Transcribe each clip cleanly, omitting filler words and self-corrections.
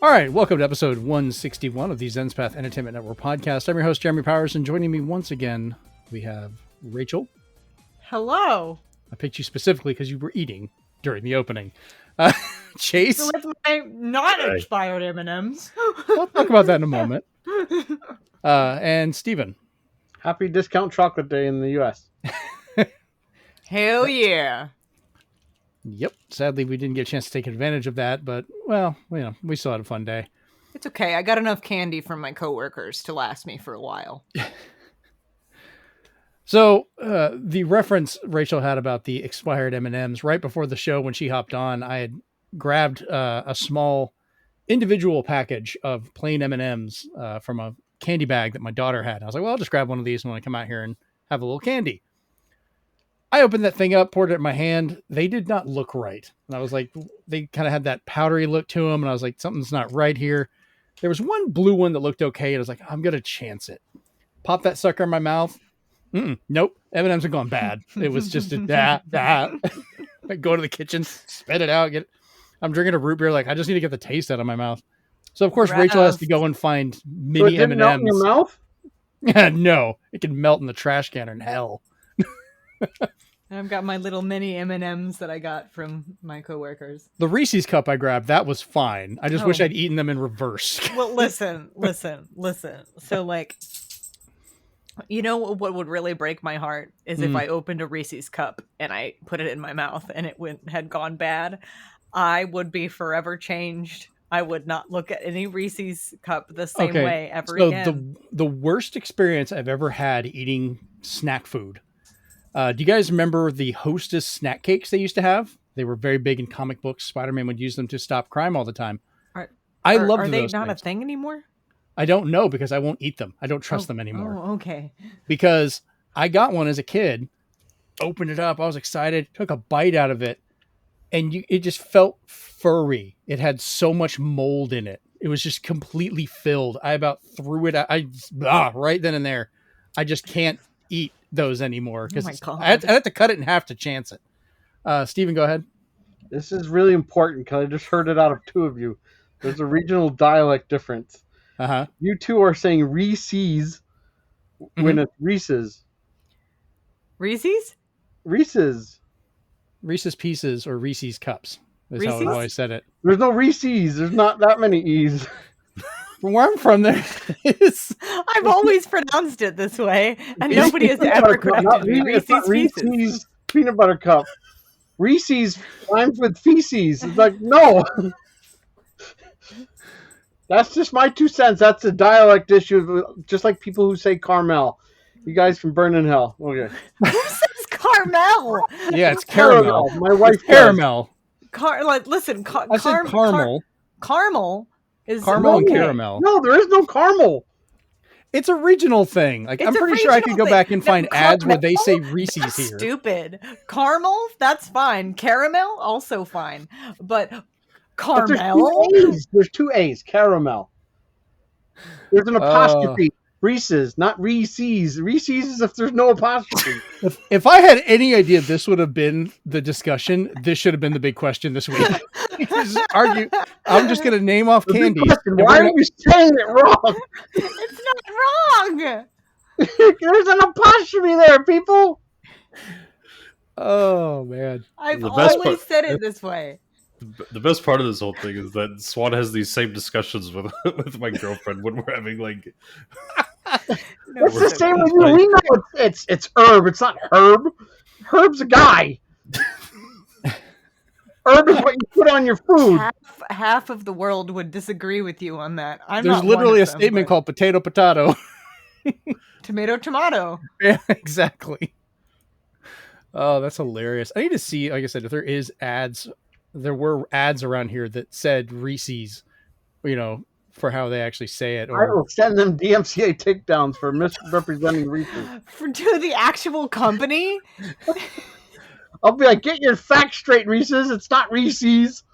All right, welcome to episode 161 of the Zenspath Entertainment Network Podcast. I'm your host, Jeremy Powers, and joining me once again, we have Rachel. Hello. I picked you specifically because you were eating during the opening. Chase. With my not-expired M&Ms. We'll talk about that in a moment. And Steven. Happy Discount Chocolate Day in the U.S. Hell yeah. Yep. Sadly, we didn't get a chance to take advantage of that, but, well, we still had a fun day. It's okay. I got enough candy from my coworkers to last me for a while. So, the reference Rachel had about the expired M&Ms, right before the show when she hopped on, I had grabbed a small individual package of plain M&Ms from a candy bag that my daughter had. I was like, well, I'll just grab one of these when I come out here and have a little candy. I opened that thing up, poured it in my hand. They did not look right. And I was like, they kind of had that powdery look to them. And I was like, something's not right here. There was one blue one that looked okay. And I was like, I'm going to chance it. Pop that sucker in my mouth. Nope. M&Ms are gone bad. It was just that. I go to the kitchen, spit it out. I'm drinking a root beer. Like, I just need to get the taste out of my mouth. So, of course, Rachel has to go and find mini M&Ms. Melt in your mouth? No, it can melt in the trash can in hell. I've got my little mini M&Ms that I got from my coworkers. The Reese's cup I grabbed, that was fine. I just wish I'd eaten them in reverse. Well, listen. So, like, you know what would really break my heart is if I opened a Reese's cup and I put it in my mouth and it had gone bad. I would be forever changed. I would not look at any Reese's cup the same way ever again. The worst experience I've ever had eating snack food. Do you guys remember the Hostess snack cakes they used to have? They were very big in comic books. Spider-Man would use them to stop crime all the time. I loved those. Are they not a thing anymore? I don't know because I won't eat them. I don't trust them anymore. Oh, okay. Because I got one as a kid, opened it up. I was excited, took a bite out of it, and it just felt furry. It had so much mold in it. It was just completely filled. I about threw it out. Right then and there. I just can't eat those anymore because I had to cut it in half to chance it. Steven, go ahead. This is really important because I just heard it out of two of you. There's a regional dialect difference. You two are saying Reese's when it's Reese's. Reese's? Reese's Pieces or Reese's Cups is how I've always said it. There's no Reese's. There's not that many E's. From where I'm from, there is. I've always pronounced it this way, and nobody has ever corrected me. Reese's peanut butter cup. Reese's rhymes with feces. It's like, no. That's just my 2 cents. That's a dialect issue, just like people who say Carmel. You guys can burn in hell. Okay. Who says Carmel? Yeah, it's caramel. My wife caramel. Listen, I said caramel. Caramel is caramel and caramel. No, there is no caramel. It's a regional thing. Like, I'm pretty sure I could go back and find ads where they say Reese's That's here. Stupid. Caramel, that's fine. Caramel, also fine. But caramel? There's two A's. Caramel. There's an apostrophe. Reese's, not Reese's. Reese's is if there's no apostrophe. If I had any idea this would have been the discussion, this should have been the big question this week. I'm just going to name off candy. Why are you saying it wrong? It's not wrong. There's an apostrophe there, people. Oh, man. I've always said it this way. The best part of this whole thing is that Swan has these same discussions with my girlfriend when we're having like. It's the same with you. We know it's Herb. It's not Herb. Herb's a guy. Herb is what you put on your food. Half of the world would disagree with you on that. There's literally a statement called potato, potato. Tomato, tomato. Yeah, exactly. Oh, that's hilarious. I need to see, like I said, if there is ads. There were ads around here that said Reese's, for how they actually say it. I will send them DMCA takedowns for misrepresenting Reese's. To the actual company? I'll be like, get your facts straight, Reese's. It's not Reese's.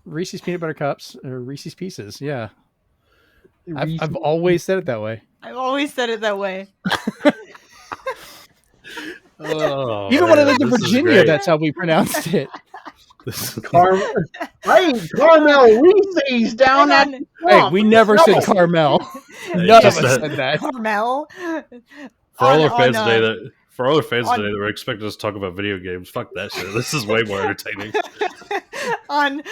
Reese's peanut butter cups or Reese's Pieces. Yeah. I've always said it that way. I've always said it that way. Even when I lived in Virginia, that's how we pronounced it. I ate caramel Reese's down at the swamp. Hey, we never said Carmel. None of us said that. Carmel. For all our fans today that were expecting us to talk about video games, fuck that shit. This is way more entertaining. on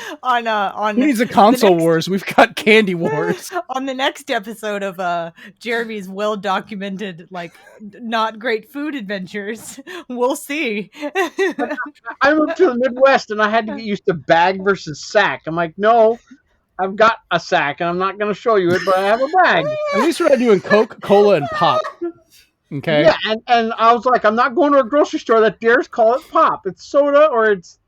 Who needs a console wars? We've got candy wars. On the next episode of Jeremy's well-documented, like, not great food adventures, we'll see. I moved to the Midwest and I had to get used to bag versus sack. I'm like, no, I've got a sack and I'm not going to show you it, but I have a bag. At least we're not doing Coke, Cola, and pop. Okay. Yeah, and I was like, I'm not going to a grocery store that dares call it pop. It's soda or it's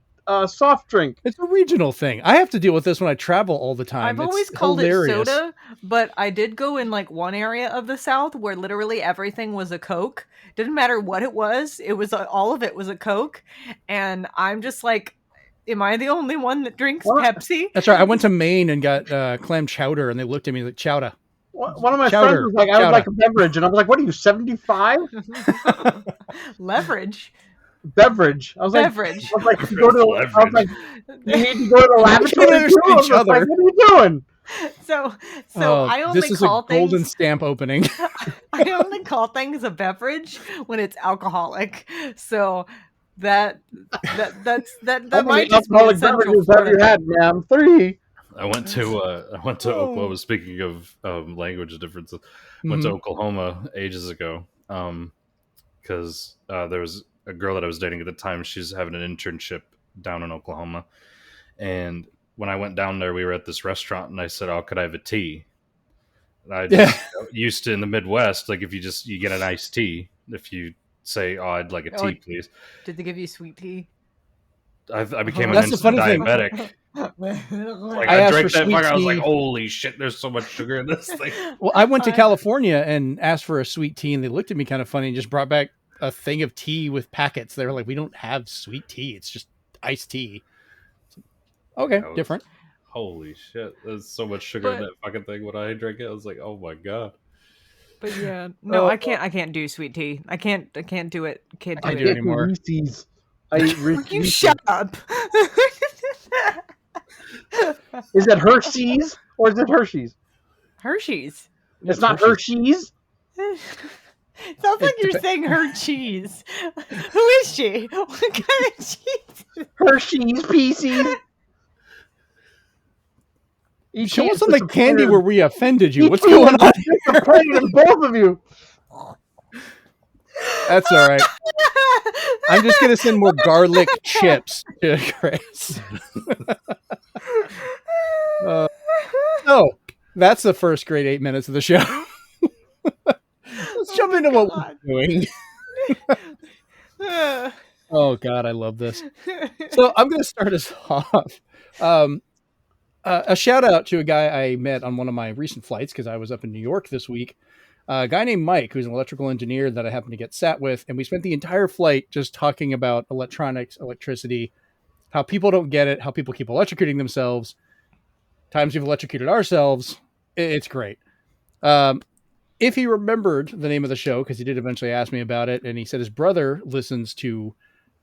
soft drink. It's a regional thing. I have to deal with this when I travel all the time. I've always called it soda, but I did go in like one area of the South where literally everything was a Coke. Didn't matter what it was. It was all of it was a Coke, and I'm just like, am I the only one that drinks Pepsi? That's right. I went to Maine and got clam chowder, and they looked at me like, chowder. One of my friends was like, I would like a beverage, and I was like, what are you, 75? Leverage. Beverage. I was like, beverage. I was like, you need to go to the laboratory. I was like, what are you doing? So I only this is call a golden things, stamp opening. I only call things a beverage when it's alcoholic. So that might just be essential. Have you had, ma'am? 3. I went to Oklahoma. Speaking of language differences, went to Oklahoma ages ago because there was a girl that I was dating at the time. She's having an internship down in Oklahoma, and when I went down there, we were at this restaurant, and I said, "Oh, could I have a tea?" And I just used to in the Midwest, like if you get an iced tea, if you say, "Oh, I'd like a tea, please." Did they give you sweet tea? I became an instant diabetic. Like I drank that fucker, I was like, holy shit, there's so much sugar in this thing. Well, I went to California and asked for a sweet tea, and they looked at me kind of funny and just brought back a thing of tea with packets. They were like, we don't have sweet tea. It's just iced tea. Okay, different. Holy shit. There's so much sugar in that fucking thing. When I drank it, I was like, oh my god. But yeah, no, I can't do sweet tea. I can't do it. Can't do it anymore. Reese's. I eat Reese's. You shut up. Is it Hershey's or is it Hershey's? Hershey's. It's not Hershey's. It sounds like you're saying her cheese. Who is she? What kind of cheese? Hershey's Pieces. Show us on the candy where we offended you. What's going on here? Both of you. That's all right. I'm just going to send more garlic chips to Chris. So, that's the first great 8 minutes of the show. Let's jump into what we're doing. Oh, God, I love this. So, I'm going to start us off. A shout out to a guy I met on one of my recent flights because I was up in New York this week. A guy named Mike, who's an electrical engineer that I happened to get sat with, and we spent the entire flight just talking about electronics, electricity, how people don't get it, how people keep electrocuting themselves, times we've electrocuted ourselves. It's great. If he remembered the name of the show, because he did eventually ask me about it, and he said his brother listens to,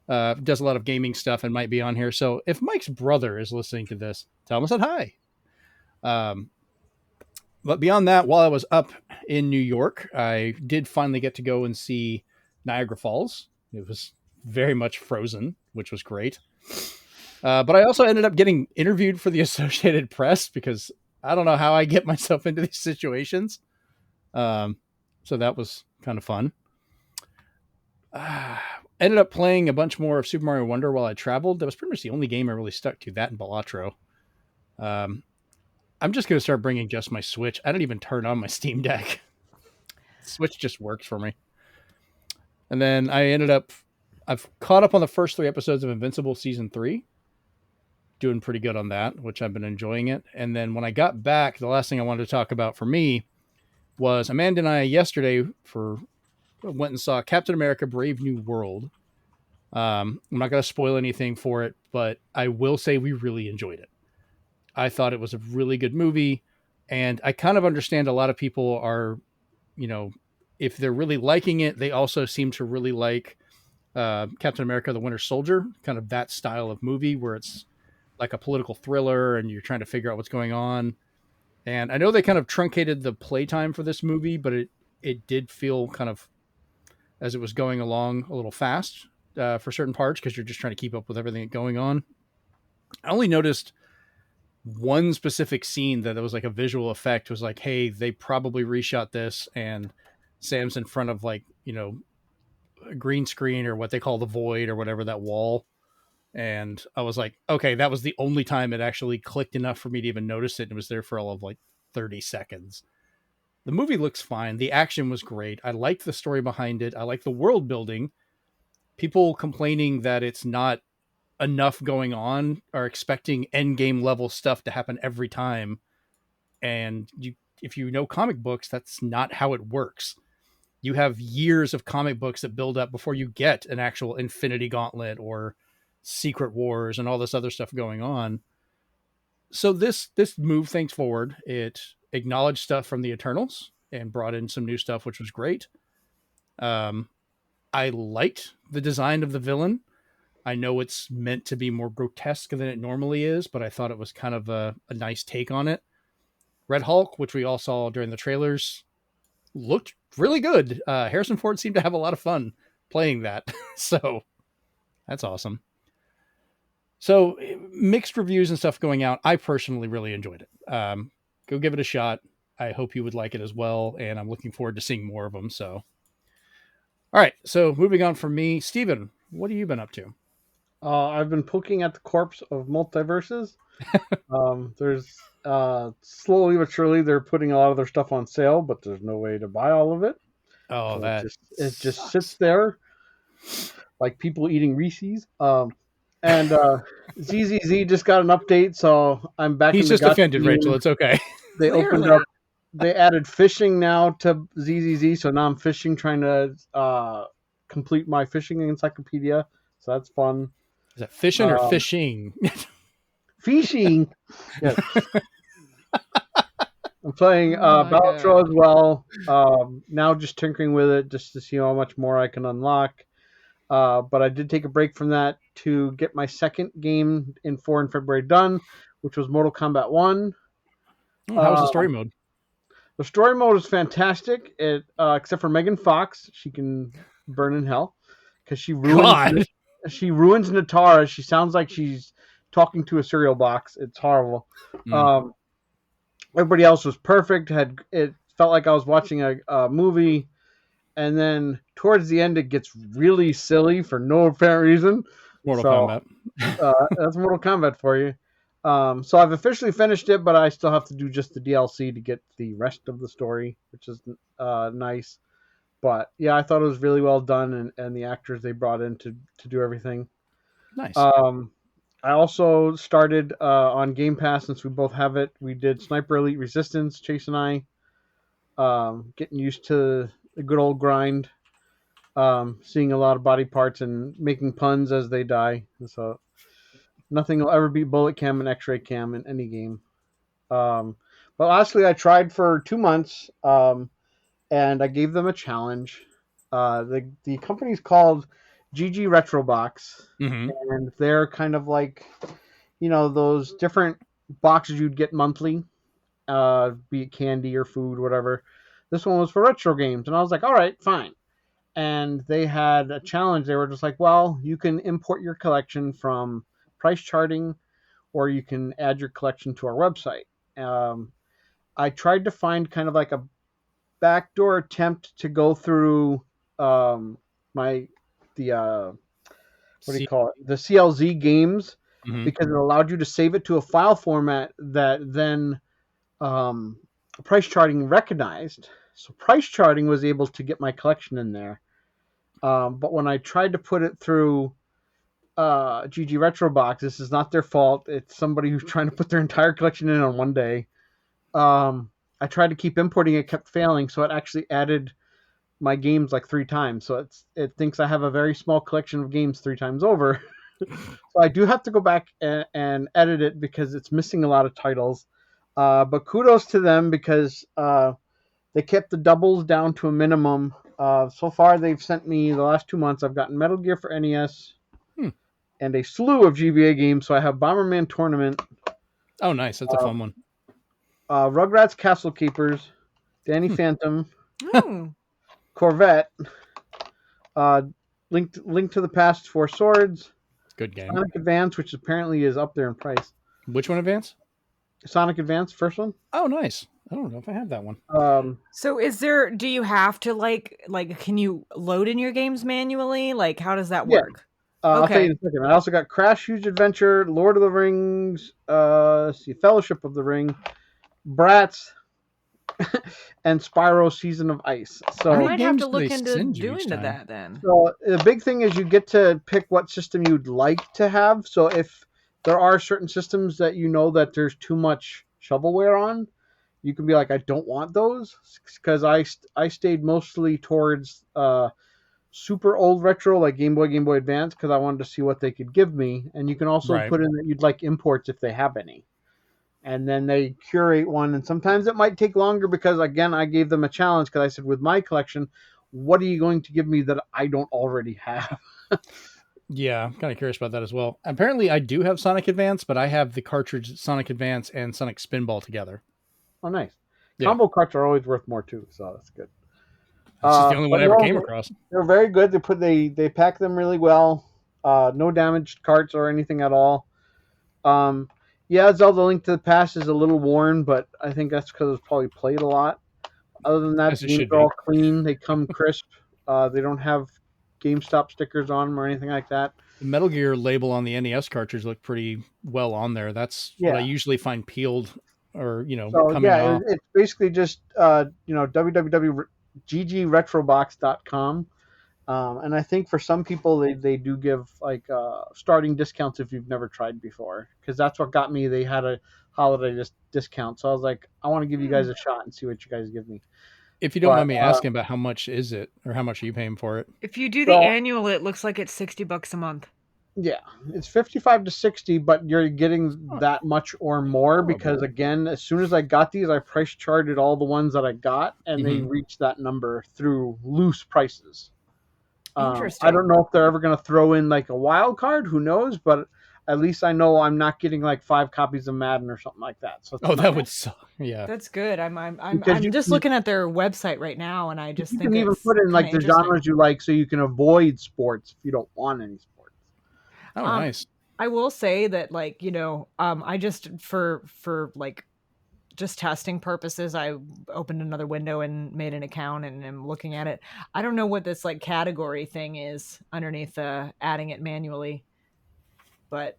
does a lot of gaming stuff and might be on here. So if Mike's brother is listening to this, tell him I said hi. But beyond that, while I was up in New York, I did finally get to go and see Niagara Falls. It was very much frozen, which was great. But I also ended up getting interviewed for the Associated Press because I don't know how I get myself into these situations. So that was kind of fun. Ended up playing a bunch more of Super Mario Wonder while I traveled. That was pretty much the only game I really stuck to, that and Balatro. I'm just going to start bringing just my Switch. I don't even turn on my Steam Deck. Switch just works for me. And then I've caught up on the first 3 episodes of Invincible Season 3. Doing pretty good on that, which I've been enjoying it. And then when I got back, the last thing I wanted to talk about for me was Amanda and I yesterday went and saw Captain America Brave New World. I'm not going to spoil anything for it, but I will say we really enjoyed it. I thought it was a really good movie, and I kind of understand a lot of people are, if they're really liking it, they also seem to really like Captain America, the Winter Soldier, kind of that style of movie where it's like a political thriller, and you're trying to figure out what's going on. And I know they kind of truncated the playtime for this movie, but it did feel kind of, as it was going along, a little fast for certain parts, because you're just trying to keep up with everything going on. I only noticed one specific scene that was like a visual effect, was like, hey, they probably reshot this, and Sam's in front of, like, you know, a green screen, or what they call the void, or whatever, that wall. And I was like, okay, that was the only time it actually clicked enough for me to even notice it. And it was there for all of like 30 seconds. The movie looks fine. The action was great. I liked the story behind it. I like the world building. People complaining that it's not enough going on are expecting end game level stuff to happen every time. And if you know comic books, that's not how it works. You have years of comic books that build up before you get an actual Infinity Gauntlet or Secret Wars and all this other stuff going on. So this moved things forward. It acknowledged stuff from the Eternals and brought in some new stuff, which was great. I liked the design of the villain. I know it's meant to be more grotesque than it normally is, but I thought it was kind of a nice take on it. Red Hulk, which we all saw during the trailers, looked really good. Harrison Ford seemed to have a lot of fun playing that. So that's awesome. So mixed reviews and stuff going out. I personally really enjoyed it. Go give it a shot. I hope you would like it as well. And I'm looking forward to seeing more of them. So, all right. So moving on from me, Steven, what have you been up to? I've been poking at the corpse of multiverses. There's slowly but surely they're putting a lot of their stuff on sale, but there's no way to buy all of it. Oh, so it just sits there like people eating Reese's. And ZZZ just got an update, so I'm back. He's just offended, Rachel. It's okay. They opened up. They added fishing now to ZZZ, so now I'm fishing, trying to complete my fishing encyclopedia. So that's fun. Is that fishing or fishing? Fishing. Yes. I'm playing Balatro as well. Now just tinkering with it just to see how much more I can unlock. But I did take a break from that to get my second game in February done, which was Mortal Kombat 1. Oh, how was the story mode? The story mode is fantastic. It except for Megan Fox, she can burn in hell because she ruins Natara. She sounds like she's talking to a cereal box. It's horrible. Everybody else was perfect. It felt like I was watching a movie. And then towards the end, it gets really silly for no apparent reason. Mortal Kombat. That's Mortal Kombat for you. So I've officially finished it, but I still have to do just the DLC to get the rest of the story, which is nice. But yeah, I thought it was really well done, and the actors they brought in to do everything. Nice. I also started on Game Pass, since we both have it. We did Sniper Elite Resistance, Chase and I. Getting used to the good old grind, seeing a lot of body parts and making puns as they die. So nothing will ever beat bullet cam and x-ray cam in any game. But lastly, I tried for 2 months, and I gave them a challenge. The company's called GG Retrobox, and they're kind of like, those different boxes you'd get monthly, be it candy or food, whatever. This one was for retro games, and I was like, all right, fine. And they had a challenge. They were just like, well, you can import your collection from price charting, or you can add your collection to our website. I tried to find kind of like a backdoor attempt to go through the CLZ games, because it allowed you to save it to a file format that then price charting recognized. So price charting was able to get my collection in there. But when I tried to put it through GG Retrobox, this is not their fault. It's somebody who's trying to put their entire collection in on one day. I tried to keep importing it, kept failing, so it actually added my games like 3 times. So it thinks I have a very small collection of games 3 times over. So I do have to go back and edit it because it's missing a lot of titles. But kudos to them, because they kept the doubles down to a minimum. So far, they've sent me, the last 2 months, I've gotten Metal Gear for NES, and a slew of GBA games. So I have Bomberman Tournament. Oh, nice. That's a fun one. Rugrats Castle Keepers, Danny Phantom, Corvette, Link to the Past 4 Swords, Good game. Sonic Advance, which apparently is up there in price. Which one, Advance? Sonic Advance, first one. Oh, nice. I don't know if I have that one. So do you have to like can you load in your games manually? Like, how does that work? I'll tell you in a second. I also got Crash Huge Adventure, Lord of the Rings, Fellowship of the Ring, Bratz, and Spyro Season of Ice. So I might have to look into doing that then. So the big thing is you get to pick what system you'd like to have. So if there are certain systems that you know that there's too much shovelware on, you can be like, I don't want those, because I stayed mostly towards super old retro, like Game Boy Advance, because I wanted to see what they could give me. And you can also put in that you'd like imports if they have any. And then they curate one, and sometimes it might take longer because, again, I gave them a challenge because I said, with my collection, what are you going to give me that I don't already have? Yeah, I'm kind of curious about that as well. Apparently, I do have Sonic Advance, but I have the cartridge Sonic Advance and Sonic Spinball together. Oh, nice. Yeah. Combo carts are always worth more, too, so that's good. This is the only one I ever came across. They're very good. They pack them really well. No damaged carts or anything at all. Zelda Link to the Past is a little worn, but I think that's because it's probably played a lot. Other than that, the games are all clean. They come crisp. They don't have GameStop stickers on them or anything like that. The Metal Gear label on the NES cartridge looked pretty well on there. That's what I usually find peeled or, coming off. It's basically just, www.ggretrobox.com. And I think for some people, they do give like starting discounts if you've never tried before, because that's what got me. They had a holiday discount. So I was like, I want to give you guys a shot and see what you guys give me. If you don't mind me asking about how much is it, or how much are you paying for it? If you do the annual, it looks like it's $60 a month. Yeah, it's 55 to 60, but you're getting that much or more because, again, as soon as I got these, I price charted all the ones that I got, and they reached that number through loose prices. Interesting. I don't know if they're ever going to throw in like a wild card. Who knows? But at least I know I'm not getting like 5 copies of Madden or something like that. So that would suck. Yeah, that's good. I'm just looking at their website right now, and I just think you can even put in like the genres you like, so you can avoid sports if you don't want any sports. Oh, nice. I will say that, like, I just for like just testing purposes, I opened another window and made an account and am looking at it. I don't know what this like category thing is underneath adding it manually, but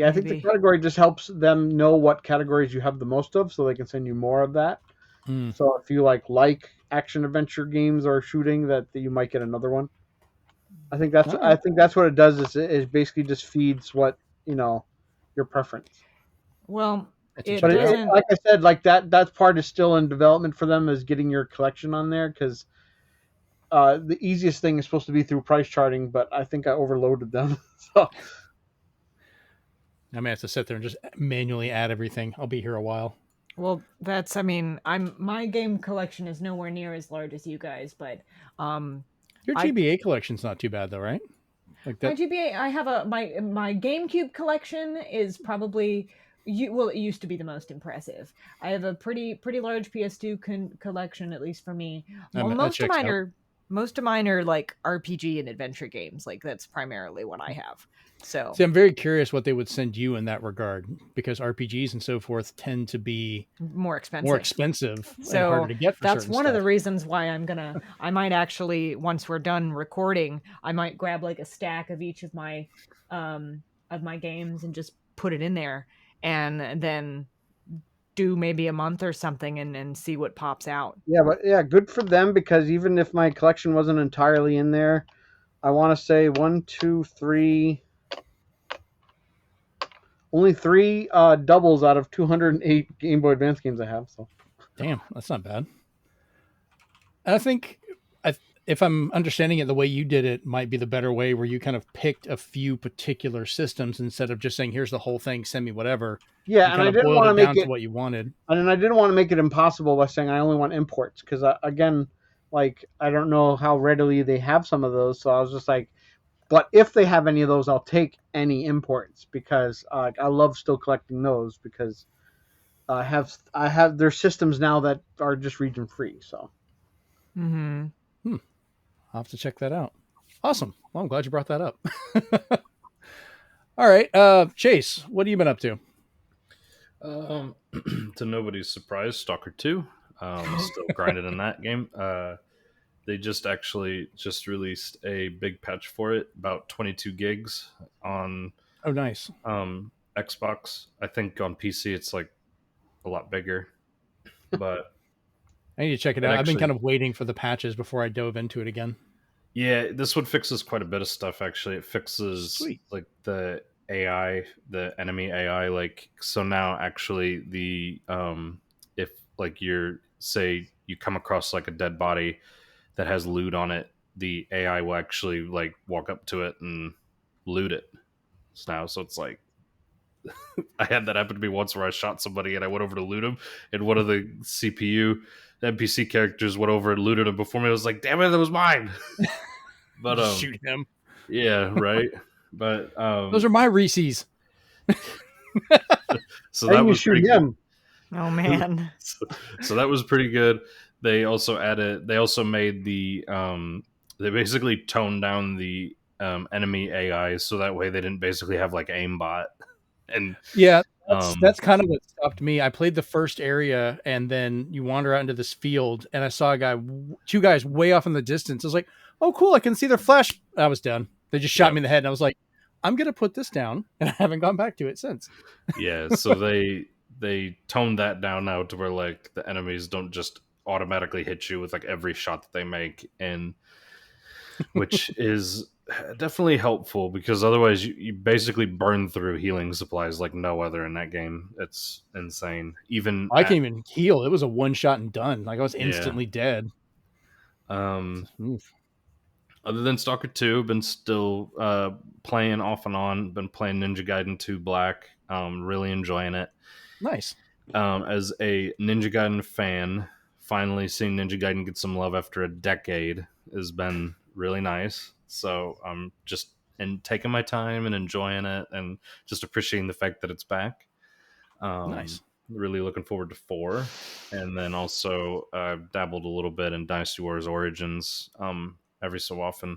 I think the category just helps them know what categories you have the most of, so they can send you more of that. So if you like action adventure games or shooting, that you might get another one. I think that's what it does. Is basically just feeds what your preference. Well, like I said, like that part is still in development for them, is getting your collection on there, because the easiest thing is supposed to be through price charting, but I think I overloaded them. So I may have to sit there and just manually add everything. I'll be here a while. Well, my game collection is nowhere near as large as you guys, but Your GBA collection's not too bad though, right? Like that. My GBA, I have my GameCube collection is probably it used to be the most impressive. I have a pretty large PS2 collection, at least for me. Well, most of mine are like RPG and adventure games. Like that's primarily what I have. So see, I'm very curious what they would send you in that regard, because RPGs and so forth tend to be more expensive so and harder to get. That's one of the reasons why I might actually, once we're done recording, I might grab like a stack of each of my games and just put it in there, and then do maybe a month or something and see what pops out. Yeah, but good for them, because even if my collection wasn't entirely in there, I want to say 1, 2, 3. Only 3 doubles out of 208 Game Boy Advance games I have. So, damn, that's not bad. I think, if I'm understanding it, the way you did it might be the better way, where you kind of picked a few particular systems instead of just saying, "Here's the whole thing, send me whatever." Yeah, and I didn't want to make it to what you wanted. And I didn't want to make it impossible by saying I only want imports, because again, like I don't know how readily they have some of those. So I was just like, But if they have any of those, I'll take any imports because I love still collecting those because I have their systems now that are just region free. So Mm-hmm. I'll have to check that out. Awesome. Well, I'm glad you brought that up. All right. Chase, what have you been up to? To nobody's surprise, Stalker 2. Still grinding in that game. They just released a big patch for it, about 22 gigs on Oh, nice. Xbox. I think on PC it's like a lot bigger, but I need to check it out. I've been kind of waiting for the patches before I dove into it again. Yeah, this one fixes quite a bit of stuff. Actually, it fixes like the AI, the enemy AI. Like, so now actually the if like you come across like a dead body that has loot on it, the AI will actually like walk up to it and loot it. So it's like I had that happen to me once where I shot somebody and I went over to loot him, and one of the NPC characters went over and looted him before me. I was like, damn it, that was mine. But shoot him. Yeah, right. But those are my Reese's. So that was pretty good. Oh man. So that was pretty good. They also made the they basically toned down the enemy AI so that way they didn't basically have like aimbot. And yeah, that's kind of what stopped me. I played the first area, and then you wander out into this field, and I saw two guys way off in the distance. I was like, "Oh, cool! I can see their flash." I was done. They just shot me in the head, and I was like, "I'm gonna put this down," and I haven't gone back to it since. Yeah, so they toned that down now to where like the enemies don't just automatically hit you with like every shot that they make, and which is definitely helpful because otherwise you basically burn through healing supplies like no other in that game. It's insane. Even I can't even heal. It was a one shot and done. Like I was instantly dead. Other than Stalker 2, been still playing off and on. Been playing Ninja Gaiden 2 Black. Really enjoying it. Nice. As a Ninja Gaiden fan, finally seeing Ninja Gaiden get some love after a decade has been really nice. So I'm just taking my time and enjoying it and just appreciating the fact that it's back. Nice. Really looking forward to 4. And then also dabbled a little bit in Dynasty Warriors Origins every so often.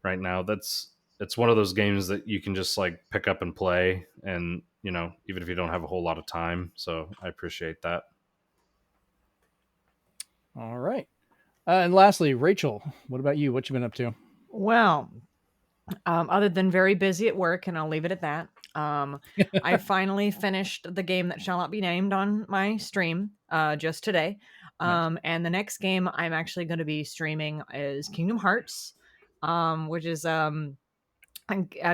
Right now, it's one of those games that you can just like pick up and play, and even if you don't have a whole lot of time. So I appreciate that. All right. And lastly, Rachel, what about you? What you been up to? Well, other than very busy at work, and I'll leave it at that. I finally finished the game that shall not be named on my stream just today. Nice. And the next game I'm actually going to be streaming is Kingdom Hearts, which is a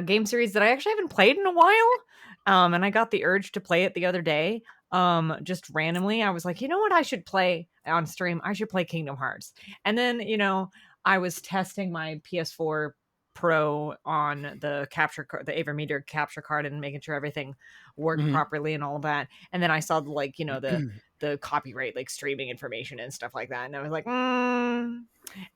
game series that I actually haven't played in a while. And I got the urge to play it the other day. Just randomly, I was like, you know what I should play on stream? I should play Kingdom Hearts. And then, I was testing my PS4 Pro on the the Avermeter capture card and making sure everything worked properly and all of that. And then I saw the copyright, like streaming information and stuff like that. And I was like, And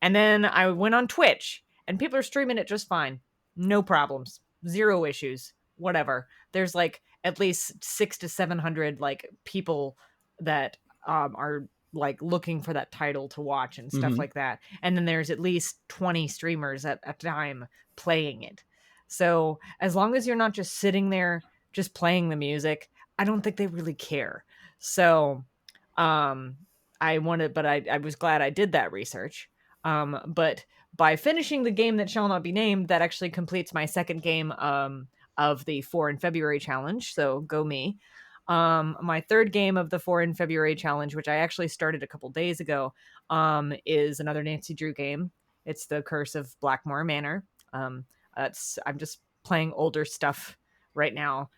then I went on Twitch and people are streaming it just fine. No problems, 0 issues, whatever. There's like at least 600 to 700 like people that are like looking for that title to watch and stuff like that. And then there's at least 20 streamers at a time playing it. So as long as you're not just sitting there just playing the music, I don't think they really care. So I was glad I did that research. But by finishing the game that shall not be named, that actually completes my second game of the 4 in February challenge. So go me. My third game of the 4 in February challenge, which I actually started a couple days ago, is another Nancy Drew game. It's The Curse of Blackmore Manor. I'm just playing older stuff right now.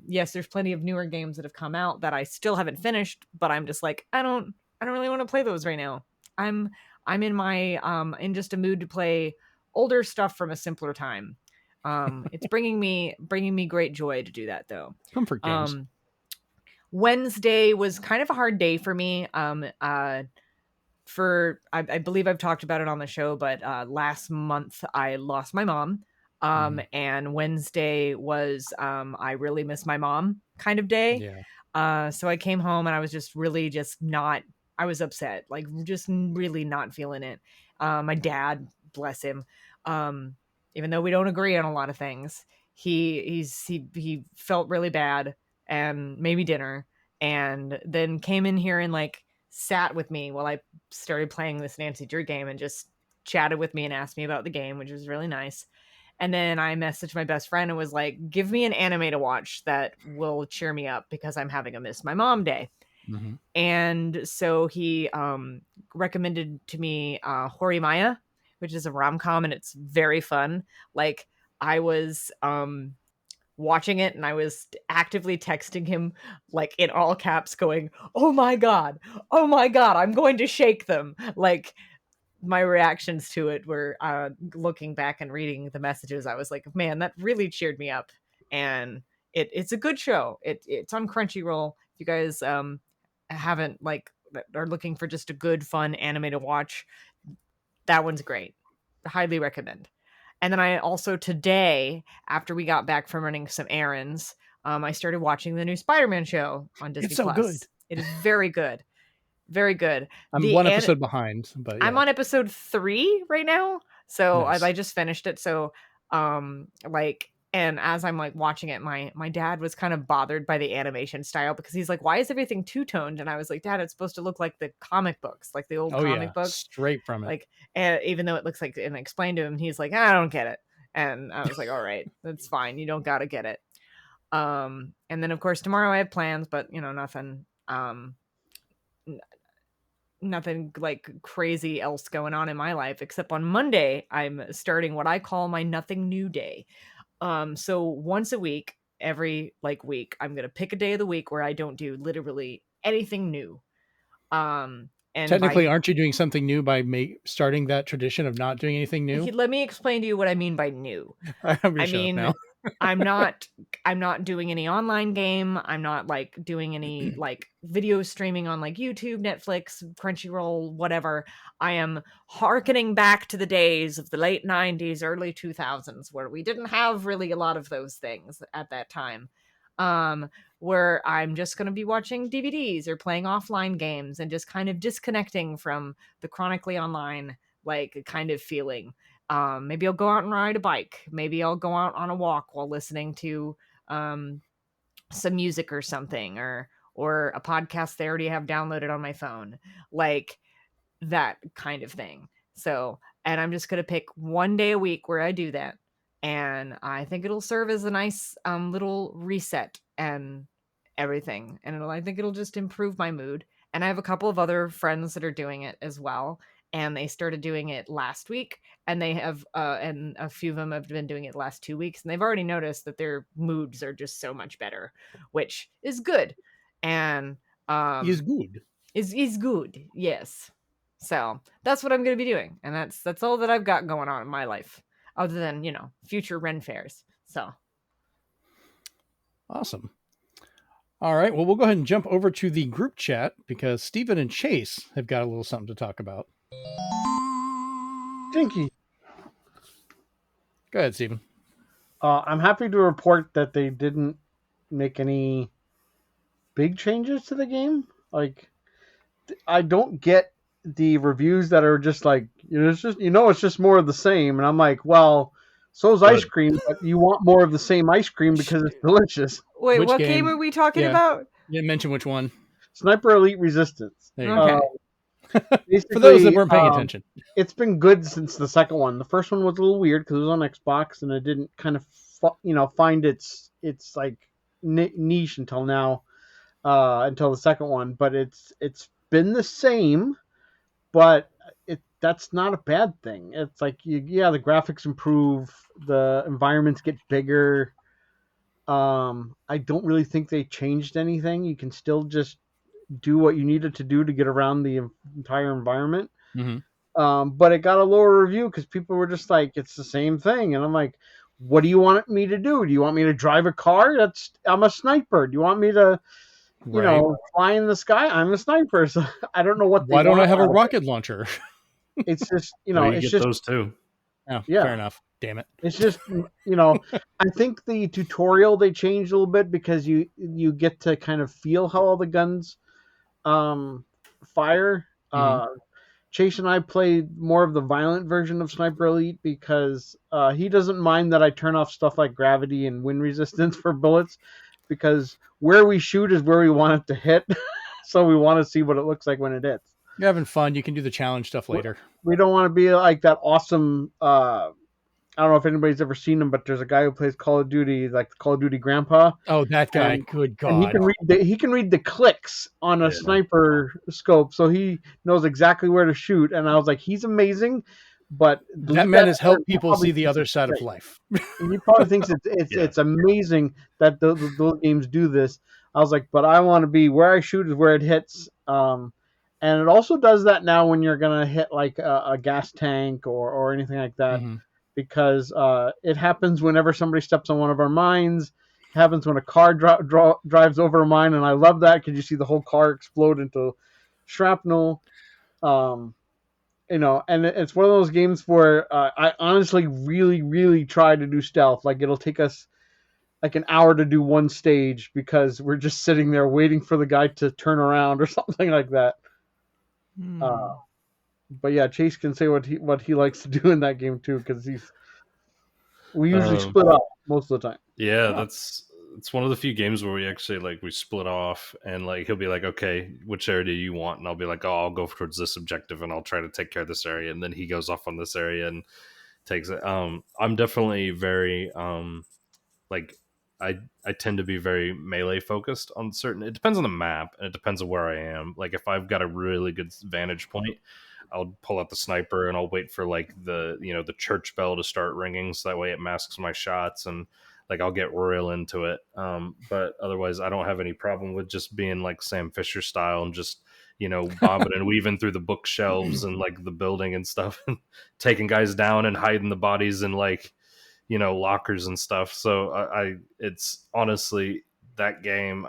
Yes, there's plenty of newer games that have come out that I still haven't finished, but I'm just like, I don't really want to play those right now. I'm in my in just a mood to play older stuff from a simpler time. It's bringing me great joy to do that though. Comfort games. Wednesday was kind of a hard day for me. I believe I've talked about it on the show, but last month I lost my mom. And Wednesday was I really miss my mom kind of day. Yeah. So I came home and I was just really just not, I was upset, like just really not feeling it. My dad, bless him, even though we don't agree on a lot of things, he felt really bad and made me dinner and then came in here and like sat with me while I started playing this Nancy Drew game and just chatted with me and asked me about the game, which was really nice. And then I messaged my best friend and was like, give me an anime to watch that will cheer me up because I'm having a miss my mom day. Mm-hmm. And so he recommended to me Horimaya, which is a rom-com, and it's very fun. Like I was watching it and I was actively texting him like in all caps going, oh my God, I'm going to shake them. Like my reactions to it were looking back and reading the messages. I was like, man, that really cheered me up. And it's a good show. It's on Crunchyroll. If you guys haven't like are looking for just a good fun anime to watch, that one's great. Highly recommend. And then I also today, after we got back from running some errands, I started watching the new Spider-Man show on Disney+. It's so good. It is very good. Very good. I'm one episode behind, but yeah. I'm on episode 3 right now. So Nice. I just finished it. So like, and as I'm like watching it, my dad was kind of bothered by the animation style because he's like, why is everything two-toned? And I was like, Dad, it's supposed to look like the comic books, like the old comic books. Straight from it. Like, and even though it looks like, and I explained to him, he's like, I don't get it. And I was like, all right, that's fine. You don't got to get it. And then of course tomorrow I have plans, but you know, nothing like crazy else going on in my life, except on Monday, I'm starting what I call my nothing new day. So once a week, every like week, I'm going to pick a day of the week where I don't do literally anything new. And technically, aren't you doing something new by starting that tradition of not doing anything new? Let me explain to you what I mean by new. I mean, now. I'm not doing any online game. I'm not like doing any like video streaming on like YouTube, Netflix, Crunchyroll, whatever. I am hearkening back to the days of the late 90s, early 2000s, where we didn't have really a lot of those things at that time. Where I'm just going to be watching DVDs or playing offline games and just kind of disconnecting from the chronically online, like kind of feeling. Maybe I'll go out and ride a bike. Maybe I'll go out on a walk while listening to some music or something, or a podcast they already have downloaded on my phone, like that kind of thing. So, and I'm just going to pick one day a week where I do that. And I think it'll serve as a nice little reset and everything. And I think it'll just improve my mood. And I have a couple of other friends that are doing it as well. And they started doing it last week, and they have, and a few of them have been doing it the last 2 weeks, and they've already noticed that their moods are just so much better, which is good. And is good. Is good, yes. So that's what I'm going to be doing, and that's all that I've got going on in my life, other than future Ren fairs. So awesome. All right, well, we'll go ahead and jump over to the group chat because Stephen and Chase have got a little something to talk about. Dinky. Go ahead, Stephen. I'm happy to report that they didn't make any big changes to the game. Like, I don't get the reviews that are just like, it's just more of the same. And I'm like, well, so's ice cream, but you want more of the same ice cream because it's delicious. Wait, what game are we talking about? You didn't mention which one. Sniper Elite Resistance. Okay. For those that weren't paying attention, it's been good since the second one. The first one was a little weird because it was on Xbox and it didn't kind of find its like niche until now, until the second one. But it's been the same, but that's not a bad thing. It's like the graphics improve, the environments get bigger. I don't really think they changed anything. You can still just do what you needed to do to get around the entire environment. Mm-hmm. But it got a lower review because people were just like, it's the same thing. And I'm like, what do you want me to do? Do you want me to drive a car? I'm a sniper. Do you want me to, fly in the sky. I'm a sniper, so I don't know what. Why don't I have a rocket launcher? It's just you it's get just those too. Oh, Yeah. fair enough. Damn it. It's just I think the tutorial they changed a little bit because you get to kind of feel how all the guns fire. Chase and I played more of the violent version of Sniper Elite because he doesn't mind that I turn off stuff like gravity and wind resistance for bullets, because where we shoot is where we want it to hit. So we want to see what it looks like when it hits. You're having fun. You can do the challenge stuff later. We don't want to be like that awesome. I don't know if anybody's ever seen him, but there's a guy who plays Call of Duty, like the Call of Duty Grandpa. Oh, that guy! Good God! And he can read the clicks on a sniper scope, so he knows exactly where to shoot. And I was like, he's amazing. But that man has helped people see the other side of life. He probably thinks it's amazing that those games do this. I was like, but I want to be where I shoot is where it hits. And it also does that now when you're gonna hit like a gas tank or anything like that. Because it happens whenever somebody steps on one of our mines. It happens when a car drives over a mine, and I love that because you see the whole car explode into shrapnel. And it's one of those games where I honestly really, really try to do stealth. Like, it'll take us like an hour to do one stage because we're just sitting there waiting for the guy to turn around or something like that. But yeah, Chase can say what he likes to do in that game too, because we usually split up most of the time. Yeah, it's one of the few games where we actually we split off, and like he'll be like, okay, which area do you want? And I'll be like, oh, I'll go towards this objective and I'll try to take care of this area, and then he goes off on this area and takes it. I'm definitely very I tend to be very melee focused on certain. It depends on the map and it depends on where I am. Like, if I've got a really good vantage point, I'll pull out the sniper and I'll wait for like the church bell to start ringing, so that way it masks my shots, and like I'll get real into it. But otherwise, I don't have any problem with just being like Sam Fisher style and just bobbing and weaving through the bookshelves and like the building and stuff, and taking guys down and hiding the bodies in like lockers and stuff. So it's honestly that game.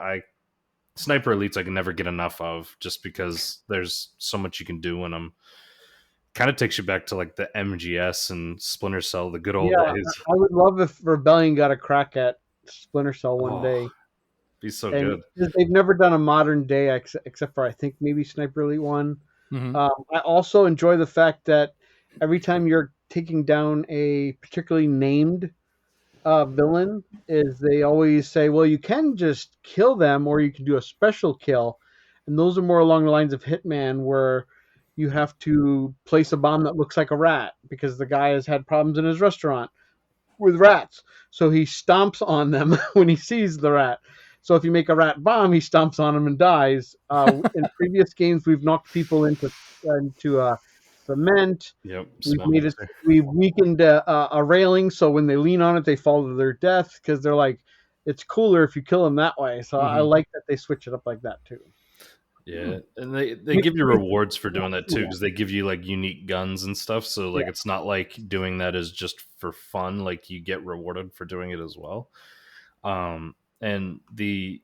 Sniper Elites I can never get enough of, just because there's so much you can do in them. Kind of takes you back to like the MGS and Splinter Cell, the good old days. I would love if Rebellion got a crack at Splinter Cell one day. Be so good. They've never done a modern day except for I think maybe Sniper Elite 1. I also enjoy the fact that every time you're taking down a particularly named villain, is they always say, well, you can just kill them or you can do a special kill, and those are more along the lines of Hitman, where you have to place a bomb that looks like a rat because the guy has had problems in his restaurant with rats, so he stomps on them when he sees the rat. So if you make a rat bomb, he stomps on them and dies. In previous games, we've knocked people into cement. Yep. We've weakened a railing, so when they lean on it, they fall to their death because they're like, it's cooler if you kill them that way. So I like that they switch it up like that too. Yeah, and they give you rewards for doing that too, because they give you like unique guns and stuff. So like it's not like doing that is just for fun. Like, you get rewarded for doing it as well. And I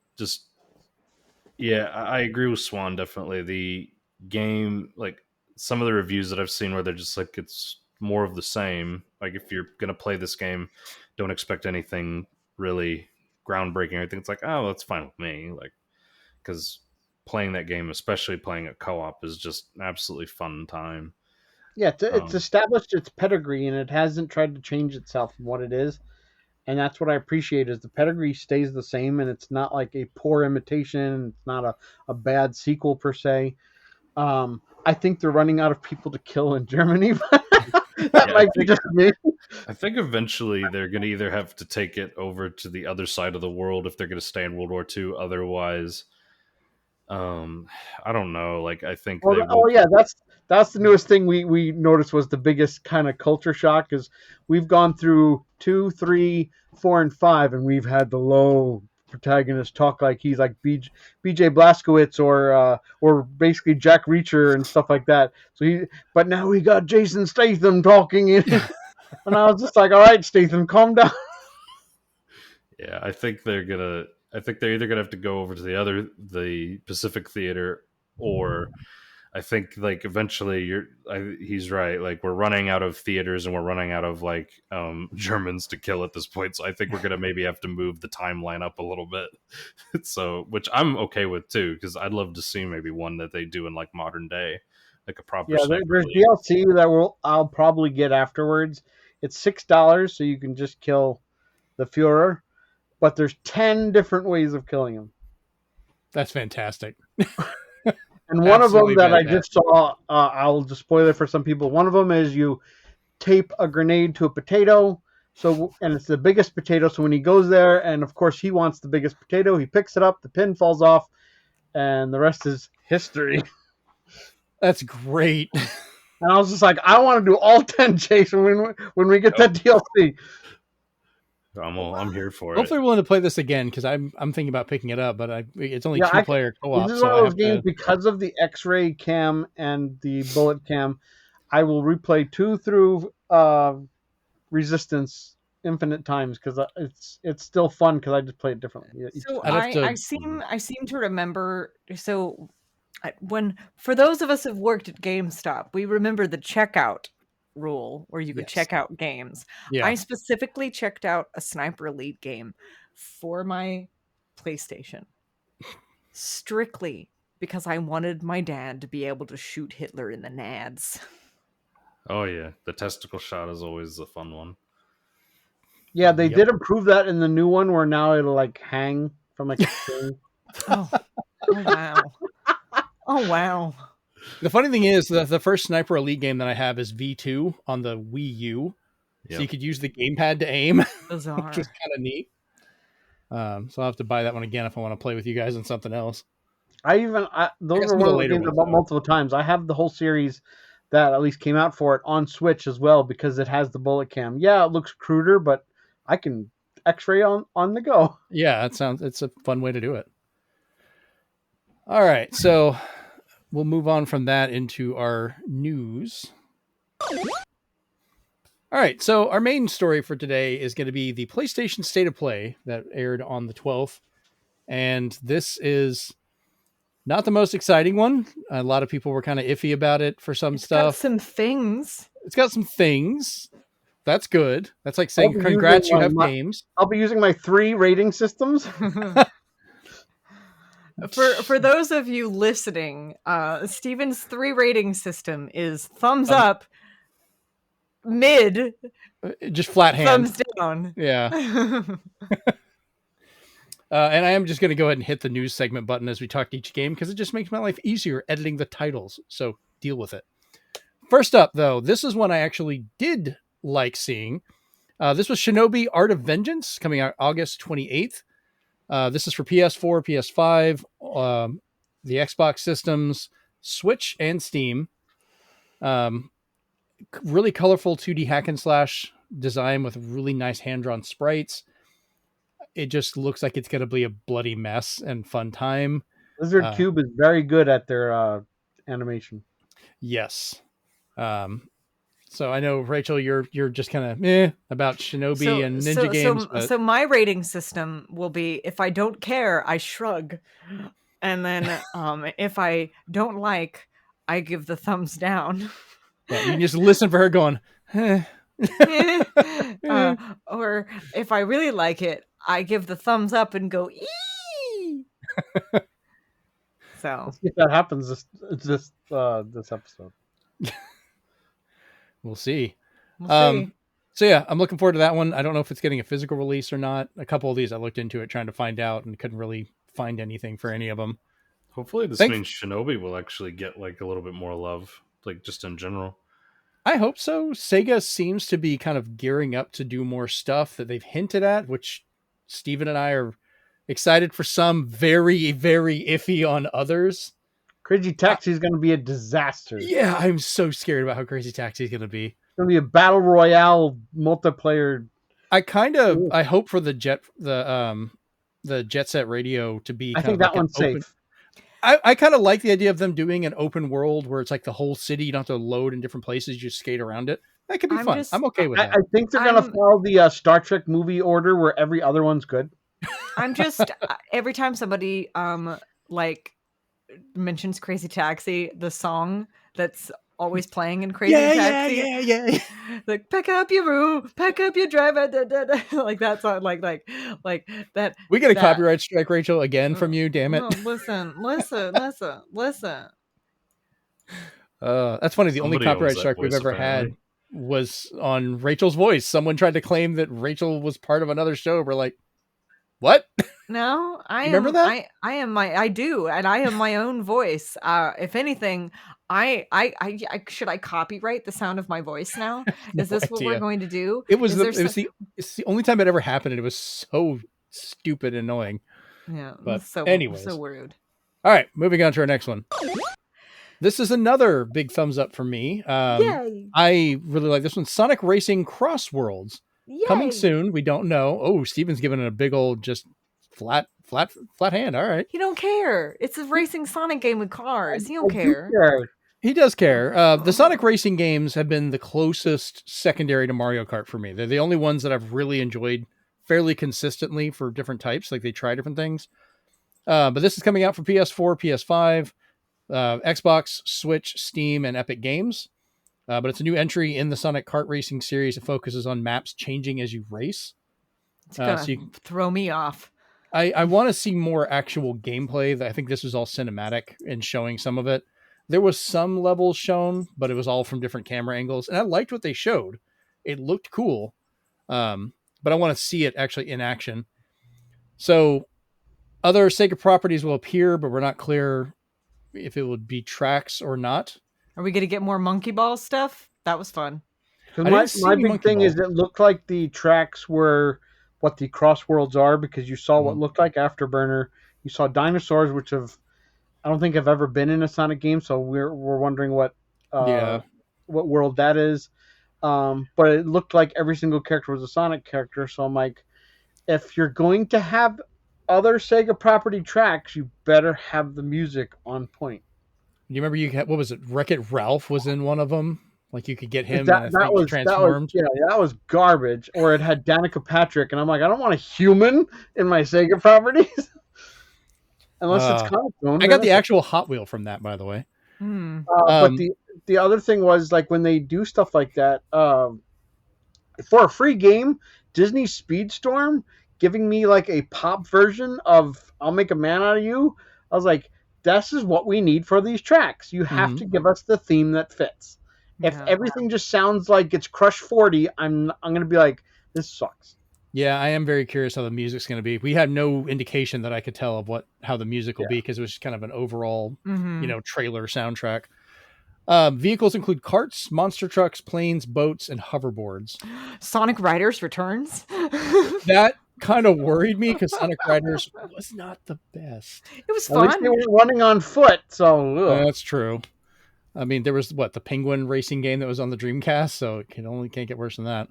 agree with Swan, definitely. The game, like some of the reviews that I've seen where they're just like, it's more of the same. Like, if you're gonna play this game, don't expect anything really groundbreaking. I think it's like, oh, that's fine with me. Like, because playing that game, especially playing it co-op, is just an absolutely fun time. Yeah, it's established its pedigree, and it hasn't tried to change itself from what it is. And that's what I appreciate, is the pedigree stays the same, and it's not like a poor imitation. It's not a bad sequel per se. I think they're running out of people to kill in Germany. That might be just me. I think eventually they're going to either have to take it over to the other side of the world if they're going to stay in World War II. Otherwise, I don't know. Like, I think that's the newest thing we noticed was the biggest kind of culture shock, is we've gone through 2, 3, 4, and 5, and we've had the low protagonist talk like he's like BJ Blazkowicz or basically Jack Reacher and stuff like that. But now we got Jason Statham talking in, and I was just like, all right, Statham, calm down. Yeah, I think they're gonna. I think they're either gonna have to go over to the Pacific Theater, or I think like eventually he's right. Like we're running out of theaters and we're running out of like Germans to kill at this point. So I think we're gonna maybe have to move the timeline up a little bit. So, which I'm okay with too, because I'd love to see maybe one that they do in like modern day, like a proper. Yeah, there's DLC that I'll probably get afterwards. It's $6, so you can just kill the Führer, but there's 10 different ways of killing him. That's fantastic. And one of them that I just saw, I'll just spoil it for some people. One of them is you tape a grenade to a potato, and it's the biggest potato. So when he goes there, and of course he wants the biggest potato, he picks it up, the pin falls off, and the rest is history. That's great. And I was just like, I want to do all 10, Jason, when we get that DLC. I'm here for it. Hopefully, we're willing to play this again, because I'm thinking about picking it up, but it's only 2-player co-op. This is one of those games because of the X-ray cam and the bullet cam. I will replay 2 through Resistance infinite times because it's still fun because I just play it differently. So I seem to remember. So for those of us who've worked at GameStop, we remember the checkout rule where you could check out games. Yeah. I specifically checked out a Sniper Elite game for my PlayStation strictly because I wanted my dad to be able to shoot Hitler in the nads. Oh yeah, the testicle shot is always a fun one. Yeah, they did improve that in the new one where now it'll like hang from like a string. Oh wow. Oh wow. The funny thing is that the first Sniper Elite game that I have is V2 on the Wii U. Yep. So you could use the gamepad to aim, which is kind of neat. So I'll have to buy that one again if I want to play with you guys on something else. Those are one of the games I bought multiple times. I have the whole series that at least came out for it on Switch as well because it has the bullet cam. Yeah, it looks cruder, but I can X-ray on the go. Yeah, it's a fun way to do it. All right, so we'll move on from that into our news. All right, so our main story for today is going to be the PlayStation State of Play that aired on the 12th. And this is not the most exciting one. A lot of people were kind of iffy about it for some stuff. It's got some things. It's got some things. That's good. That's like saying, congrats, you have games. I'll be using my 3 rating systems. For those of you listening, Steven's 3 rating system is thumbs up, mid, just flat hand, thumbs down. Yeah. And I am just going to go ahead and hit the news segment button as we talk each game because it just makes my life easier editing the titles. So deal with it. First up, though, this is one I actually did like seeing. This was Shinobi Art of Vengeance coming out August 28th. This is for PS4, PS5, the Xbox systems, Switch, and Steam. Really colorful 2D hack and slash design with really nice hand-drawn sprites. It just looks like it's going to be a bloody mess and fun time. Lizard Cube is very good at their animation. Yes. So I know, Rachel, you're just kind of about Shinobi and Ninja games. So my rating system will be, if I don't care, I shrug. And then if I don't like, I give the thumbs down. Yeah, you can just listen for her going, or if I really like it, I give the thumbs up and go, eee! So let's see if that happens this episode. We'll see. So yeah, I'm looking forward to that one. I don't know if it's getting a physical release or not. A couple of these I looked into it trying to find out and couldn't really find anything for any of them. Hopefully this means Shinobi will actually get like a little bit more love, like just in general. I hope so. Sega seems to be kind of gearing up to do more stuff that they've hinted at, which Steven and I are excited for some, very, very iffy on others. Crazy Taxi is going to be a disaster. Yeah, I'm so scared about how Crazy Taxi is going to be. It's going to be a battle royale multiplayer. I hope for the Jet Set Radio to be. I think that one's safe. I kind of like the idea of them doing an open world where it's like the whole city. You don't have to load in different places. You just skate around it. That could be fun. I'm okay with that. I think they're going to follow the Star Trek movie order where every other one's good. I'm just every time somebody like mentions Crazy Taxi, the song that's always playing in Crazy Taxi, yeah. like pack up your room, pack up your driver, da, da, da. Like that song, like that. We get a that- copyright strike, Rachel, again from you. Damn it! Oh, listen. That's funny. The only Somebody owns copyright that strike we've voice, ever apparently. had was on Rachel's voice. Someone tried to claim that Rachel was part of another show. We're like, what? No, Remember that? I do, and I am my own voice. If anything, I should I copyright the sound of my voice now? Is No this what we're idea. going to do? It was Is the there it was the it's the only time it ever happened, and it was so stupid and annoying. yeah, But so anyways. so rude. All right, moving on to our next one. This is another big thumbs up for me. Yay! I really like this one. Sonic Racing CrossWorlds. Yay! Coming soon. We don't know. Oh, Steven's giving it a big old just flat hand. All right. You don't care. It's a racing Sonic game with cars. You don't I do care. care. He does care. The Sonic Racing games have been the closest secondary to Mario Kart for me. They're the only ones that I've really enjoyed fairly consistently for different types. Like they try different things. But this is coming out for PS4, PS5, Xbox, Switch, Steam, and Epic Games. But it's a new entry in the Sonic Kart Racing series. It focuses on maps changing as you race. It's gonna So you- throw me off. I want to see more actual gameplay. I think this was all cinematic and showing some of it. There was some levels shown, but it was all from different camera angles. And I liked what they showed. It looked cool. But I want to see it actually in action. So other Sega properties will appear, but we're not clear if it would be tracks or not. Are we gonna get more monkey ball stuff? That was fun. I My, didn't see my any big monkey thing ball. is it looked like the tracks were what the CrossWorlds are, because you saw what Mhm. looked like Afterburner. You saw dinosaurs, which I don't think have ever been in a Sonic game, so we're wondering what world that is. But it looked like every single character was a Sonic character, so I'm like, if you're going to have other Sega property tracks, you better have the music on point. You remember you had, what was it? Wreck-It Ralph was in one of them. Like you could get him That was transformed. that was garbage. Or it had Danica Patrick, and I'm like, I don't want a human in my Sega properties, unless it's comic owned. I got the actual Hot Wheel from that, by the way. But the other thing was, like, when they do stuff like that, for a free game, Disney Speedstorm giving me like a pop version of "I'll Make a Man Out of You." I was like, this is what we need for these tracks. You have to give us the theme that fits. If everything just sounds like it's Crush 40, I'm going to be like, this sucks. Yeah, I am very curious how the music's going to be. We had no indication that I could tell of how the music will be, because it was kind of an overall, trailer soundtrack. Vehicles include carts, monster trucks, planes, boats, and hoverboards. Sonic Riders returns. That kind of worried me because Sonic Riders was not the best. It was At least fun. they weren't running on foot, so That's true. I mean, there was the Penguin racing game that was on the Dreamcast, so it can't get worse than that.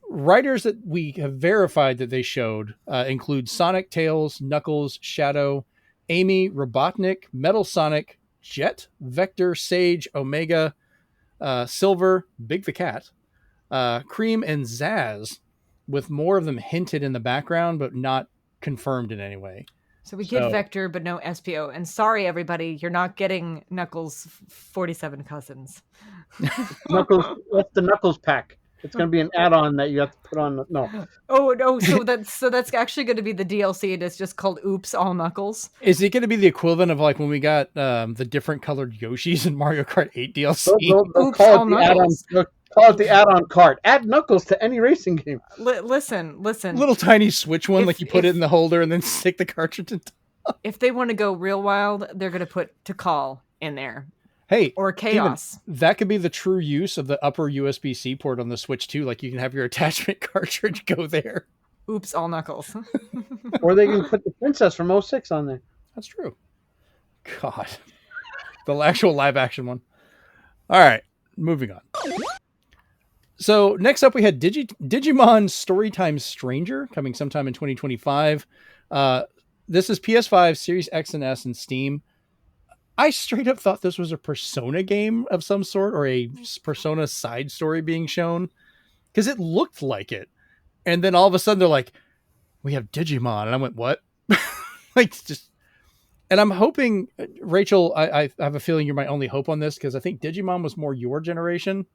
Riders that we have verified that they showed include Sonic, Tails, Knuckles, Shadow, Amy, Robotnik, Metal Sonic, Jet, Vector, Sage, Omega, Silver, Big the Cat, Cream, and Zaz, with more of them hinted in the background, but not confirmed in any way. So we get Vector, but no SPO. And sorry, everybody, you're not getting Knuckles' 47 cousins. Knuckles. That's the Knuckles pack. It's going to be an add-on that you have to put on. No. Oh no! So that's actually going to be the DLC, and it's just called "Oops, All Knuckles." Is it going to be the equivalent of like when we got the different colored Yoshis in Mario Kart 8 DLC? They'll call it the add-on. They'll call it the add-on cart. Add Knuckles to any racing game. Listen. Little tiny Switch one, like you put it in the holder and then stick the cartridge in. If they want to go real wild, they're going to put Tikal in there. Hey, or Chaos. Steven, that could be the true use of the upper USB-C port on the Switch too. Like you can have your attachment cartridge go there. Oops, all Knuckles. Or they can put the Princess from 06 on there. That's true. God. The actual live action one. All right, moving on. So next up we had Digimon Storytime Stranger coming sometime in 2025. This is PS5, Series X and S, and Steam. I straight up thought this was a Persona game of some sort, or a Persona side story being shown, because it looked like it. And then all of a sudden they're like, we have Digimon. And I went, what? Like, just, and I'm hoping, Rachel, I have a feeling you're my only hope on this, because I think Digimon was more your generation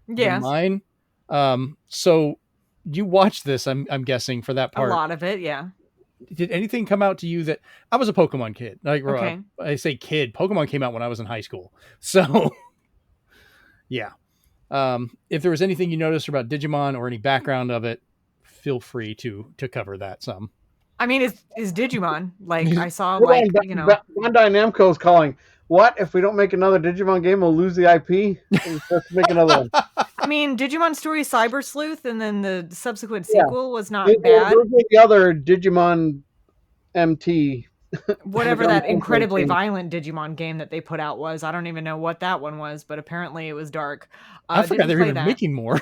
than Yes, mine. So you watched this, I'm guessing, for that a part. lot of it. Yeah. Did anything come out to you that I was a Pokemon kid? Like, Okay. I say kid, Pokemon came out when I was in high school. So yeah. If there was anything you noticed about Digimon or any background of it, feel free to cover that some. I mean, is Digimon, like, I saw, Hold like, on, Bandai Namco is calling. What if we don't make another Digimon game? We'll lose the IP. We're supposed to make another one. I mean, Digimon Story Cyber Sleuth, and then the subsequent Yeah. sequel was not bad. Those were the other Digimon MT. Whatever that incredibly violent Digimon game that they put out was, I don't even know what that one was, but apparently it was dark. I forgot they were even making more.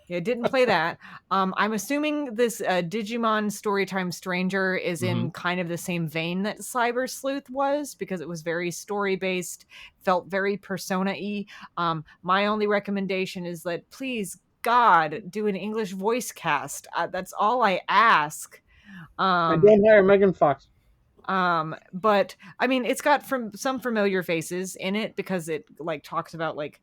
It didn't play that. I'm assuming this Digimon Storytime Stranger is in kind of the same vein that Cyber Sleuth was, because it was very story based, felt very Persona-y. My only recommendation is that, please, God, do an English voice cast. That's all I ask. And don't hire Megan Fox. But I mean, it's got some familiar faces in it, because it like talks about like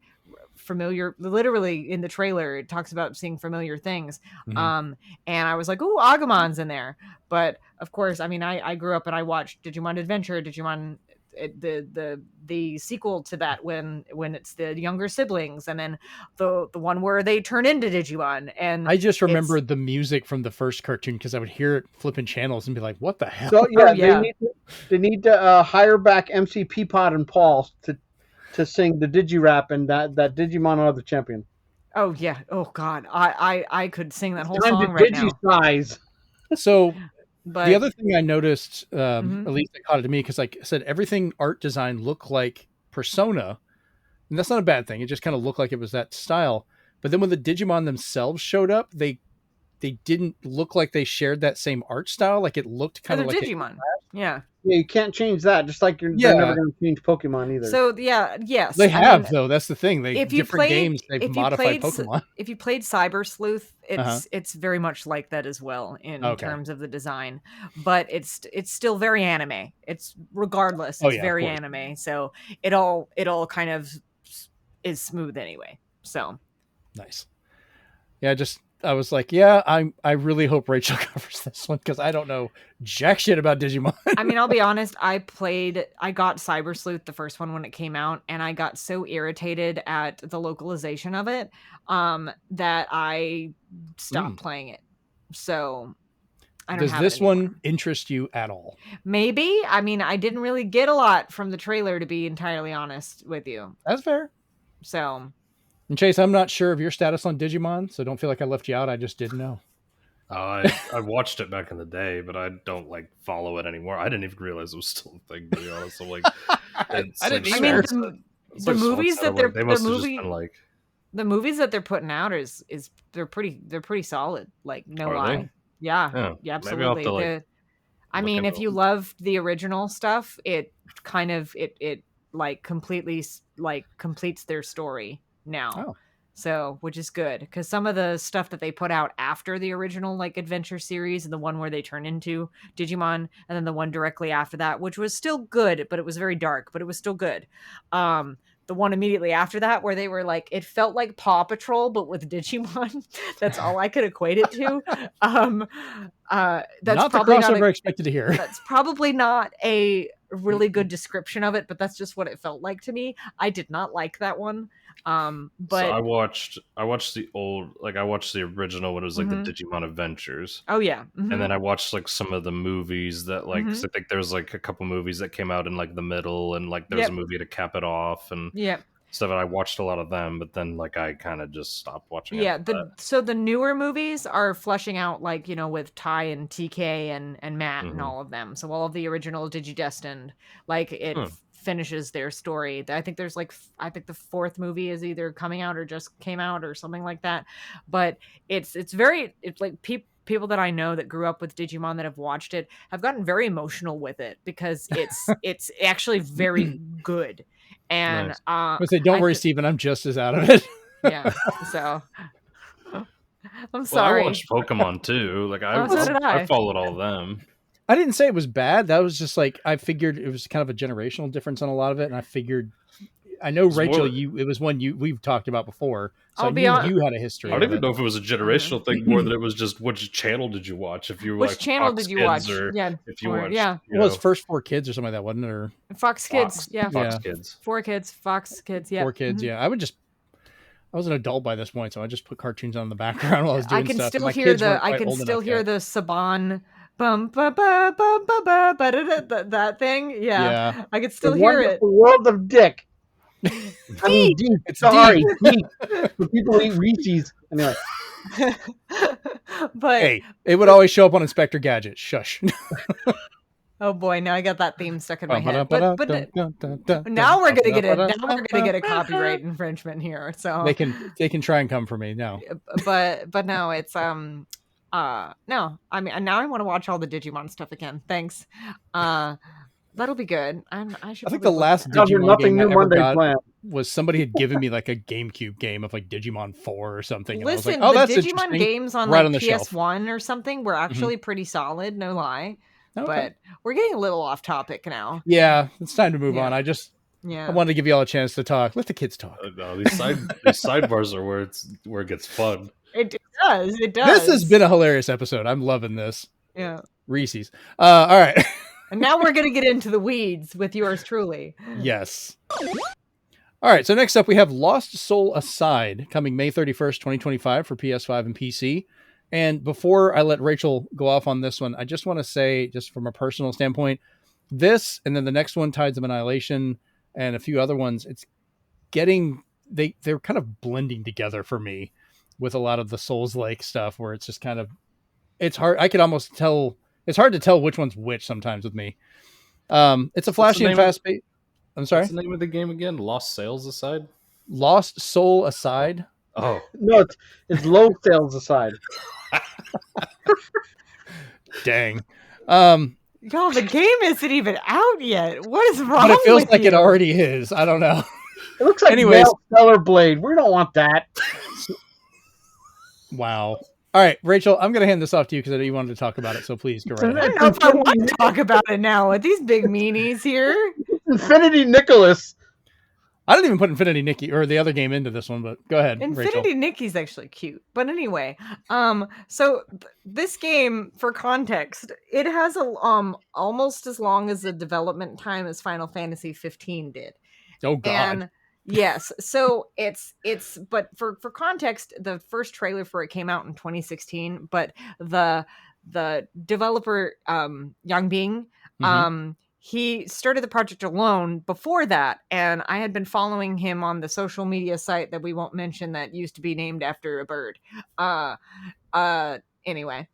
familiar, literally in the trailer it talks about seeing familiar things. And I was like, oh, Agumon's in there. But of course, I mean, I grew up and I watched Digimon Adventure, Digimon, the sequel to that, when it's the younger siblings, and then the one where they turn into Digimon. And I just remember the music from the first cartoon, because I would hear it flipping channels and be like, what the hell? So yeah, they need to hire back MC Peapod and Paul to sing the Digi-Rap, and that Digimon are the champion. Oh yeah. Oh God. I could sing that whole song right now. Digi-size. So But the other thing I noticed, at least it caught it to me, because like I said, everything art design looked like Persona, and that's not a bad thing. It just kind of looked like it was that style. But then when the Digimon themselves showed up, they didn't look like they shared that same art style. Like, it looked kind of like Digimon. Yeah, you can't change that. Just like they're never going to change Pokemon either. So yes, they have though. That's the thing. If different games they've modified Pokemon. If you played Cyber Sleuth, it's very much like that as well in terms of the design, but it's still very anime. It's regardless, it's very anime. So it all kind of is smooth anyway. So nice. Yeah, I was like, yeah, I really hope Rachel covers this one, because I don't know jack shit about Digimon. I mean, I'll be honest, I got Cyber Sleuth, the first one, when it came out, and I got so irritated at the localization of it that I stopped playing it. So I don't Does have this it anymore. one interest you at all? Maybe. I mean, I didn't really get a lot from the trailer, to be entirely honest with you. That's fair. So... And Chase, I'm not sure of your status on Digimon, so don't feel like I left you out. I just didn't know. I watched it back in the day, but I don't like follow it anymore. I didn't even realize it was still a thing, to be honest. I'm like, I didn't I mean, the movies that they're the movies that they're putting out is they're pretty solid. Like, no lie. Yeah, absolutely. I mean, if you love the original stuff, it kind of it like completely like completes their story now. So, which is good, because some of the stuff that they put out after the original like adventure series, and the one where they turn into Digimon, and then the one directly after that, which was still good, but it was very dark, but it was still good. The one immediately after that, where they were like, it felt like Paw Patrol but with Digimon. That's all I could equate it to. That's not the crossover I expected to hear. That's probably not a really good description of it, but that's just what it felt like to me. I did not like that one. But so I watched the old, like I watched the original when it was like the Digimon Adventures. Oh yeah. And then I watched like some of the movies that like, 'cause I think there's like a couple movies that came out in like the middle, and like there was a movie to cap it off, and stuff. And I watched a lot of them, but then like I kind of just stopped watching. So the newer movies are fleshing out, like, you know, with Ty and TK and Matt and all of them. So all of the original Digidestined, like it finishes their story. I think there's like, I think the fourth movie is either coming out or just came out or something like that. But it's like people that I know that grew up with Digimon that have watched it have gotten very emotional with it, because it's actually very good. And nice. Don't worry, Steven, I'm just as out of it. Yeah. So I'm Well, sorry. I watched Pokemon too. Like so did I I. followed all of them. I didn't say it was bad. That was just like I figured it was kind of a generational difference on a lot of it, and I figured. I know It's Rachel, more- it was one we've talked about before, so I'll I be knew hon- you had a I history don't with even it. know if it was a generational thing more than it was just which channel did you watch? If you were Which like channel Fox did you Kids watch? or Yeah, if you or- watched yeah. Well, it's first 4 kids or something like that, wasn't it? Or Fox Kids. Yeah, Fox Yeah. Kids. 4 kids. Fox Kids. Yeah, 4 kids. Mhm. Yeah, I was an adult by this point, so I just put cartoons on in the background while I was doing I can stuff. still My hear kids the weren't I quite can old still enough hear yet. the Saban bum ba ba ba ba ba ba da, da, that thing. Yeah. I can still The hear it. Wonderful World of Dick. I mean, deep. It's Sorry, deep. For people who eat Reese's. Anyway, But Hey, it would always show up on Inspector Gadget. Shush. oh boy, now I got that theme stuck in my head. But now we're gonna get a copyright infringement here. So they can try and come for me now. but no, it's no. I mean, now I want to watch all the Digimon stuff again. Thanks. That'll be good. I should. I think probably the look last at I'll do Digimon nothing game I new ever Monday got plan. was somebody had given me like a GameCube game of like Digimon 4 or something. And Listen, I was like, oh, the that's Digimon interesting. games on Right like on the shelf. PS1 or something were actually pretty solid, no lie. Okay. But we're getting a little off topic now. Yeah, it's time to move Yeah. on. I Yeah. wanted to give you all a chance to talk. Let the kids talk. No, these sidebars are where it gets fun. It does. It does. This has been a hilarious episode. I'm loving this. Yeah. Reese's. All right. And now we're gonna get into the weeds with yours truly. Yes. All right. So next up, we have Lost Soul Aside coming May 31st, 2025 for PS5 and PC. And before I let Rachel go off on this one, I just want to say, just from a personal standpoint, this and then the next one, Tides of Annihilation, and a few other ones, it's getting they're kind of blending together for me with a lot of the Souls-like stuff where it's just kind of it's hard. I could almost tell. It's hard to tell which one's which sometimes with me. It's a flashy and fast paced. I'm sorry. What's the name of the game again? Lost Sales Aside? Lost Soul Aside. Oh. No, it's low sales aside. Dang. Y'all, the game isn't even out yet. What is wrong? But it feels with like you? it already is. I don't know. It looks like Anyways. Stellar Blade. We don't want that. Wow. All right, Rachel, I'm going to hand this off to you because I know you wanted to talk about it. So please go right I ahead. don't know if I want to talk about it now with these big meanies here. Infinity Nicholas. I didn't even put Infinity Nikki or the other game into this one, but go ahead, Rachel. Infinity Nikki's actually cute. But anyway, this game, for context, it has almost as long as the development time as Final Fantasy 15 did. Oh God. And yes, so it's but for context, the first trailer for it came out in 2016, but the developer Yang Bing he started the project alone before that, and I had been following him on the social media site that we won't mention that used to be named after a bird. Anyway,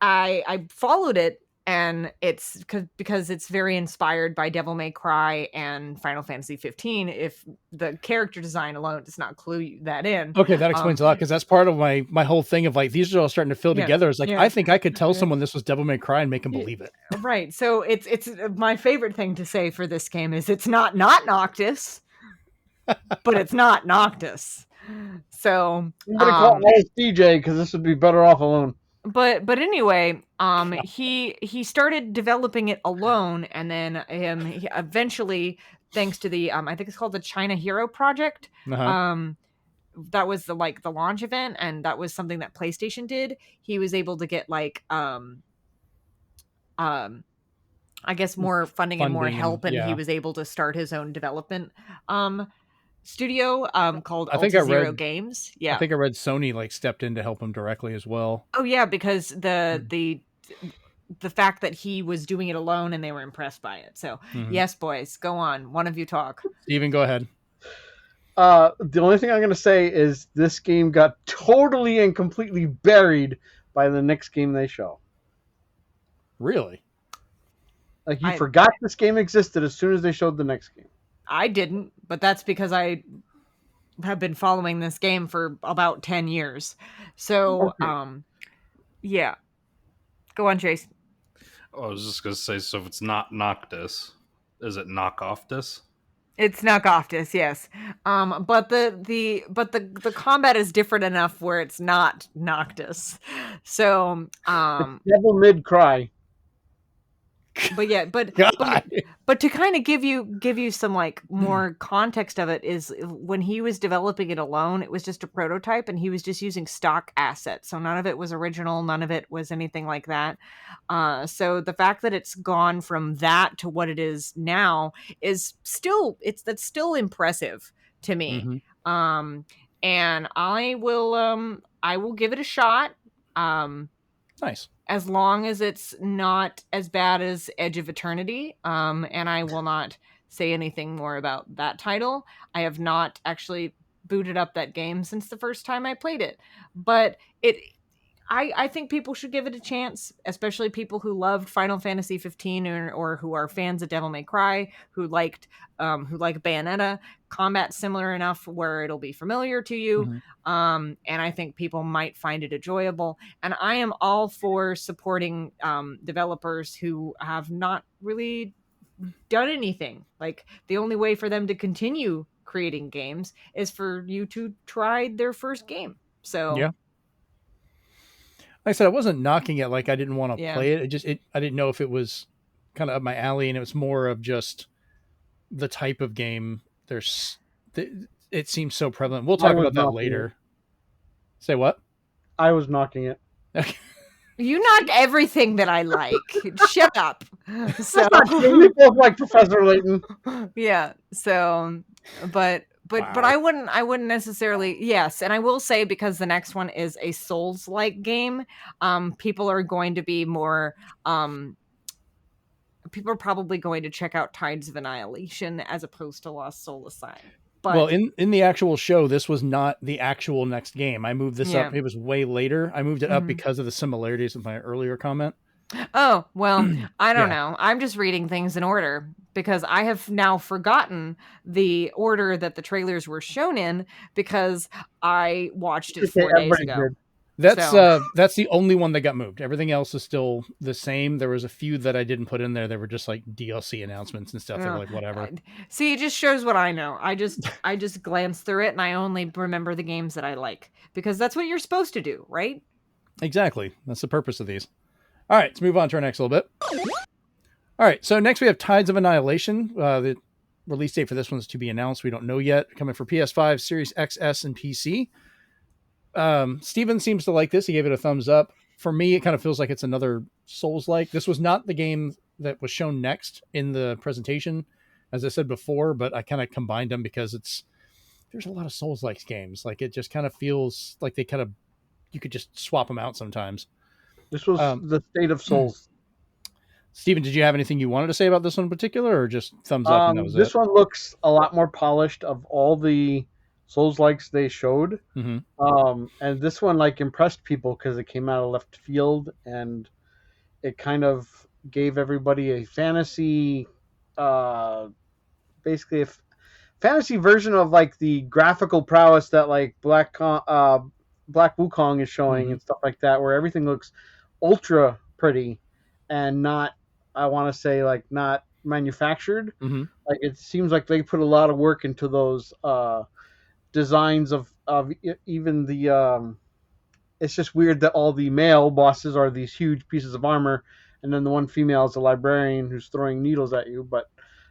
I followed it, and it's because it's very inspired by Devil May Cry and Final Fantasy 15. If the character design alone does not clue that in. Okay, that explains a lot because that's part of my whole thing of like these are all starting to fill together. It's like I think I could tell someone this was Devil May Cry and make them believe it. Right. So it's my favorite thing to say for this game is it's not Noctis, but it's not Noctis. So I'm gonna call ISDJ because this would be better off alone. But anyway, he started developing it alone, and then he eventually, thanks to the I think it's called the China Hero Project. That was the launch event, and that was something that PlayStation did. He was able to get I guess more funding and more help, and he was able to start his own development studio called Zero Games. Yeah, I think I read Sony stepped in to help him directly as well. Oh yeah, because the fact that he was doing it alone and they were impressed by it. So yes, boys, go on. One of you talk. Steven, go ahead. The only thing I'm going to say is this game got totally and completely buried by the next game they show. Really? Like you forgot this game existed as soon as they showed the next game. I didn't, but that's because I have been following this game for about 10 years. So, yeah. Go on, Chase. Oh, I was just going to say, so if it's not Noctis, is it Knockofftis? It's Noctis, yes. But the combat is different enough where it's not Noctis. So, Devil Mid Cry. but yeah, but to kind of give you some like more context of it is when he was developing it alone, it was just a prototype and he was just using stock assets. So none of it was original, none of it was anything like that. So the fact that it's gone from that to what it is now is that's still impressive to me. Mm-hmm. And I will give it a shot. Nice. As long as it's not as bad as Edge of Eternity. And I will not say anything more about that title. I have not actually booted up that game since the first time I played it. But I think people should give it a chance, especially people who loved Final Fantasy 15 or who are fans of Devil May Cry, who like Bayonetta. Combat similar enough where it'll be familiar to you. Mm-hmm. And I think people might find it enjoyable. And I am all for supporting developers who have not really done anything. Like the only way for them to continue creating games is for you to try their first game. So yeah. Like I said, I wasn't knocking it like I didn't want to play it. I didn't know if it was kind of up my alley, and it was more of just the type of game. It seems so prevalent. We'll talk about that later. Say what? I was knocking it. You knock everything that I like. Shut up. So we both like Professor Layton. Yeah. So, but Wow. I wouldn't necessarily. Yes, and I will say because the next one is a Souls-like game, people are going to be more. People are probably going to check out Tides of Annihilation as opposed to Lost Soul Aside. But, well, in the actual show, this was not the actual next game. I moved this up. It was way later. I moved it up because of the similarities with my earlier comment. Oh, well, I don't know. I'm just reading things in order because I have now forgotten the order that the trailers were shown in because I watched it 4 days ago. That's the only one that got moved. Everything else is still the same. There was a few that I didn't put in there. They were just like DLC announcements and stuff. They were like, whatever. See, it just shows what I know. I just glance through it and I only remember the games that I like because that's what you're supposed to do, right? Exactly. That's the purpose of these. All right, let's move on to our next little bit. All right, so next we have Tides of Annihilation. The release date for this one is to be announced. We don't know yet. Coming for PS5, Series XS, and PC. Steven seems to like this. He gave it a thumbs up. For me, it kind of feels like it's another Souls-like. This was not the game that was shown next in the presentation, as I said before, but I kind of combined them because there's a lot of Souls-like games. Like it just kind of feels like you could just swap them out sometimes. This was the State of Souls. Steven, did you have anything you wanted to say about this one in particular, or just thumbs up and that was this one looks a lot more polished of all the Souls-likes they showed. Mm-hmm. And this one like impressed people because it came out of left field and it kind of gave everybody a fantasy, basically a fantasy version of like the graphical prowess that like Black Wukong is showing and stuff like that, where everything looks ultra pretty and not, I want to say, like not manufactured. Like it seems like they put a lot of work into those designs of even the it's just weird that all the male bosses are these huge pieces of armor and then the one female is a librarian who's throwing needles at you. But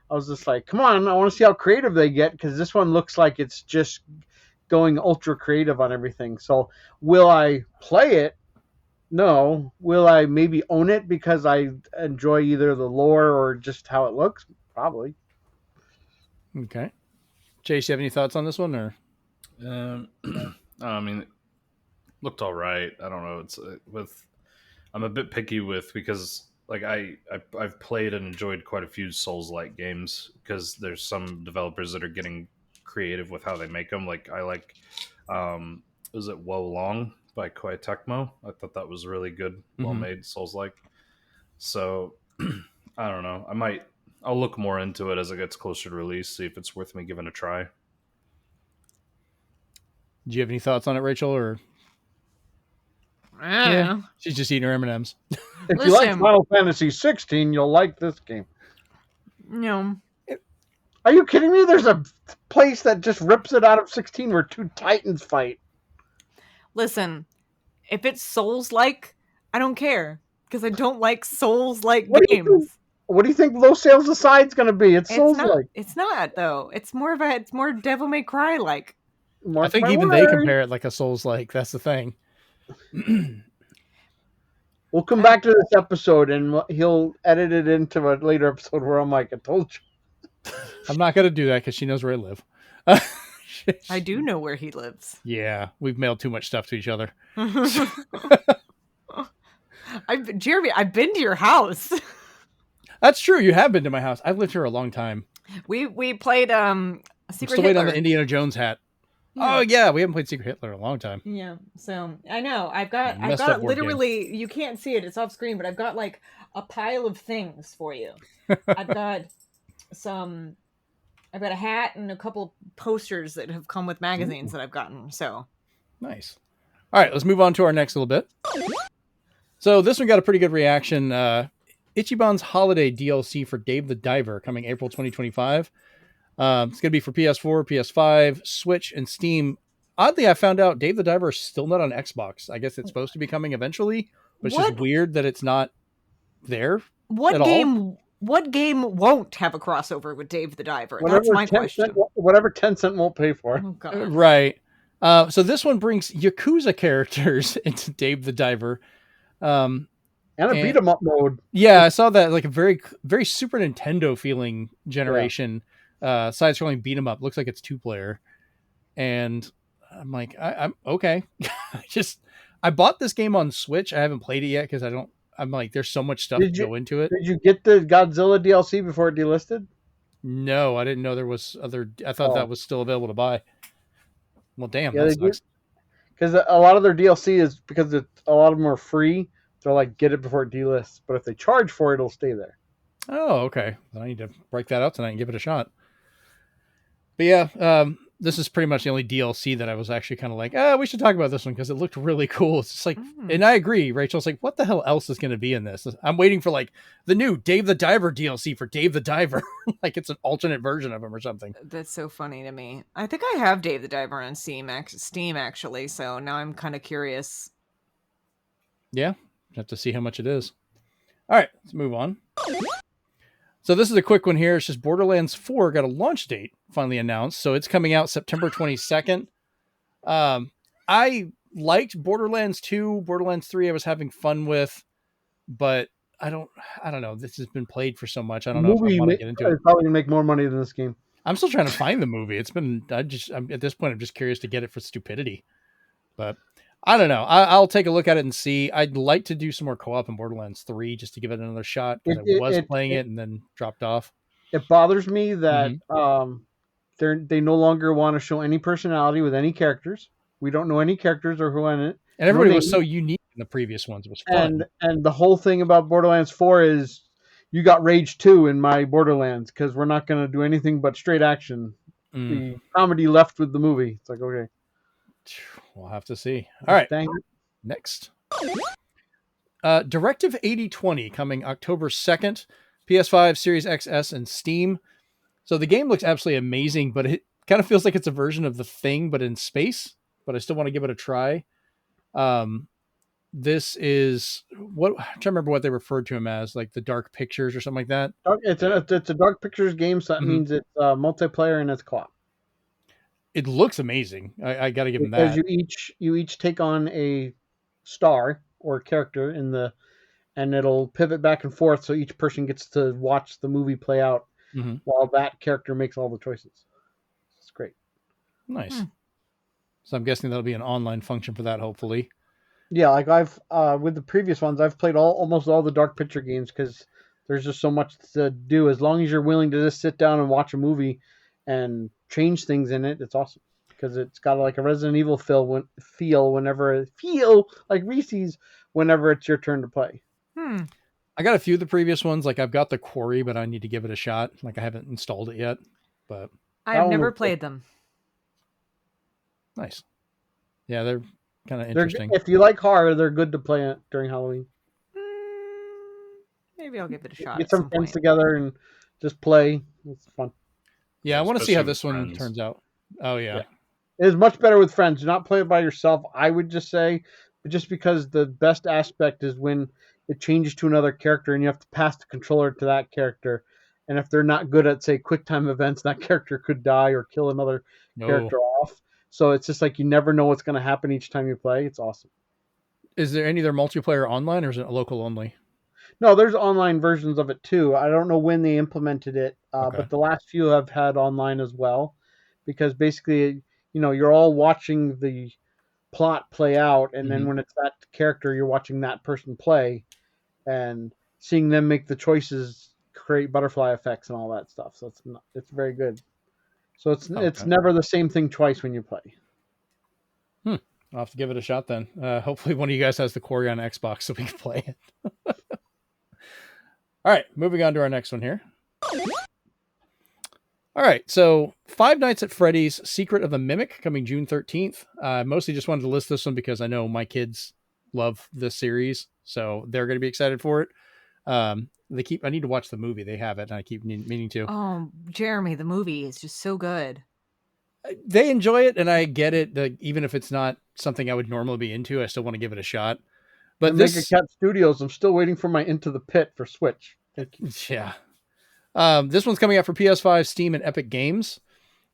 I was just like, come on, I want to see how creative they get, because this one looks like it's just going ultra creative on everything. So will I play it? No. Will I maybe own it because I enjoy either the lore or just how it looks? Probably. Okay. Chase, you have any thoughts on this one? Or I mean, it looked all right. I don't know. It's I'm a bit picky because like I've played and enjoyed quite a few Souls-like games because there's some developers that are getting creative with how they make them. Like I like, was it Wo Long by Koei Tecmo? I thought that was really good, well made Souls-like. So I don't know. I'll look more into it as it gets closer to release, see if it's worth me giving a try. Do you have any thoughts on it, Rachel? Or yeah, she's just eating her M&Ms. If you like Final Fantasy 16, you'll like this game. No. Are you kidding me? There's a place that just rips it out of 16 where two titans fight. Listen, if it's Souls-like, I don't care because I don't like Souls-like What do you think? games. What do you think Low Sales Aside's going to be? It's Souls-like. It's not though. It's more Devil May Cry like. I think even they compare it like a Souls-like. That's the thing. We'll come back to this episode, and he'll edit it into a later episode where I'm like, I told you. I'm not going to do that because she knows where I live. I do know where he lives. Yeah, we've mailed too much stuff to each other. Jeremy, I've been to your house. That's true. You have been to my house. I've lived here a long time. We played Secret I'm still Hitler. waiting on the Indiana Jones hat. Yeah. Oh yeah, we haven't played Secret Hitler in a long time. Yeah, so I know I've got literally. You can't see it; it's off screen. But I've got like a pile of things for you. I've got a hat and a couple posters that have come with magazines that I've gotten. So nice. All right, let's move on to our next little bit. So this one got a pretty good reaction. Ichiban's Holiday DLC for Dave the Diver coming April 2025. It's going to be for PS4, PS5, Switch, and Steam. Oddly, I found out Dave the Diver is still not on Xbox. I guess it's supposed to be coming eventually, but it's just weird that it's not there. What game won't have a crossover with Dave the Diver? That's my question. Whatever Tencent won't pay for. Oh, God. Right. So this one brings Yakuza characters into Dave the Diver. And a beat 'em up mode. Yeah, I saw that, like a very, very Super Nintendo feeling generation. Side-scrolling beat 'em up. Looks like it's 2-player. And I'm like, I'm okay. I bought this game on Switch. I haven't played it yet because I'm like, there's so much stuff to go into it. Did you get the Godzilla DLC before it delisted? No, I didn't know there was other. I thought that was still available to buy. Well, damn, yeah, that sucks. Because a lot of their DLC is because a lot of them are free. They're like, get it before it delists. But if they charge for it, it'll stay there. Oh, okay. Then I need to break that out tonight and give it a shot. But yeah, this is pretty much the only DLC that I was actually kind of like, we should talk about this one because it looked really cool. It's just like, and I agree, Rachel's like, what the hell else is going to be in this? I'm waiting for like the new Dave the Diver DLC for Dave the Diver. Like it's an alternate version of him or something. That's so funny to me. I think I have Dave the Diver on Steam actually. So now I'm kind of curious. Yeah. Have to see how much it is. All right, let's move on. So this is a quick one here. It's just Borderlands 4 got a launch date finally announced. So it's coming out September 22nd. I liked Borderlands 2, Borderlands 3 I was having fun with, but I don't know. This has been played for so much. I don't know if I want to get into it. Probably make more money than this game. I'm still trying to find the movie. I'm at this point, I'm just curious to get it for stupidity, but I don't know. I'll take a look at it and see. I'd like to do some more co-op in Borderlands 3 just to give it another shot. I was playing it and then dropped off. It bothers me that they no longer want to show any personality with any characters. We don't know any characters or who in it. And everybody was so unique in the previous ones. It was fun. And the whole thing about Borderlands 4 is you got Rage 2 in my Borderlands because we're not going to do anything but straight action. The comedy left with the movie. It's like, okay. We'll have to see. All right. Dang. Next. Directive 8020 coming October 2nd. PS5, Series XS, and Steam. So the game looks absolutely amazing, but it kind of feels like it's a version of The Thing, but in space. But I still want to give it a try. This is what I'm trying to remember what they referred to him as, like the Dark Pictures or something like that. It's a Dark Pictures game, so that means it's multiplayer and it's co-op. It looks amazing. I got to give them that. Because you each take on a star or character and it'll pivot back and forth, so each person gets to watch the movie play out while that character makes all the choices. It's great. Nice. So I'm guessing that'll be an online function for that, hopefully. Yeah, like I've with the previous ones, I've played almost all the Dark Picture games because there's just so much to do. As long as you're willing to just sit down and watch a movie and change things in it, it's awesome because it's got like a Resident Evil feel like Reese's whenever it's your turn to play. I got a few of the previous ones. Like I've got the Quarry, but I need to give it a shot. Like I haven't installed it yet, but I've never played them. Nice. Yeah, they're kind of interesting. If you like horror, they're good to play during Halloween. Maybe I'll give it a shot. Get some friends together and just play. It's fun. Yeah, I want to see especially how with this one friends. turns out. Oh yeah. It is much better with friends. Do not play it by yourself, I would just say, but just because the best aspect is when it changes to another character and you have to pass the controller to that character. And if they're not good at, say, quick time events, that character could die or kill another No. character off. So it's just like you never know what's going to happen each time you play. It's awesome. Is there any other multiplayer online, or is it local only? No, there's online versions of it too. I don't know when they implemented it, Okay. but the last few have had online as well, because basically, you're all watching the plot play out, and then when it's that character, you're watching that person play, and seeing them make the choices create butterfly effects and all that stuff. So it's very good. So it's Okay. never the same thing twice when you play. I'll have to give it a shot then. Hopefully one of you guys has the Quarry on Xbox so we can play it. All right, moving on to our next one here. All right, so Five Nights at Freddy's Secret of the Mimic coming June 13th. I mostly just wanted to list this one because I know my kids love this series, so they're going to be excited for it. I need to watch the movie. They have it, and I keep meaning to. Oh, Jeremy, the movie is just so good. They enjoy it, and I get it. Even if it's not something I would normally be into, I still want to give it a shot. But Mega Cat Studios, I'm still waiting for my Into the Pit for Switch. Thank you. Yeah. This one's coming out for PS5, Steam, and Epic Games.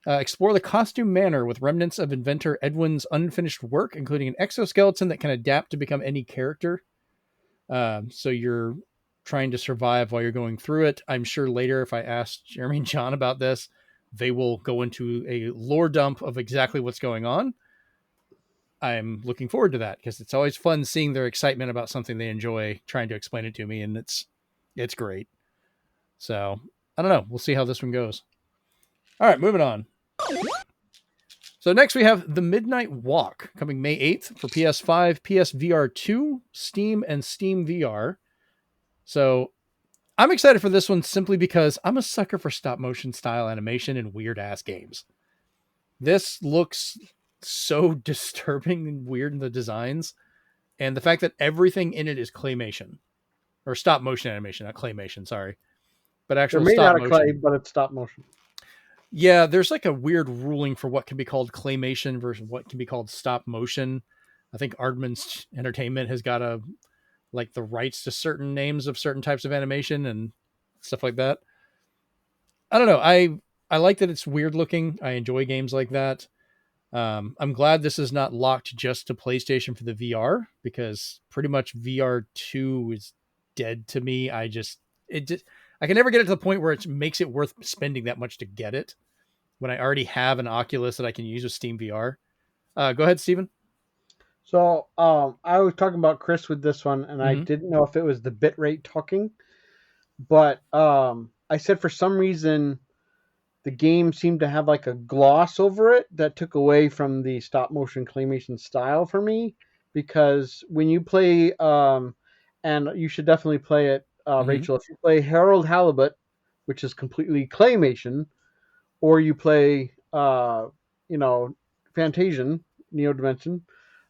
Explore the costume manor with remnants of inventor Edwin's unfinished work, including an exoskeleton that can adapt to become any character. So you're trying to survive while you're going through it. I'm sure later, if I ask Jeremy and John about this, they will go into a lore dump of exactly what's going on. I'm looking forward to that because it's always fun seeing their excitement about something they enjoy, trying to explain it to me, and it's great. So I don't know. We'll see how this one goes. All right, moving on. So next we have The Midnight Walk coming May 8th for PS5, PSVR 2, Steam, and Steam VR. So I'm excited for this one simply because I'm a sucker for stop motion style animation and weird ass games. This looks so disturbing and weird in the designs, and the fact that everything in it is claymation or stop motion animation, not claymation, sorry, but actual They're made stop out of motion. clay, but it's stop motion. Yeah, there's like a weird ruling for what can be called claymation versus what can be called stop motion. I think Aardman's Entertainment has got the rights to certain names of certain types of animation and stuff like that. I don't know. I like that it's weird looking. I enjoy games like that. I'm glad this is not locked just to PlayStation for the VR because pretty much VR 2 is dead to me. I can never get it to the point where it makes it worth spending that much to get it when I already have an Oculus that I can use with Steam VR. Go ahead, Steven. So I was talking about Chris with this one, and I didn't know if it was the bitrate talking, but I said for some reason the game seemed to have like a gloss over it that took away from the stop motion claymation style for me, because when you play, and you should definitely play it, Rachel, if you play Harold Halibut, which is completely claymation, or you play, Fantasian, Neo Dimension,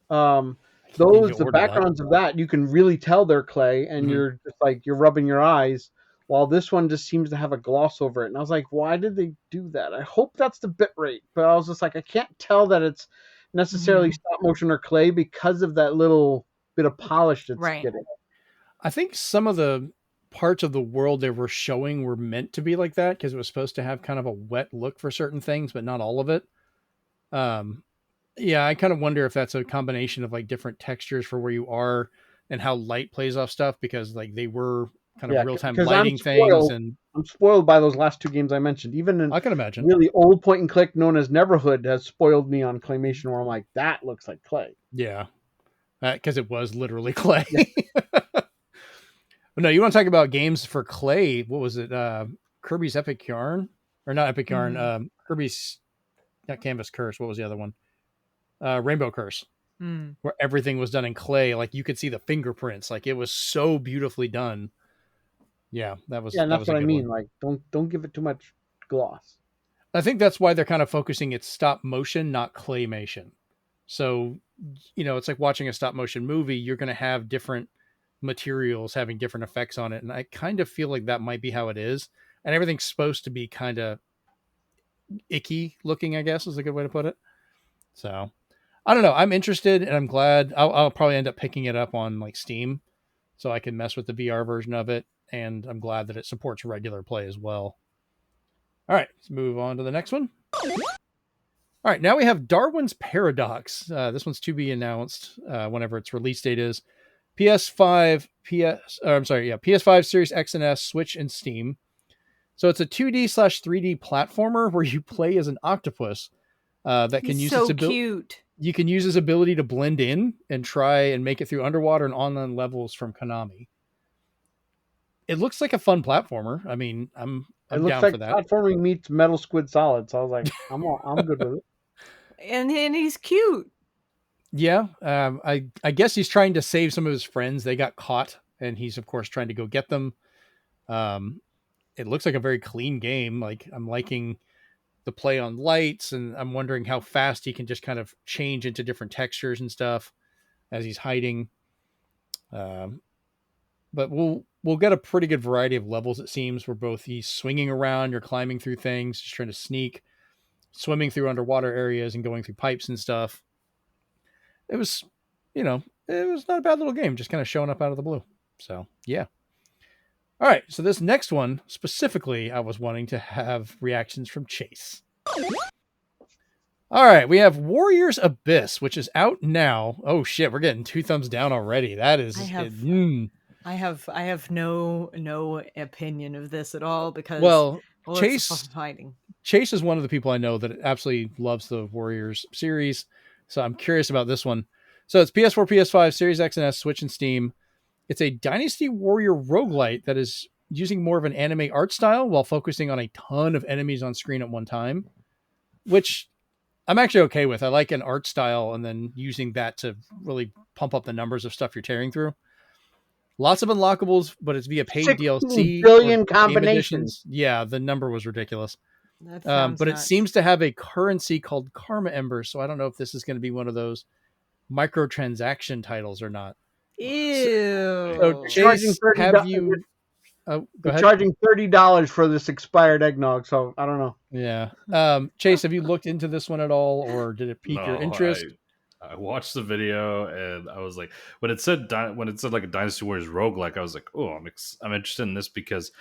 the backgrounds of that, you can really tell they're clay, and you're just like, you're rubbing your eyes, while this one just seems to have a gloss over it. And I was like, why did they do that? I hope that's the bit rate, but I was just like, I can't tell that it's necessarily stop motion or clay because of that little bit of polish it's getting. I think some of the parts of the world they were showing were meant to be like that because it was supposed to have kind of a wet look for certain things, but not all of it. Yeah, I kind of wonder if that's a combination of like different textures for where you are and how light plays off stuff, because like they were kind of real-time lighting things. And I'm spoiled by those last two games I mentioned. Even in I can imagine really old point and click known as Neverhood has spoiled me on claymation, where I'm like, that looks like clay. Yeah, because it was literally clay. Yeah. No, you want to talk about games for clay? What was it? Kirby's Epic Yarn, or not Epic Yarn? Kirby's not Canvas Curse. What was the other one? Rainbow Curse, where everything was done in clay. Like you could see the fingerprints. Like it was so beautifully done. Yeah, that was. Yeah, and that's what I mean. One. Like, don't give it too much gloss. I think that's why they're kind of focusing it's stop motion, not claymation. So, it's like watching a stop motion movie. You're going to have different materials having different effects on it, and I kind of feel like that might be how it is. And everything's supposed to be kind of icky looking, I guess is a good way to put it. So I don't know. I'm interested, and I'm glad. I'll probably end up picking it up on like Steam, so I can mess with the VR version of it. And I'm glad that it supports regular play as well. All right, let's move on to the next one. All right, now we have Darwin's Paradox. This one's to be announced whenever its release date is. PS5, PS5, Series X and S, Switch, and Steam. So it's a 2D/3D platformer where you play as an octopus that can use its ability. Cute. You can use his ability to blend in and try and make it through underwater and online levels from Konami. It looks like a fun platformer. I mean, I'm down for that. Platforming meets Metal Squid Solid, so I was like, I'm good with it. And he's cute. Yeah, I guess he's trying to save some of his friends. They got caught, and he's of course trying to go get them. It looks like a very clean game. Like I'm liking the play on lights, and I'm wondering how fast he can just kind of change into different textures and stuff as he's hiding. But we'll get a pretty good variety of levels, it seems, where both he's swinging around, you're climbing through things, just trying to sneak, swimming through underwater areas and going through pipes and stuff. It was not a bad little game, just kind of showing up out of the blue. So, yeah. All right, so this next one, specifically, I was wanting to have reactions from Chase. All right, we have Warriors Abyss, which is out now. Oh, shit, we're getting 2 thumbs down already. That is... I have no opinion of this at all because Chase is one of the people I know that absolutely loves the Warriors series, so I'm curious about this one. So it's PS4, PS5, Series X and S, Switch, and Steam. It's a Dynasty Warrior roguelite that is using more of an anime art style while focusing on a ton of enemies on screen at one time, which I'm actually okay with. I like an art style and then using that to really pump up the numbers of stuff you're tearing through. Lots of unlockables, but it's via paid DLC. Billion combinations. Yeah, the number was ridiculous. But nuts. It seems to have a currency called Karma Ember, so I don't know if this is going to be one of those microtransaction titles or not. Ew. So Chase, have you... go ahead. Charging $30 for this expired eggnog, so I don't know. Yeah. Chase, have you looked into this one at all, or did it pique your interest? I watched the video and I was like, when it said like a Dynasty Warriors roguelike, I was like, oh, I'm interested in this because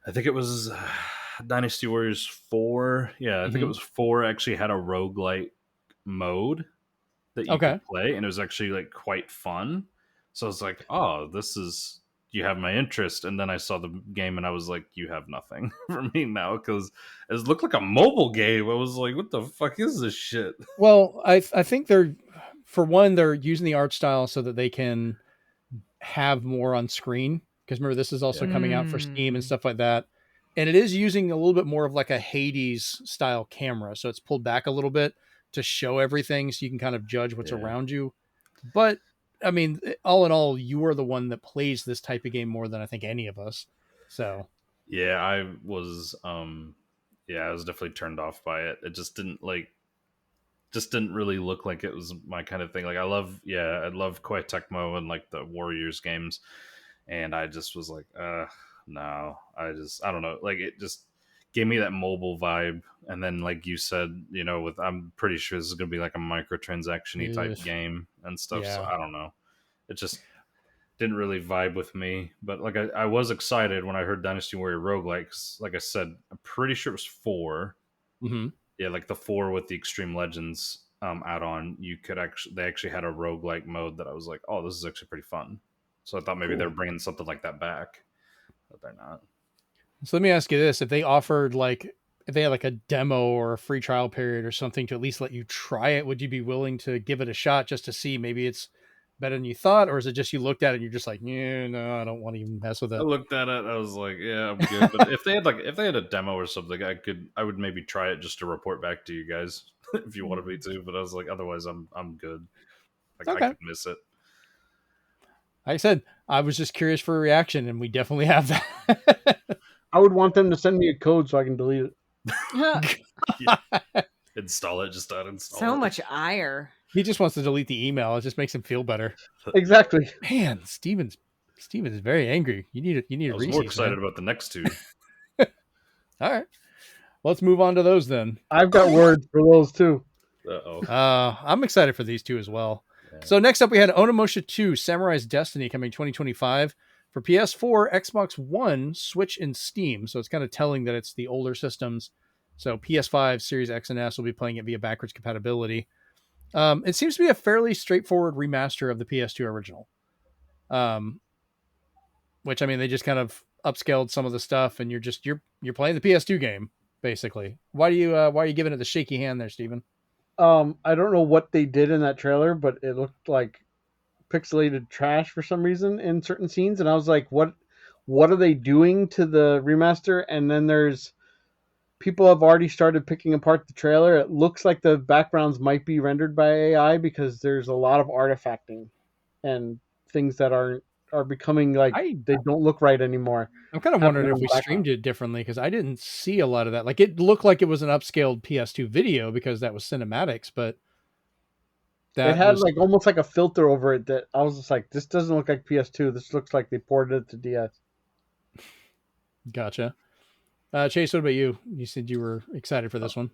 I think it was Dynasty Warriors 4. Yeah, I think it was 4 actually had a roguelike mode that you could play, and it was actually like quite fun. So I was like, oh, you have my interest. And then I saw the game and I was like, you have nothing for me now, because it looked like a mobile game. I was like, what the fuck is this shit? Well, I think they're using the art style so that they can have more on screen, because remember, this is also coming out for Steam and stuff like that. And it is using a little bit more of like a Hades style camera. So it's pulled back a little bit to show everything so you can kind of judge what's around you. But I mean, all in all, you are the one that plays this type of game more than I think any of us. So, yeah, I was definitely turned off by it. It just didn't really look like it was my kind of thing. Like I love Koei Tecmo and like the Warriors games, and I just was like, no, I don't know. Like it just gave me that mobile vibe. And then, like you said, I'm pretty sure this is going to be like a microtransaction-y type game and stuff. Yeah. So I don't know. It just didn't really vibe with me. But like I was excited when I heard Dynasty Warrior roguelike. 'Cause, like I said, I'm pretty sure it was 4. Mm-hmm. Yeah, like the 4 with the Extreme Legends add-on. They actually had a roguelike mode that I was like, oh, this is actually pretty fun. So I thought maybe they're bringing something like that back, but they're not. So let me ask you this: if they had like a demo or a free trial period or something to at least let you try it, would you be willing to give it a shot just to see maybe it's better than you thought, or is it just you looked at it and you're just like, yeah, no, I don't want to even mess with it? I looked at it, I was like, yeah, I'm good. But if they had a demo or something, I would maybe try it just to report back to you guys if you wanted me to. But I was like, otherwise, I'm good. Like I could miss it. Like I said, I was just curious for a reaction, and we definitely have that. I would want them to send me a code so I can delete it. Install it, just uninstall it. So much ire. He just wants to delete the email. It just makes him feel better. Exactly. Man, Steven is very angry. You need a I was more excited about the next 2. All right. Let's move on to those then. I've got words for those too. I'm excited for these two as well. Yeah. So next up, we had Onimusha 2 Samurai's Destiny coming 2025 for PS4, Xbox One, Switch, and Steam. So it's kind of telling that it's the older systems. So PS5, Series X and S will be playing it via backwards compatibility. It seems to be a fairly straightforward remaster of the PS2 original. Which, I mean, they just kind of upscaled some of the stuff, and you're playing the PS2 game, basically. Why are you giving it the shaky hand there, Steven? I don't know what they did in that trailer, but it looked like pixelated trash for some reason in certain scenes, and I was like, what are they doing to the remaster? And then there's people have already started picking apart the trailer. It looks like the backgrounds might be rendered by AI because there's a lot of artifacting and things that are becoming like they don't look right anymore. I'm kind of wondering if we streamed it differently because I didn't see a lot of that. Like, it looked like it was an upscaled PS2 video because that was cinematics, but it had like almost like a filter over it that I was just like, this doesn't look like PS2. This looks like they ported it to DS. Gotcha. Chase, what about you? You said you were excited for this one.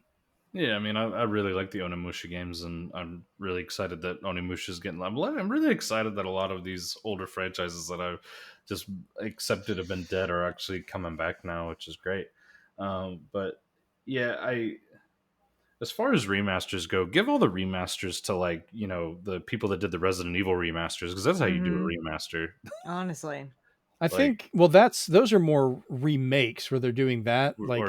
Yeah, I mean, I really like the Onimusha games, and I'm really excited that Onimusha is getting leveled. I'm really excited that a lot of these older franchises that I've just accepted have been dead are actually coming back now, which is great. But yeah, as far as remasters go, give all the remasters to, like, you know, the people that did the Resident Evil remasters, because that's how you do a remaster. Honestly. I think, well, those are more remakes where they're doing that. Like,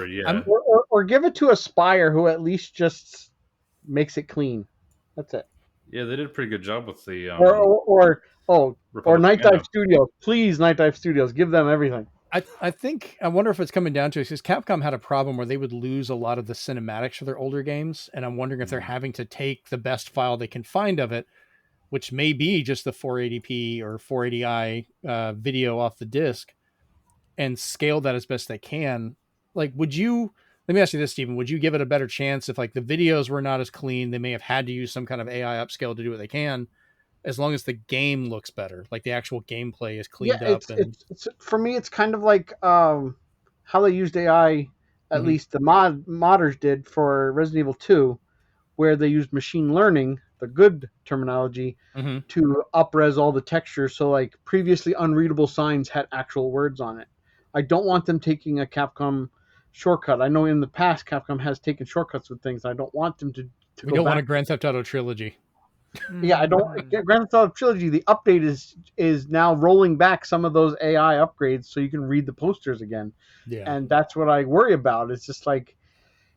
or give it to Aspire, who at least just makes it clean. That's it. Yeah, they did a pretty good job with the or Night Dive Studios. Please, Night Dive Studios, give them everything. I wonder if it's coming down to it because Capcom had a problem where they would lose a lot of the cinematics for their older games, and I'm wondering if they're having to take the best file they can find of it, which may be just the 480p or 480i video off the disc, and scale that as best they can. Like, let me ask you this, Stephen, would you give it a better chance if, like, the videos were not as clean, they may have had to use some kind of AI upscale to do what they can, as long as the game looks better, like the actual gameplay is cleaned up? It's for me, it's kind of like how they used AI, at least the modders did for Resident Evil 2, where they used machine learning, the good terminology, to up-res all the textures, so like previously unreadable signs had actual words on it. I don't want them taking a Capcom shortcut. I know in the past Capcom has taken shortcuts with things. I don't want them to we don't want a Grand Theft Auto trilogy. Yeah, I don't. Grand Theft Auto trilogy. The update is now rolling back some of those AI upgrades so you can read the posters again. Yeah, and that's what I worry about. It's just like,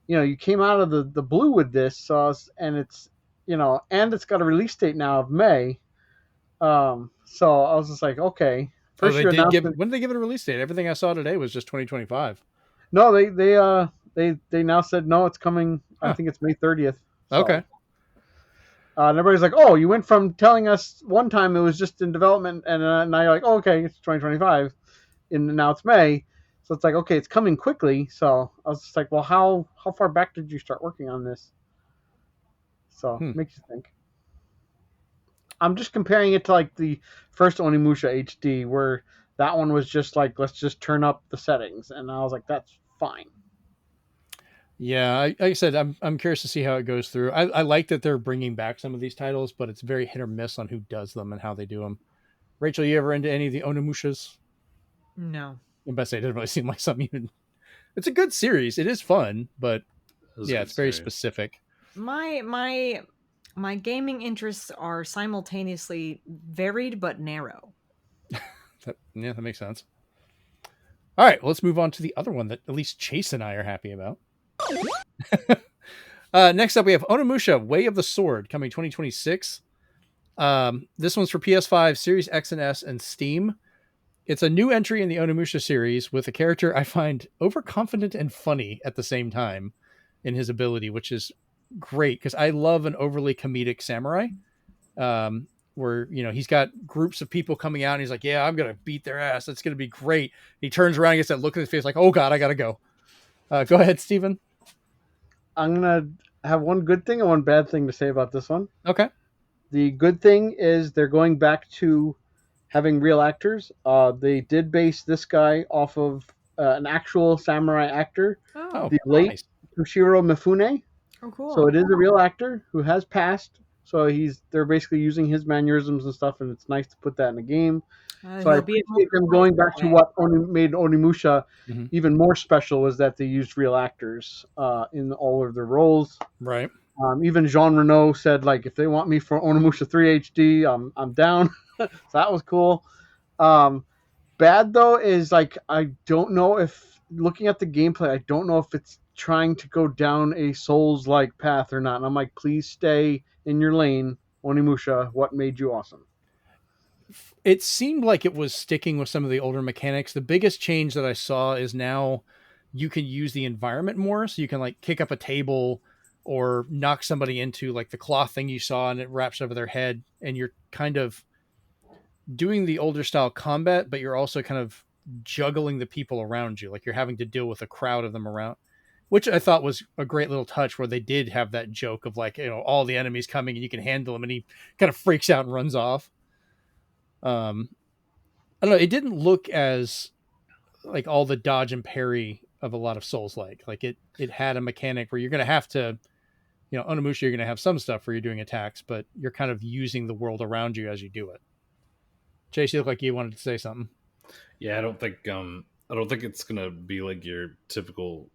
you know, you came out of the blue with this, and it's, you know, and it's got a release date now of May. So I was just like, okay. When did they give it a release date? Everything I saw today was just 2025. No, they now said no, it's coming. I think it's May 30th. So. Okay. And everybody's like, oh, you went from telling us one time it was just in development, and now you're like, oh, okay, it's 2025, and now it's May. So it's like, okay, it's coming quickly. So I was just like, well, how far back did you start working on this? So it makes you think. I'm just comparing it to like the first Onimusha HD, where that one was just like, let's just turn up the settings, and I was like, that's fine. Yeah, like I said, I'm curious to see how it goes through. I like that they're bringing back some of these titles, but it's very hit or miss on who does them and how they do them. Rachel, you ever into any of the Onimushas? No. I best say it doesn't really seem like something even. It's a good series. It is fun, but it's very specific. My gaming interests are simultaneously varied but narrow. That makes sense. All right, well, let's move on to the other one that at least Chase and I are happy about. Next up, we have Onimusha Way of the Sword coming 2026. This one's for PS5, Series X and S, and Steam. It's a new entry in the Onimusha series with a character I find overconfident and funny at the same time in his ability, which is great because I love an overly comedic samurai. Where, you know, he's got groups of people coming out and he's like, yeah, I'm going to beat their ass. It's going to be great. He turns around and gets that look in his face like, oh God, I got to go. Go ahead, Steven. I'm going to have one good thing and one bad thing to say about this one. Okay. The good thing is they're going back to having real actors. They did base this guy off of an actual samurai actor. Oh, the Toshiro Mifune. Oh, cool. So it is a real actor who has passed. So they're basically using his mannerisms and stuff, and it's nice to put that in the game. So I appreciate them going back to what made Onimusha even more special, was that they used real actors in all of their roles. Right. Even Jean Reno said, like, if they want me for Onimusha 3 HD, I'm down. So that was cool. Bad though is, like, I don't know if, looking at the gameplay, I don't know if it's trying to go down a Souls-like path or not. And I'm like, please stay in your lane, Onimusha. What made you awesome? It seemed like it was sticking with some of the older mechanics. The biggest change that I saw is now you can use the environment more. So you can, like, kick up a table or knock somebody into, like, the cloth thing you saw and it wraps over their head. And you're kind of doing the older style combat, but you're also kind of juggling the people around you. Like, you're having to deal with a crowd of them around, which I thought was a great little touch, where they did have that joke of, like, you know, all the enemies coming and you can handle them, and he kind of freaks out and runs off. I don't know. It didn't look as, like, all the dodge and parry of a lot of Souls like it had a mechanic where you're going to have to, you know, Onimusha, you're going to have some stuff where you're doing attacks, but you're kind of using the world around you as you do it. Chase, you look like you wanted to say something. Yeah, I don't think it's gonna be like your typical,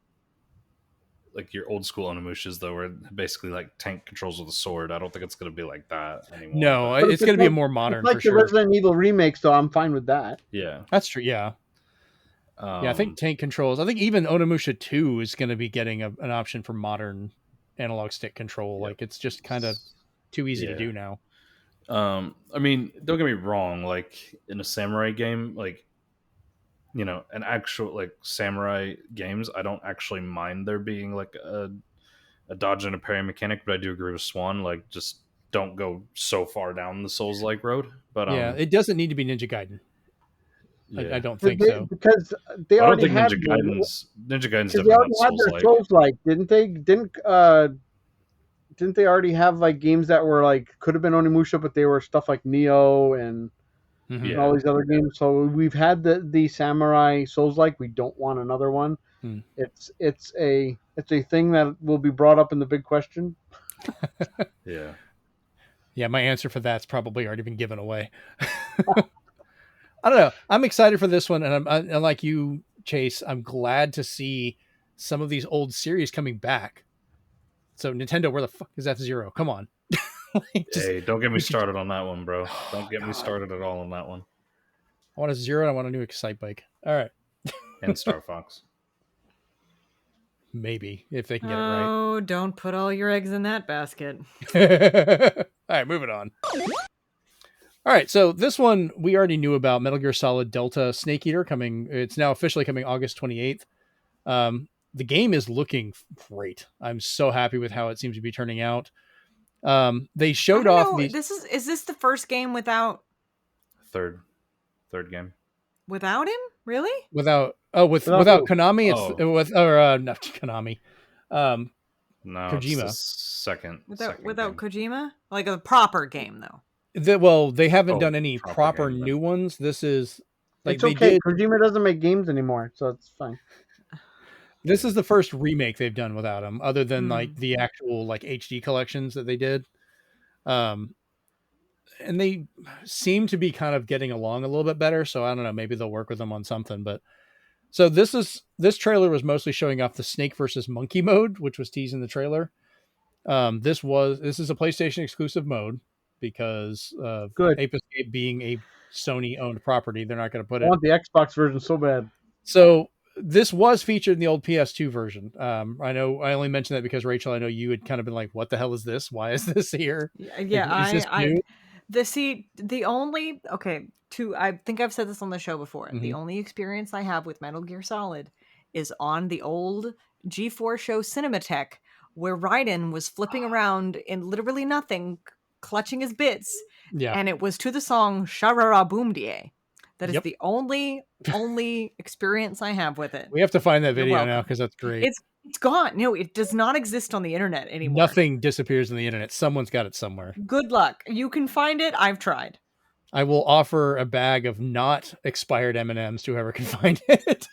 like your old school Onimushas, though, where basically like tank controls with a sword. I don't think it's gonna be like that anymore. No, it's gonna be a more modern, like for sure. The Resident Evil remakes, so I'm fine with that. Yeah, that's true. Yeah. Yeah, I think tank controls. I think even Onimusha 2 is going to be getting an option for modern analog stick control. Yep. Like, it's just kind of too easy to do now. I mean, don't get me wrong. Like, in a samurai game, like, you know, an actual, like, samurai games, I don't actually mind there being like a dodge and a parry mechanic, but I do agree with Swan. Like, just don't go so far down the Souls-like road. But yeah, it doesn't need to be Ninja Gaiden. Yeah. I don't think so, because they already had Ninja Gaiden's definitely not Souls-like. Souls-like, didn't they? Didn't they already have, like, games that were, like, could have been Onimusha, but they were stuff like Neo and all these other games? So we've had the samurai Souls-like. We don't want another one. It's a thing that will be brought up in the big question. Yeah, my answer for that's probably already been given away. I don't know. I'm excited for this one, and I'm like you, Chase. I'm glad to see some of these old series coming back. So Nintendo, where the fuck is F-Zero? Come on. Hey, don't get me started on that one, bro. Don't get me started at all on that one. I want a Zero, and I want a new Excite Bike. All right. And Star Fox. Maybe, if they can get it right. Oh, don't put all your eggs in that basket. All right, moving on. All right, so this one we already knew about, Metal Gear Solid Delta Snake Eater coming. It's now officially coming August 28th. The game is looking great. I'm so happy with how it seems to be turning out. They showed off the. Is this the first game without? Third game. Without him, really? Without Konami, it's not Konami. No, Kojima. It's the second. Without Kojima, like a proper game though. They haven't done any proper new ones. This is like it's okay. Kojima doesn't make games anymore, so it's fine. This is the first remake they've done without him, other than like the actual like HD collections that they did. And they seem to be kind of getting along a little bit better. So I don't know, maybe they'll work with them on something. But so this trailer was mostly showing off the Snake versus Monkey mode, which was teased in the trailer. This is a PlayStation exclusive mode because Ape Escape being a Sony owned property, they're not going to put it. I want the Xbox version so bad. So this was featured in the old PS2 version. I know I only mentioned that because Rachel, I know you had kind of been like, what the hell is this? Why is this here? Yeah. I think I've said this on the show before. Mm-hmm. The only experience I have with Metal Gear Solid is on the old G4 show Cinematech, where Raiden was flipping around in literally nothing, clutching his bits. Yeah. And it was to the song Sharara Boom Die. That is the only experience I have with it. We have to find that video now because that's great. It's gone. No, it does not exist on the internet anymore. Nothing disappears on the internet. Someone's got it somewhere. Good luck. You can find it. I've tried. I will offer a bag of not expired M&Ms to whoever can find it.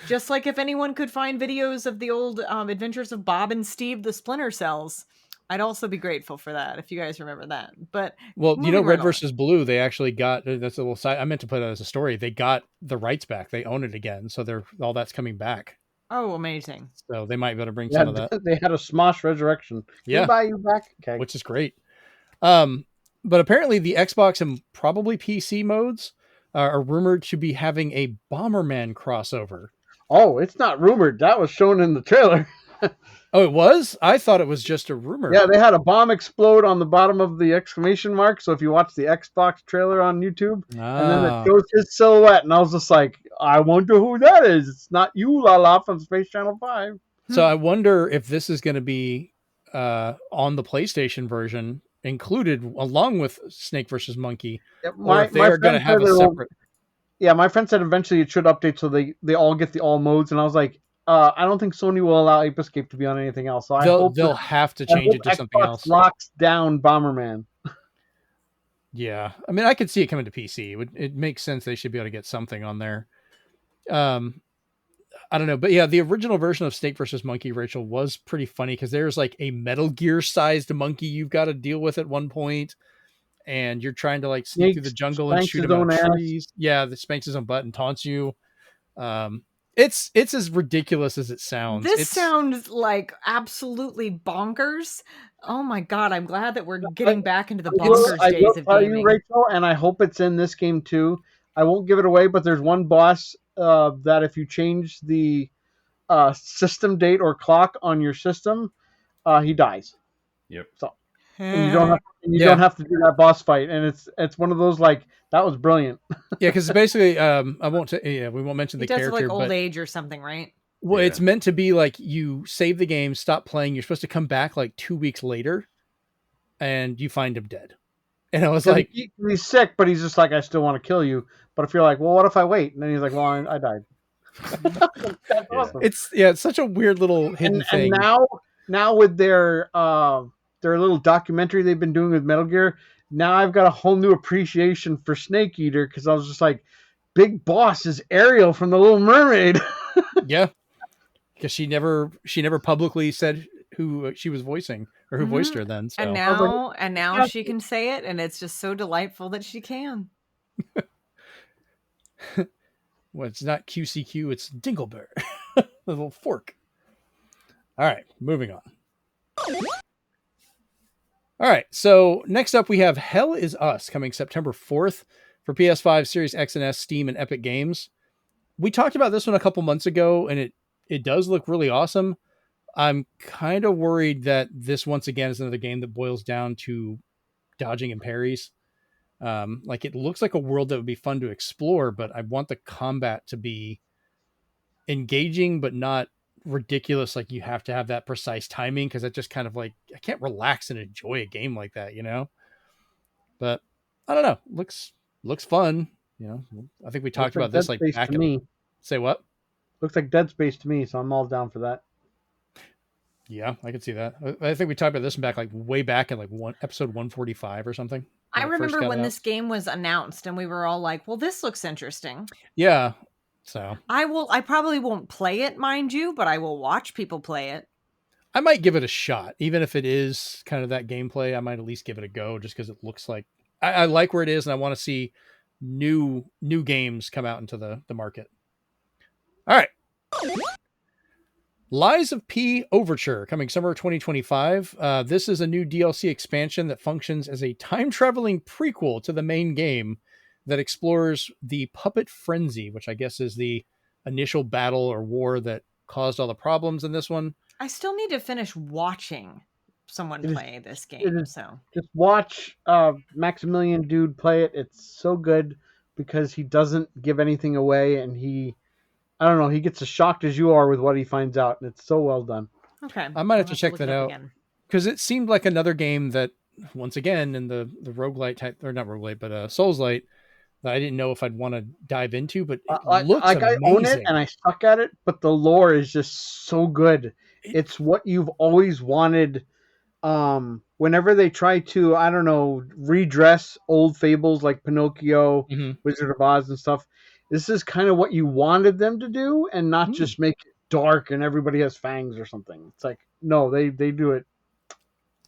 Just like if anyone could find videos of the old Adventures of Bob and Steve, the Splinter Cells, I'd also be grateful for that if you guys remember that. But well, moving right Red along. versus Blue, they actually got that's a little side. I meant to put that as a story. They got the rights back. They own it again, so all that's coming back. Oh, amazing! So they might be able to bring some of that. They had a Smosh Resurrection. Yeah, buy you back, okay. Which is great. But apparently the Xbox and probably PC modes are rumored to be having a Bomberman crossover. Oh, it's not rumored. That was shown in the trailer. Oh, it was? I thought it was just a rumor. Yeah, they had a bomb explode on the bottom of the exclamation mark. So if you watch the Xbox trailer on YouTube, and then it shows his silhouette, and I was just like, I wonder who that is. It's not you, Lala, from Space Channel 5. So I wonder if this is going to be on the PlayStation version included along with Snake versus Monkey, or if they are going to have a separate. Yeah, my friend said eventually it should update so they all get the all modes, and I was like, I don't think Sony will allow Ape Escape to be on anything else. So they'll have to change it to something else. Locks down Bomberman. Yeah, I mean, I could see it coming to PC. It makes sense. They should be able to get something on there. I don't know, but yeah, the original version of Snake versus Monkey, Rachel, was pretty funny because there's like a Metal Gear sized monkey you've got to deal with at one point, and you're trying to like sneak through the jungle and shoot him out of trees. Yeah, that spanks his own butt and taunts you. It's as ridiculous as it sounds. This sounds like absolutely bonkers. Oh my god, I'm glad that we're getting back into the bonkers days of gaming. Rachel, and I hope it's in this game too. I won't give it away, but there's one boss that if you change the system date or clock on your system, he dies. Yep. So and you don't have to do that boss fight, and it's one of those like that was brilliant. Yeah, because basically, we won't mention the character. Like old age or something, right? Well, it's meant to be like you save the game, stop playing. You're supposed to come back like 2 weeks later, and you find him dead. And I was like, he's sick, but he's just like, I still want to kill you. But if you're like, well, what if I wait? And then he's like, well, I died. That's awesome. It's such a weird little hidden thing. And now with their little documentary they've been doing with Metal Gear, now I've got a whole new appreciation for Snake Eater because I was just like, big boss is Ariel from The Little Mermaid. Yeah, because she never publicly said who she was voicing or who voiced her then. So. And now she can say it, and it's just so delightful that she can. Well, it's not QCQ, it's Dingleberry. The little fork. All right, moving on. All right, so next up we have Hell Is Us coming September 4th for PS5, Series X and S, Steam, and Epic Games. We talked about this one a couple months ago, and it does look really awesome. I'm kind of worried that this, once again, is another game that boils down to dodging and parries. Like it looks like a world that would be fun to explore, but I want the combat to be engaging, but not ridiculous. Like you have to have that precise timing because it just kind of like, I can't relax and enjoy a game like that, you know? But I don't know. Looks fun. You know, I think we talked about this like back to me. Say what? Looks like Dead Space to me, so I'm all down for that. Yeah, I can see that. I think we talked about this back like way back in like episode 145 or something. I remember when this game was announced and we were all like, well, this looks interesting. Yeah. So I probably won't play it, mind you, but I will watch people play it. I might give it a shot. Even if it is kind of that gameplay, I might at least give it a go just because it looks like I like where it is and I want to see new games come out into the market. All right. Lies of P Overture coming summer 2025. This is a new DLC expansion that functions as a time-traveling prequel to the main game that explores the Puppet Frenzy, which I guess is the initial battle or war that caused all the problems in this one. I still need to finish watching someone play this game. So just watch Maximilian dude play it. It's so good because he doesn't give anything away, and he gets as shocked as you are with what he finds out, and it's so well done. Okay, I might have to check that out because it seemed like another game that, once again, in the roguelite type, or not roguelite, but Souls-lite, that I didn't know if I'd want to dive into, but it looks like amazing. I own it and I suck at it, but the lore is just so good. It's what you've always wanted. Whenever they try to, redress old fables like Pinocchio, Wizard of Oz and stuff, this is kind of what you wanted them to do, and not just make it dark and everybody has fangs or something. It's like, no, they do it.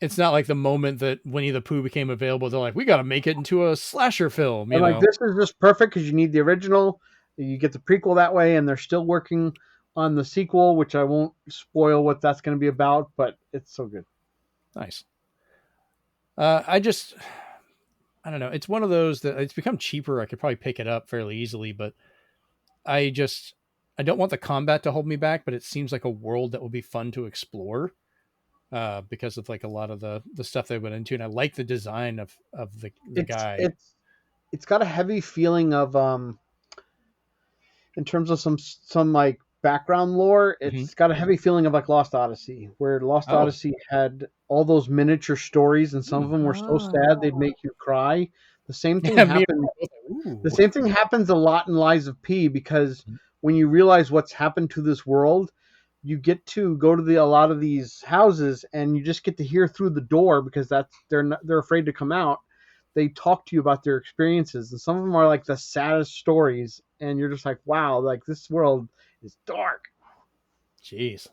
It's not like the moment that Winnie the Pooh became available. They're like, we got to make it into a slasher film. And like, this is just perfect because you need the original. You get the prequel that way, and they're still working on the sequel, which I won't spoil what that's going to be about, but it's so good. Nice. I don't know. It's one of those that it's become cheaper. I could probably pick it up fairly easily, but I don't want the combat to hold me back, but it seems like a world that will be fun to explore because of like a lot of the stuff they went into. And I like the design of the guy. It's got a heavy feeling of, in terms of some like background lore, it's got a heavy feeling of like Lost Odyssey, where Lost Odyssey had all those miniature stories, and some of them were so sad they'd make you cry. The same thing happened. The same thing happens a lot in Lies of P, because when you realize what's happened to this world, you get to go to a lot of these houses, and you just get to hear through the door, because they're afraid to come out. They talk to you about their experiences, and some of them are like the saddest stories, and you're just like, wow, like this world is dark. Jeez.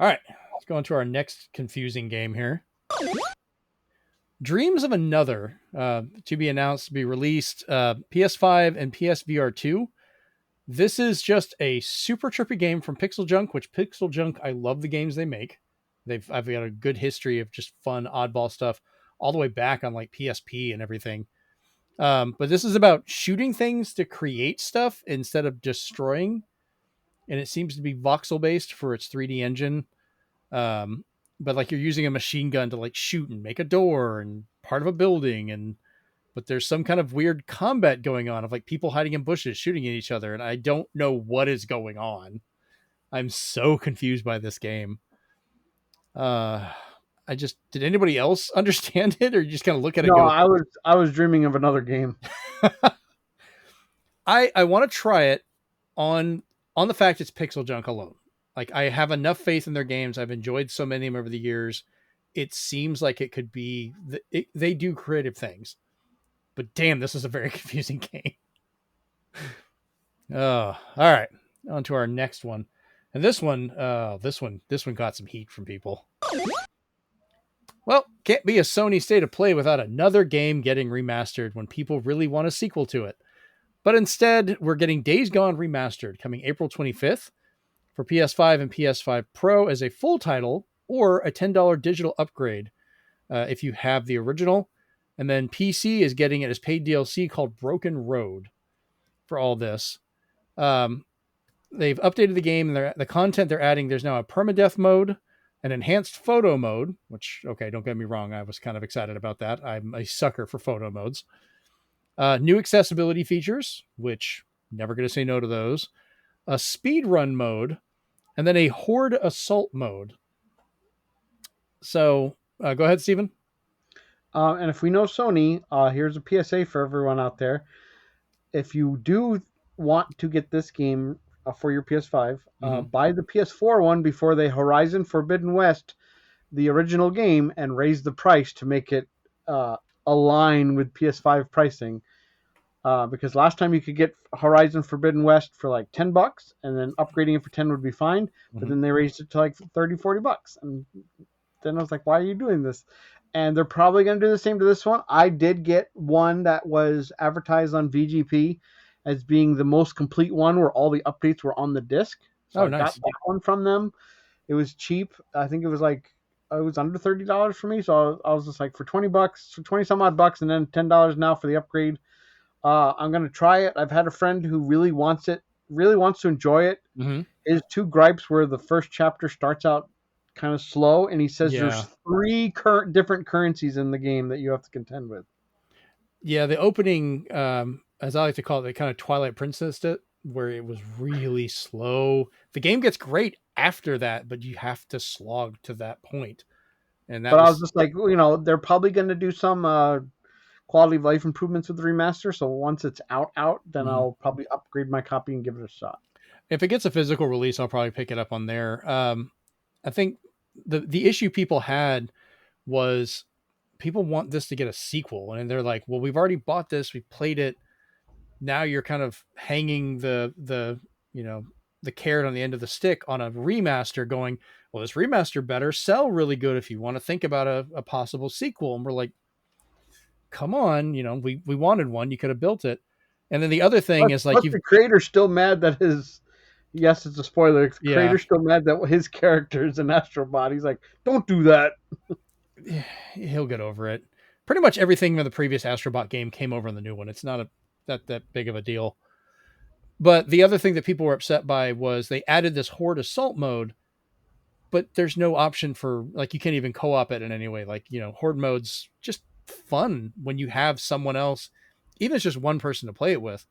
All right, let's go on to our next confusing game here. Dreams of Another, to be announced, to be released, PS5 and PSVR 2. This is just a super trippy game from Pixel Junk, which Pixel Junk, I love the games they make. I've got a good history of just fun, oddball stuff all the way back on like PSP and everything. But this is about shooting things to create stuff instead of destroying. And it seems to be voxel based for its 3D engine. But like you're using a machine gun to like shoot and make a door and part of a building, but there's some kind of weird combat going on of like people hiding in bushes shooting at each other, and I don't know what is going on. I'm so confused by this game. Did anybody else understand it, or you just kind of look at it? No, I was dreaming of another game. I want to try it on the fact it's Pixel Junk alone. Like, I have enough faith in their games. I've enjoyed so many of them over the years. It seems like it could be they do creative things, but damn, this is a very confusing game. Oh, all right. On to our next one. And this one got some heat from people. Well, can't be a Sony State of Play without another game getting remastered when people really want a sequel to it. But instead, we're getting Days Gone Remastered coming April 25th for PS5 and PS5 Pro as a full title, or a $10 digital upgrade if you have the original. And then PC is getting it as paid DLC called Broken Road for all this. They've updated the game, and the content they're adding, there's now a permadeath mode, an enhanced photo mode, which, okay, don't get me wrong, I was kind of excited about that. I'm a sucker for photo modes. New accessibility features, which never going to say no to those. A speedrun mode, and then a horde assault mode. So go ahead, Steven. And if we know Sony, here's a PSA for everyone out there. If you do want to get this game for your PS5, buy the PS4 one before they Horizon Forbidden West, the original game, and raise the price to make it align with PS5 pricing. Because last time you could get Horizon Forbidden West for like $10, and then upgrading it for 10 would be fine. But then they raised it to like $30-$40. And then I was like, why are you doing this? And they're probably going to do the same to this one. I did get one that was advertised on VGP as being the most complete one, where all the updates were on the disc. So I got that one from them. It was cheap. I think it was under $30 for me. So I was just like, for $20, for 20 some odd bucks, and then $10 now for the upgrade. I'm going to try it. I've had a friend who really wants to enjoy it. His two gripes were the first chapter starts out kind of slow, and he says there's 3 different currencies in the game that you have to contend with. Yeah, the opening, as I like to call it, they kind of Twilight Princess it, where it was really slow. The game gets great after that, but you have to slog to that point. And I was just like, they're probably going to do some quality of life improvements with the remaster. So once it's out, then I'll probably upgrade my copy and give it a shot. If it gets a physical release, I'll probably pick it up on there. I think the issue people had was people want this to get a sequel, and they're like, well, we've already bought this, we played it, now you're kind of hanging the you know, the carrot on the end of the stick on a remaster, going, well, this remaster better sell really good if you want to think about a possible sequel. And we're like, come on, you know, we wanted one, you could have built it. And then the other thing is, like, but the creator's still mad that his, yes, it's a spoiler, the creator's still mad that his character is an Astro Bot. He's like, don't do that. He'll get over it. Pretty much everything from the previous Astrobot game came over in the new one. It's not that big of a deal. But the other thing that people were upset by was they added this Horde Assault mode, but there's no option for, like, you can't even co-op it in any way. Like, you know, Horde mode's just fun when you have someone else, even if it's just one person to play it with.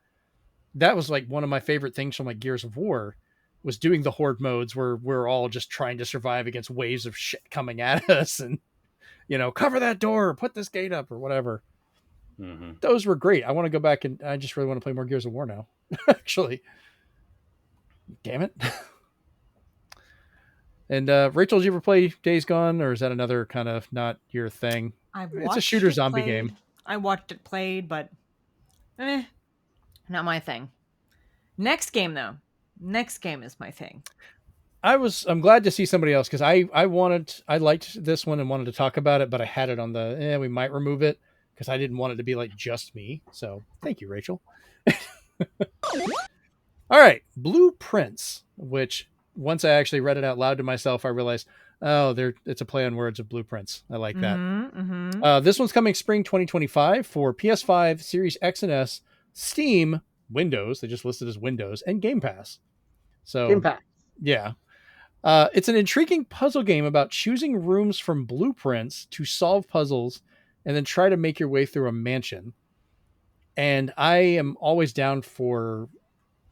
That was like one of my favorite things from like Gears of War, was doing the Horde modes where we're all just trying to survive against waves of shit coming at us, and, you know, cover that door, put this gate up, or whatever. Mm-hmm. Those were great. I want to go back, and I just really want to play more Gears of War now. Actually, damn it. And Rachel, did you ever play Days Gone, or is that another kind of not your thing? It's a shooter zombie game. I watched it played, but not my thing. Next game, though. Next game is my thing. I'm glad to see somebody else, because I liked this one and wanted to talk about it, but I had it on the we might remove it, because I didn't want it to be like just me. So thank you, Rachel. All right, Blueprints, which once I actually read it out loud to myself, I realized, it's a play on words of blueprints. I like that. Mm-hmm. This one's coming spring 2025 for PS5, Series X and S, Steam, Windows. They just listed as Windows, and Game Pass. So Game Pass. Yeah. It's an intriguing puzzle game about choosing rooms from blueprints to solve puzzles and then try to make your way through a mansion. And I am always down for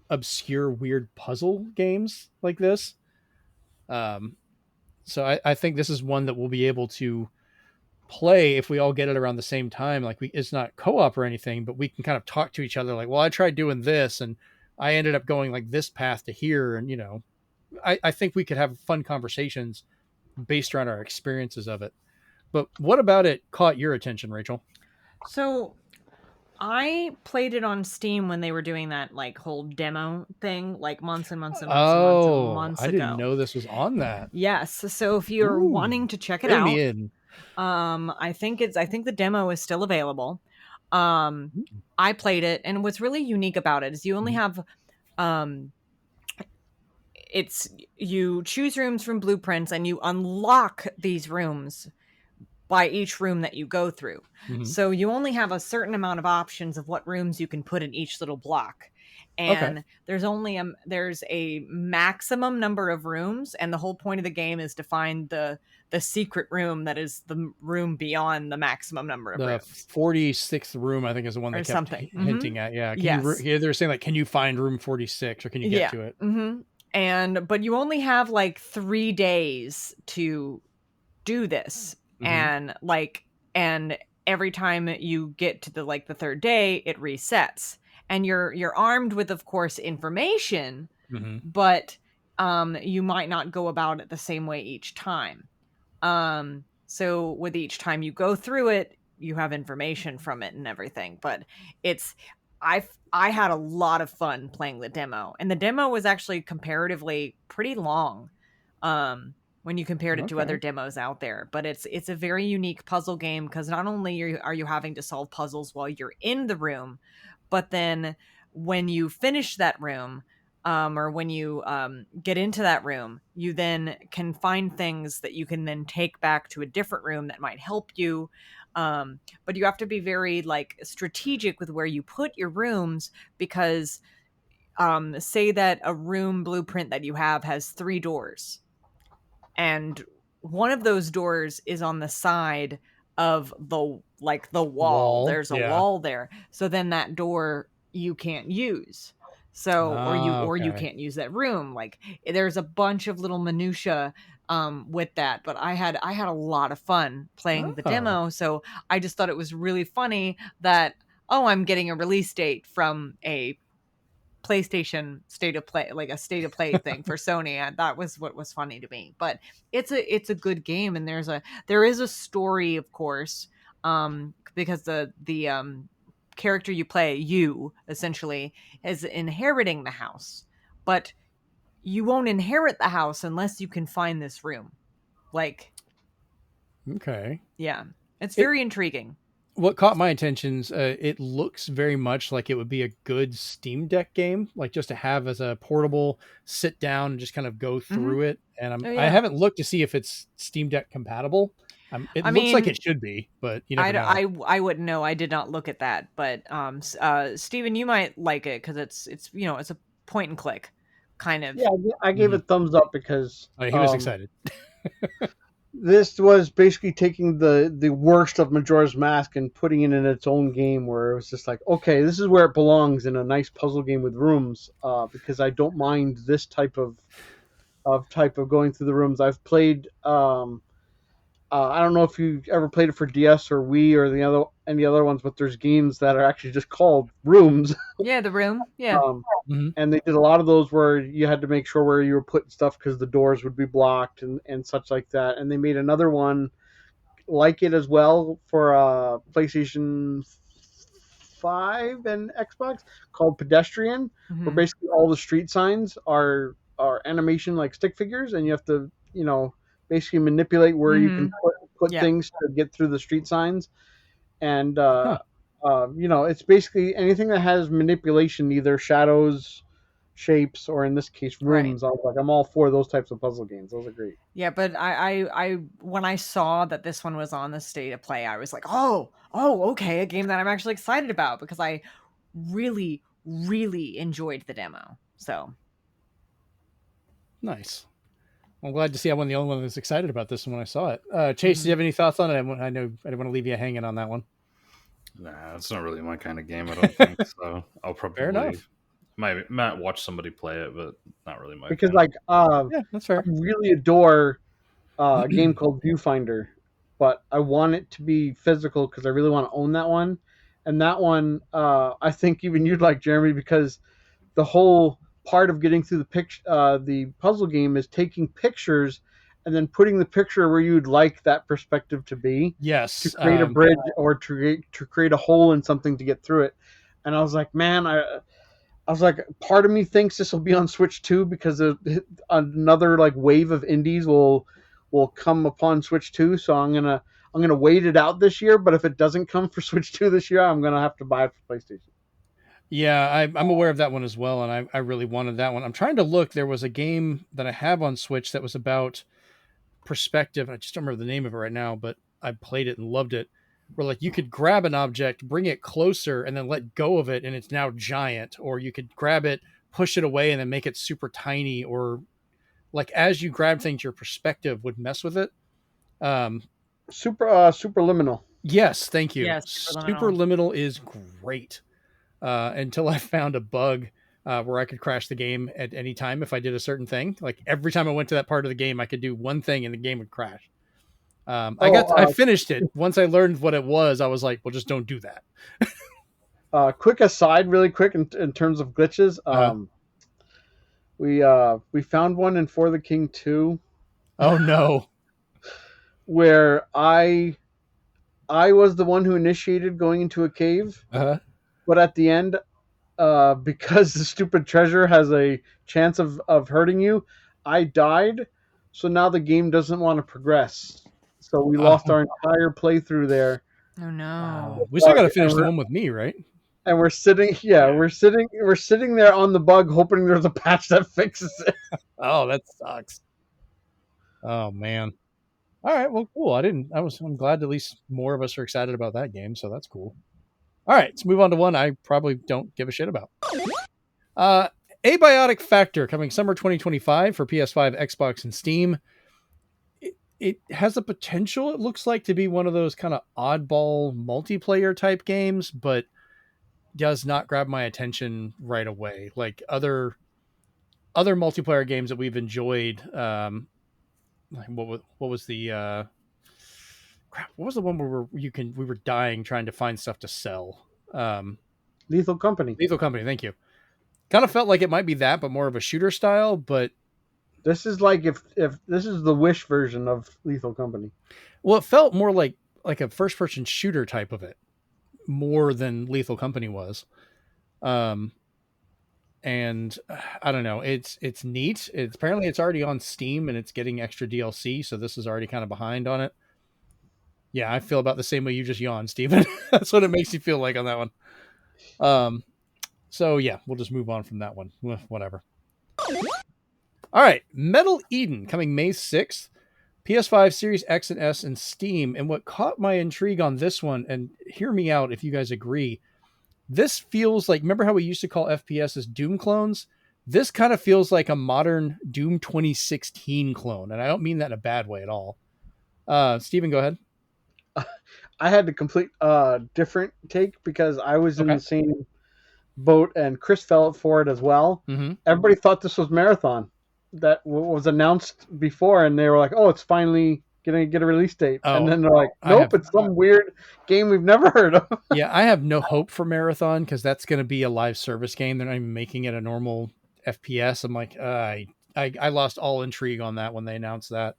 obscure, weird puzzle games like this. So I think this is one that we'll be able to play if we all get it around the same time. Like, it's not co-op or anything, but we can kind of talk to each other like, well, I tried doing this and I ended up going like this path to here. And, you know, I think we could have fun conversations based around our experiences of it. But what about it caught your attention, Rachel? So I played it on Steam when they were doing that like whole demo thing, like months and months and months and months ago. I didn't know this was on that. Yes. So if you're wanting to check it out, I think the demo is still available. I played it, and what's really unique about it is you only have you choose rooms from blueprints, and you unlock these rooms by each room that you go through. Mm-hmm. So you only have a certain amount of options of what rooms you can put in each little block. And there's only there's a maximum number of rooms, and the whole point of the game is to find the secret room that is the room beyond the maximum number of rooms. 46th room, I think, is the one they kept hinting at. Yeah. They're saying, like, can you find room 46, or can you get to it? Mm-hmm. But you only have like 3 days to do this. Mm-hmm. And every time you get to the 3rd day, it resets. And you're armed with, of course, information, but you might not go about it the same way each time. So with each time you go through it, you have information from it and everything. But I had a lot of fun playing the demo, and the demo was actually comparatively pretty long when you compared it to other demos out there. But it's a very unique puzzle game, because not only are you having to solve puzzles while you're in the room, but then when you finish that room, or when you get into that room, you then can find things that you can then take back to a different room that might help you. But you have to be very strategic with where you put your rooms, because say that a room blueprint that you have has 3 doors, and one of those doors is on the side of the wall. There's a wall there. So then that door you can't use. So, or you can't use that room. Like, there's a bunch of little minutia with that, but I had a lot of fun playing the demo. So I just thought it was really funny that, I'm getting a release date from a PlayStation state of play, like a state of play thing for Sony, and that was what was funny to me. But it's a good game, and there is a story, of course, because the character you play, you essentially, is inheriting the house, but you won't inherit the house unless you can find this room. Like, Okay. yeah, it's very intriguing. What caught my attention is it looks very much like it would be a good Steam Deck game, like just to have as a portable sit down and just kind of go through it. And I haven't looked to see if it's Steam Deck compatible. It looks like it should be, but you never know. I wouldn't know. I did not look at that, but Steven, you might like it because it's it's a point and click kind of. Yeah, I gave it thumbs up because he was excited. This was basically taking the worst of Majora's Mask and putting it in its own game, where it was just like, okay, this is where it belongs in a nice puzzle game with rooms. Because I don't mind this type of going through the rooms. I've played. I don't know if you ever played it for DS or Wii or any other ones, but there's games that are actually just called rooms. Yeah, the room. Yeah. And they did a lot of those where you had to make sure where you were putting stuff because the doors would be blocked and such like that. And they made another one like it as well for PlayStation 5 and Xbox called Pedestrian, where basically all the street signs are animation like stick figures, and you have to, basically manipulate where you can put things to get through the street signs. And it's basically anything that has manipulation, either shadows, shapes, or in this case rooms. Right. I was like, I'm all for those types of puzzle games. Those are great. Yeah, but I when I saw that this one was on the State of Play, I was like, oh, okay, a game that I'm actually excited about because I really, really enjoyed the demo. So nice. I'm glad to see I'm the only one that was excited about this when I saw it. Chase, do you have any thoughts on it? I know I didn't want to leave you hanging on that one. Nah, it's not really my kind of game, I don't think. So I'll probably fair enough. Might watch somebody play it, but not really my because kind. Yeah, that's fair. I really adore a game called Viewfinder, but I want it to be physical because I really want to own that one. And that one, I think even you'd like, Jeremy, because the whole part of getting through the puzzle game is taking pictures and then putting the picture where you'd like that perspective to be. Yes. To create a bridge or to create a hole in something to get through it. And I was like, man, I was like, part of me thinks this will be on Switch 2 because another like wave of indies will come upon Switch 2. So I'm gonna wait it out this year. But if it doesn't come for Switch 2 this year, I'm gonna have to buy it for PlayStation. Yeah, I'm aware of that one as well, and I really wanted that one. I'm trying to look. There was a game that I have on Switch that was about perspective. I just don't remember the name of it right now, but I played it and loved it. Where like you could grab an object, bring it closer, and then let go of it, and it's now giant. Or you could grab it, push it away, and then make it super tiny. Or like as you grab things, your perspective would mess with it. Superliminal. Yes, thank you. Yes, Superliminal is great. Until I found a bug where I could crash the game at any time if I did a certain thing. Like every time I went to that part of the game, I could do one thing and the game would crash. I finished it. Once I learned what it was, I was like, well, just don't do that. Quick aside, really quick in terms of glitches. We found one in For the King 2. Oh no. Where I was the one who initiated going into a cave. But at the end, because the stupid treasure has a chance of hurting you, I died. So now the game doesn't want to progress. So we lost our entire playthrough there. Oh no! We still got to finish the one with me, right? And we're sitting there on the bug, hoping there's a patch that fixes it. Oh, that sucks. Oh man. All right, well, cool. I'm glad at least more of us are excited about that game, so that's cool. All right, let's move on to one I probably don't give a shit about. Abiotic Factor coming summer 2025 for PS5, Xbox, and Steam. It has the potential, it looks like, to be one of those kind of oddball multiplayer type games, but does not grab my attention right away. Like other multiplayer games that we've enjoyed. What was the what was the one where we were dying trying to find stuff to sell? Lethal Company. Thank you. Kind of felt like it might be that, but more of a shooter style. But this is like if this is the Wish version of Lethal Company. Well, it felt more like a first person shooter type of it. more than Lethal Company was. And I don't know, it's neat. Apparently it's already on Steam and it's getting extra DLC, so this is already kind of behind on it. Yeah, I feel about the same way you just yawned, Steven. That's what it makes you feel like on that one. So yeah, we'll just move on from that one. Whatever. All right, Metal Eden coming May 6th. PS5, Series X and S, and Steam. And what caught my intrigue on this one, and hear me out if you guys agree, this feels like, remember how we used to call FPS as Doom clones? This kind of feels like a modern Doom 2016 clone, and I don't mean that in a bad way at all. Steven, go ahead. I had a complete different take because I was in the same boat, and Chris fell for it as well. Mm-hmm. Everybody thought this was Marathon that was announced before, and they were like, "Oh, it's finally gonna get a release date." And then they're like, "Nope, it's some weird game we've never heard of." Yeah, I have no hope for Marathon because that's going to be a live service game. They're not even making it a normal FPS. I'm like, I lost all intrigue on that when they announced that.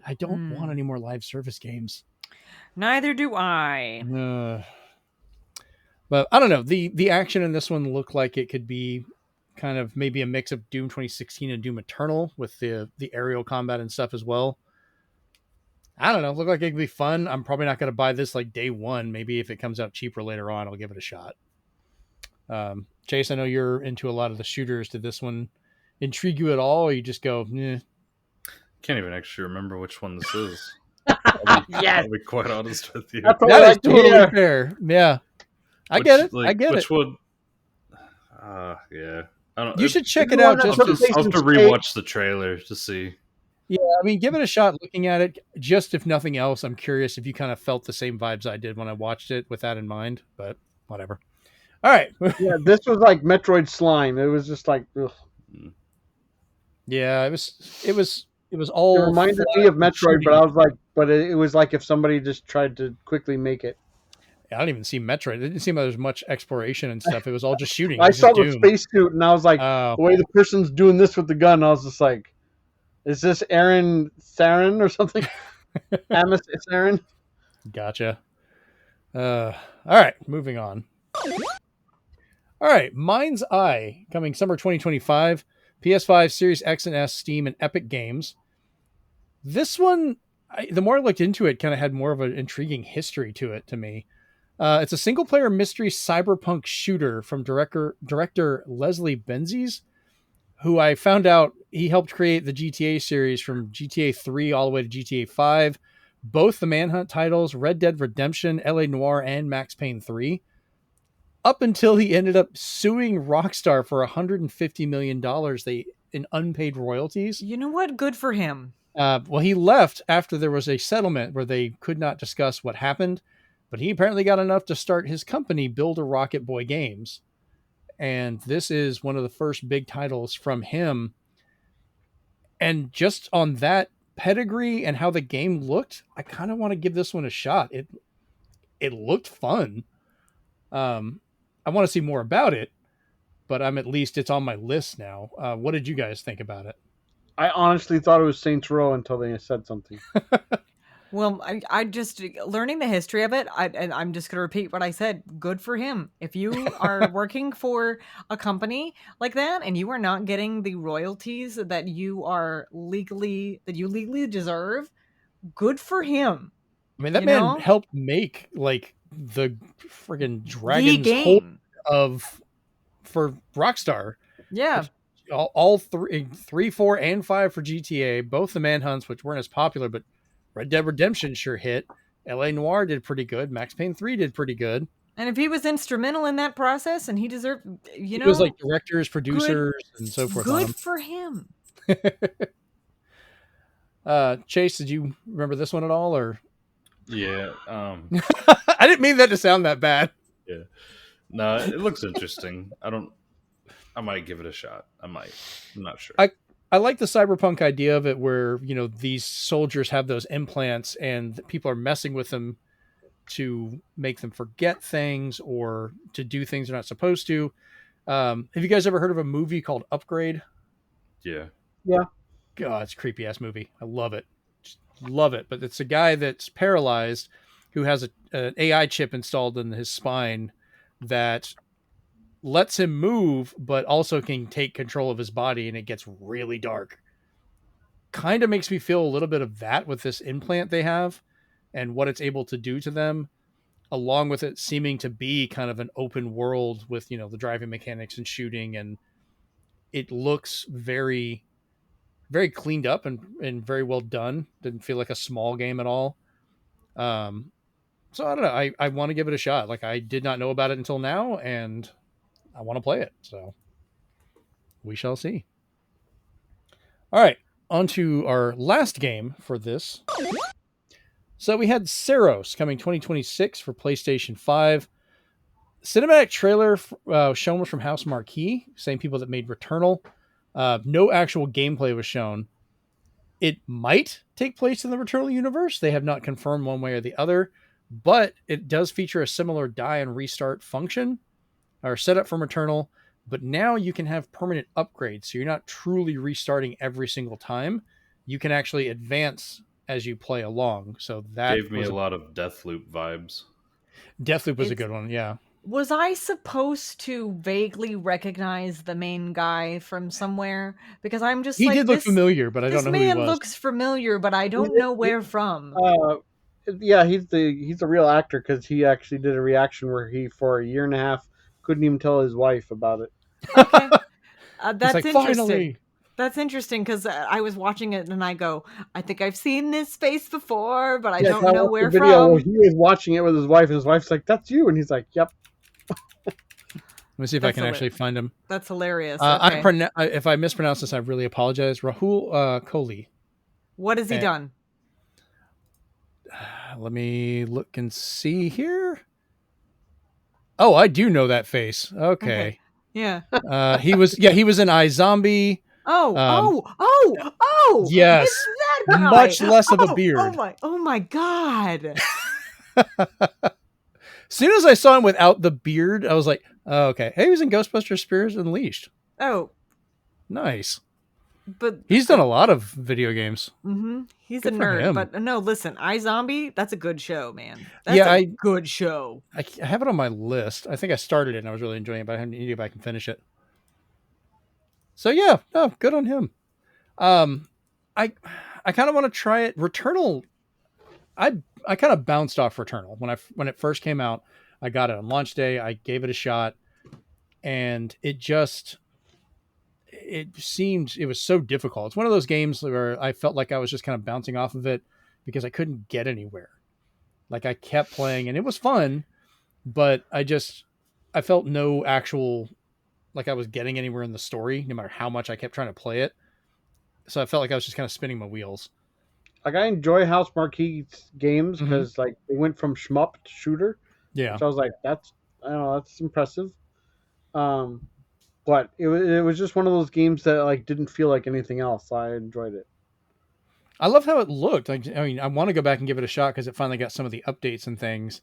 I don't want any more live service games. Neither do I. But I don't know. The action in this one looked like it could be kind of maybe a mix of Doom 2016 and Doom Eternal with the aerial combat and stuff as well. I don't know. Look like it could be fun. I'm probably not going to buy this like day one. Maybe if it comes out cheaper later on, I'll give it a shot. Chase, I know you're into a lot of the shooters. Did this one intrigue you at all, or you just go, eh? Can't even actually remember which one this is. Yes. I'll be quite honest with you. That is totally fair. Yeah. I get it. Which one? Yeah. I don't. You should check it out. I'll have to rewatch the trailer to see. Yeah, I mean, give it a shot looking at it. Just if nothing else, I'm curious if you kind of felt the same vibes I did when I watched it with that in mind. But whatever. All right. Yeah, this was like Metroid Slime. It was just like, ugh. Yeah, it was all. It reminded me of Metroid, but I was like, it was like if somebody just tried to quickly make it. I don't even see Metroid. It didn't seem like there was much exploration and stuff. It was all just shooting. I saw the spacesuit, and I was like, the way the person's doing this with the gun, I was just like, is this Aaron Sarin or something? Amos Sarin? Gotcha. All right, moving on. All right, Mindseye coming summer 2025. PS5, Series X and S, Steam, and Epic Games. This one, the more I looked into it, kind of had more of an intriguing history to it to me. It's a single-player mystery cyberpunk shooter from director Leslie Benzies, who I found out he helped create the GTA series from GTA 3 all the way to GTA 5, both the Manhunt titles, Red Dead Redemption, LA Noire, and Max Payne 3, up until he ended up suing Rockstar for $150 million in unpaid royalties. You know what? Good for him. Well, he left after there was a settlement where they could not discuss what happened, but he apparently got enough to start his company, Build a Rocket Boy Games. And this is one of the first big titles from him. And just on that pedigree and how the game looked, I kind of want to give this one a shot. It looked fun. I want to see more about it, but it's on my list now. What did you guys think about it? I honestly thought it was Saints Row until they said something. Well, I just learning the history of it, and I'm just going to repeat what I said. Good for him. If you are working for a company like that and you are not getting the royalties that you legally deserve, good for him. I mean, that man helped make like the friggin' Dragon's Hold for Rockstar. Yeah. All 3, 4, and 5 for GTA, both the Manhunts, which weren't as popular, but Red Dead Redemption sure hit. LA Noire did pretty good. Max Payne 3 did pretty good. And if he was instrumental in that process and he deserved, he was like directors, producers, and so forth. Good for him. Chase, did you remember this one at all? Or yeah. I didn't mean that to sound that bad. Yeah. No, it looks interesting. I might give it a shot. I'm not sure. I like the cyberpunk idea of it where, these soldiers have those implants and people are messing with them to make them forget things or to do things they're not supposed to. Have you guys ever heard of a movie called Upgrade? Yeah. Yeah. God, it's a creepy ass movie. I love it. Just love it. But it's a guy that's paralyzed who has an AI chip installed in his spine that lets him move, but also can take control of his body, and it gets really dark. Kind of makes me feel a little bit of that with this implant they have and what it's able to do to them, along with it seeming to be kind of an open world with, you know, the driving mechanics and shooting, and it looks very, very cleaned up and very well done. Didn't feel like a small game at all. So I don't know. I want to give it a shot. Like, I did not know about it until now, and I want to play it. So we shall see. All right, on to our last game for this. So we had Saros coming 2026 for PlayStation 5. Cinematic trailer shown was from House Marquee, same people that made Returnal. No actual gameplay was shown. It might take place in the Returnal universe. They have not confirmed one way or the other, but it does feature a similar die and restart function or setup from Returnal. But now you can have permanent upgrades, so you're not truly restarting every single time. You can actually advance as you play along. So that gave me a lot of Deathloop vibes. Deathloop was a good one, yeah. Was I supposed to vaguely recognize the main guy from somewhere? Because I'm just he did look familiar, but I don't know who he was. This man looks familiar, but I don't know where from. Yeah, he's a real actor, because he actually did a reaction where he, for a year and a half, couldn't even tell his wife about it. Okay, that's like, interesting. Finally. That's interesting, because I was watching it and I go, I think I've seen this face before, but I don't know where from. Well, he was watching it with his wife, and his wife's like, "That's you," and he's like, "Yep." Let me see if I can actually find him. That's hilarious. Okay. If I mispronounce this, I really apologize. Rahul Kohli. What has he done? Let me look and see here. Oh, I do know that face. Okay. Yeah. He was in iZombie. Oh! Yes. It's that guy. Much less of a beard. Oh my God. As soon as I saw him without the beard, I was like, oh, okay. Hey, he was in Ghostbusters Spirits Unleashed. Oh. Nice. But he's done a lot of video games. Mm-hmm. He's good a nerd. But no, listen, iZombie, that's a good show, man. That's a good show. I have it on my list. I think I started it and I was really enjoying it, but I haven't seen if I can finish it. So yeah, no, good on him. I kind of want to try it. Returnal, I kind of bounced off Returnal when it first came out. I got it on launch day. I gave it a shot, and it was so difficult. It's one of those games where I felt like I was just kind of bouncing off of it because I couldn't get anywhere. Like, I kept playing and it was fun, but I felt no actual, like, I was getting anywhere in the story, no matter how much I kept trying to play it. So I felt like I was just kind of spinning my wheels. Like, I enjoy House Marquee games because like they went from shmup to shooter. Yeah. So I was like, that's impressive. But it was just one of those games that like didn't feel like anything else. I enjoyed it. I love how it looked. I mean, I want to go back and give it a shot because it finally got some of the updates and things.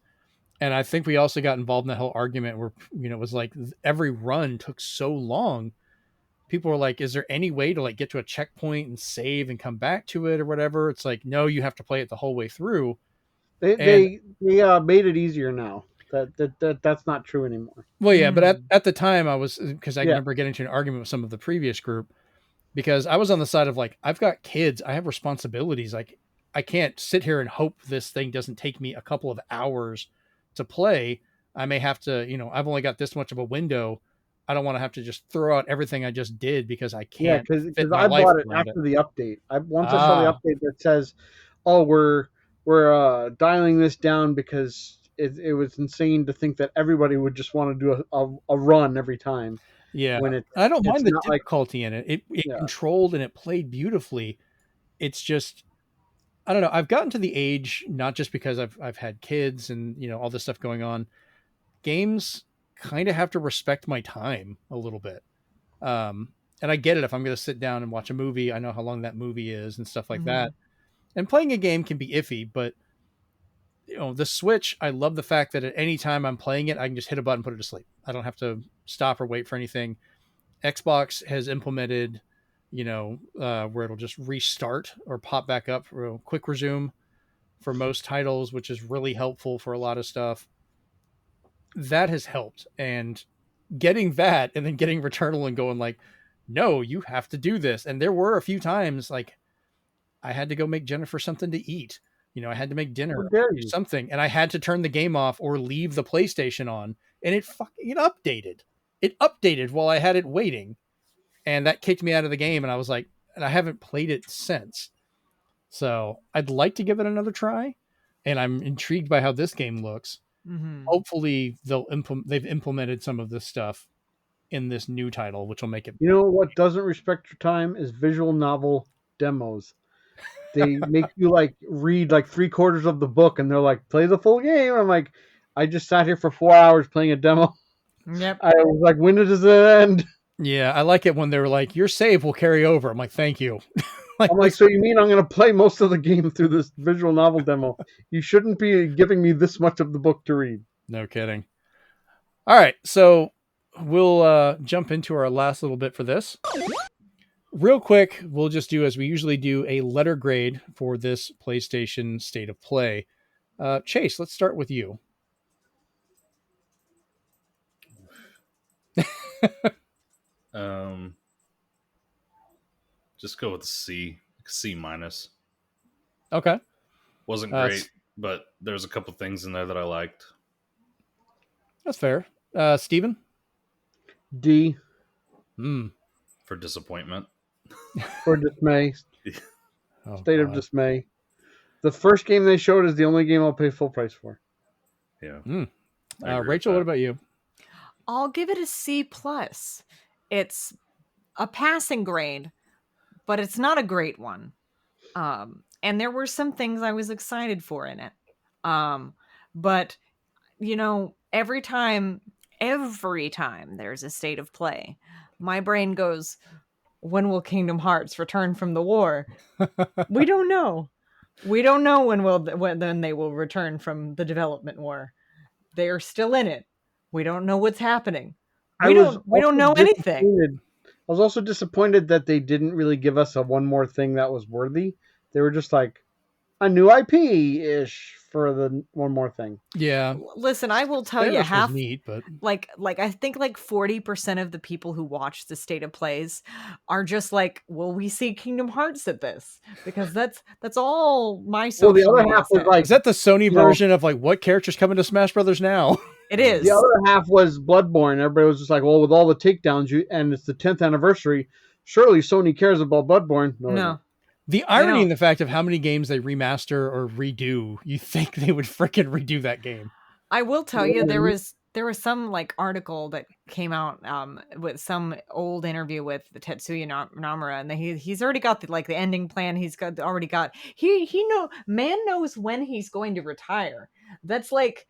And I think we also got involved in that whole argument where, it was like every run took so long. People were like, is there any way to like get to a checkpoint and save and come back to it or whatever? It's like, no, you have to play it the whole way through. They made it easier now. That's not true anymore. Well, yeah, but at the time because I remember getting into an argument with some of the previous group because I was on the side of like, I've got kids, I have responsibilities. Like, I can't sit here and hope this thing doesn't take me a couple of hours to play. I may have to, I've only got this much of a window. I don't want to have to just throw out everything I just did because I can't. Yeah, because I bought it after the update. Once I saw the update that says, "Oh, we're dialing this down," because it was insane to think that everybody would just want to do a run every time. Yeah, I don't mind the difficulty in it. It controlled and it played beautifully. It's just, I don't know. I've gotten to the age, not just because I've had kids and all this stuff going on. Games kind of have to respect my time a little bit. And I get it. If I'm going to sit down and watch a movie, I know how long that movie is and stuff like that. And playing a game can be iffy, but the Switch, I love the fact that at any time I'm playing it, I can just hit a button, put it to sleep. I don't have to stop or wait for anything. Xbox has implemented, where it'll just restart or pop back up for a quick resume for most titles, which is really helpful for a lot of stuff. That has helped. And getting that and then getting Returnal and going like, no, you have to do this. And there were a few times like I had to go make Jennifer something to eat. I had to make dinner or something, and I had to turn the game off or leave the PlayStation on, and it updated. It updated while I had it waiting, and that kicked me out of the game. And I was like, and I haven't played it since. So I'd like to give it another try, and I'm intrigued by how this game looks. Mm-hmm. Hopefully they've implemented some of this stuff in this new title, which will make it. You know what doesn't respect your time is visual novel demos. They make you like read like 3/4 of the book, and they're like, play the full game. I'm like, I just sat here for 4 hours playing a demo. Yep. I was like, when does it end? Yeah, I like it when they were like, your save will carry over. I'm like, thank you. I'm like, so you mean I'm going to play most of the game through this visual novel demo? You shouldn't be giving me this much of the book to read. No kidding. All right, so we'll jump into our last little bit for this. Real quick, we'll just do as we usually do a letter grade for this PlayStation State of Play. Chase, let's start with you. Just go with C minus. Okay. Wasn't great, but there's a couple things in there that I liked. That's fair. Steven? D. For disappointment. For dismay. State of God. dismay. The first game they showed is the only game I'll pay full price for. Yeah. Rachel, what about you? I'll give it a C+. It's a passing grade, but it's not a great one. And there were some things I was excited for in it. But every time there's a State of Play, my brain goes, when will Kingdom Hearts return from the war? We don't know. We don't know when they will return from the development war. They are still in it. We don't know what's happening. We don't know anything. I was also disappointed that they didn't really give us a one more thing that was worthy. They were just like a new IP-ish for the one more thing. Yeah. Listen, I will tell you, half neat, but like I think like 40% of the people who watch the State of Plays are just like, will we see Kingdom Hearts at this? Because that's all my social the other media half was said. like, is that the Sony version of like what characters coming to Smash Brothers now? It is. The other half was Bloodborne. Everybody was just like, well, with all the takedowns, and it's the 10th anniversary, surely Sony cares about Bloodborne. No. The irony in the fact of how many games they remaster or redo, you think they would frickin' redo that game. I will tell you, there was some like article that came out with some old interview with the Tetsuya Nomura, and he's already got the ending plan. Man knows when he's going to retire. That's like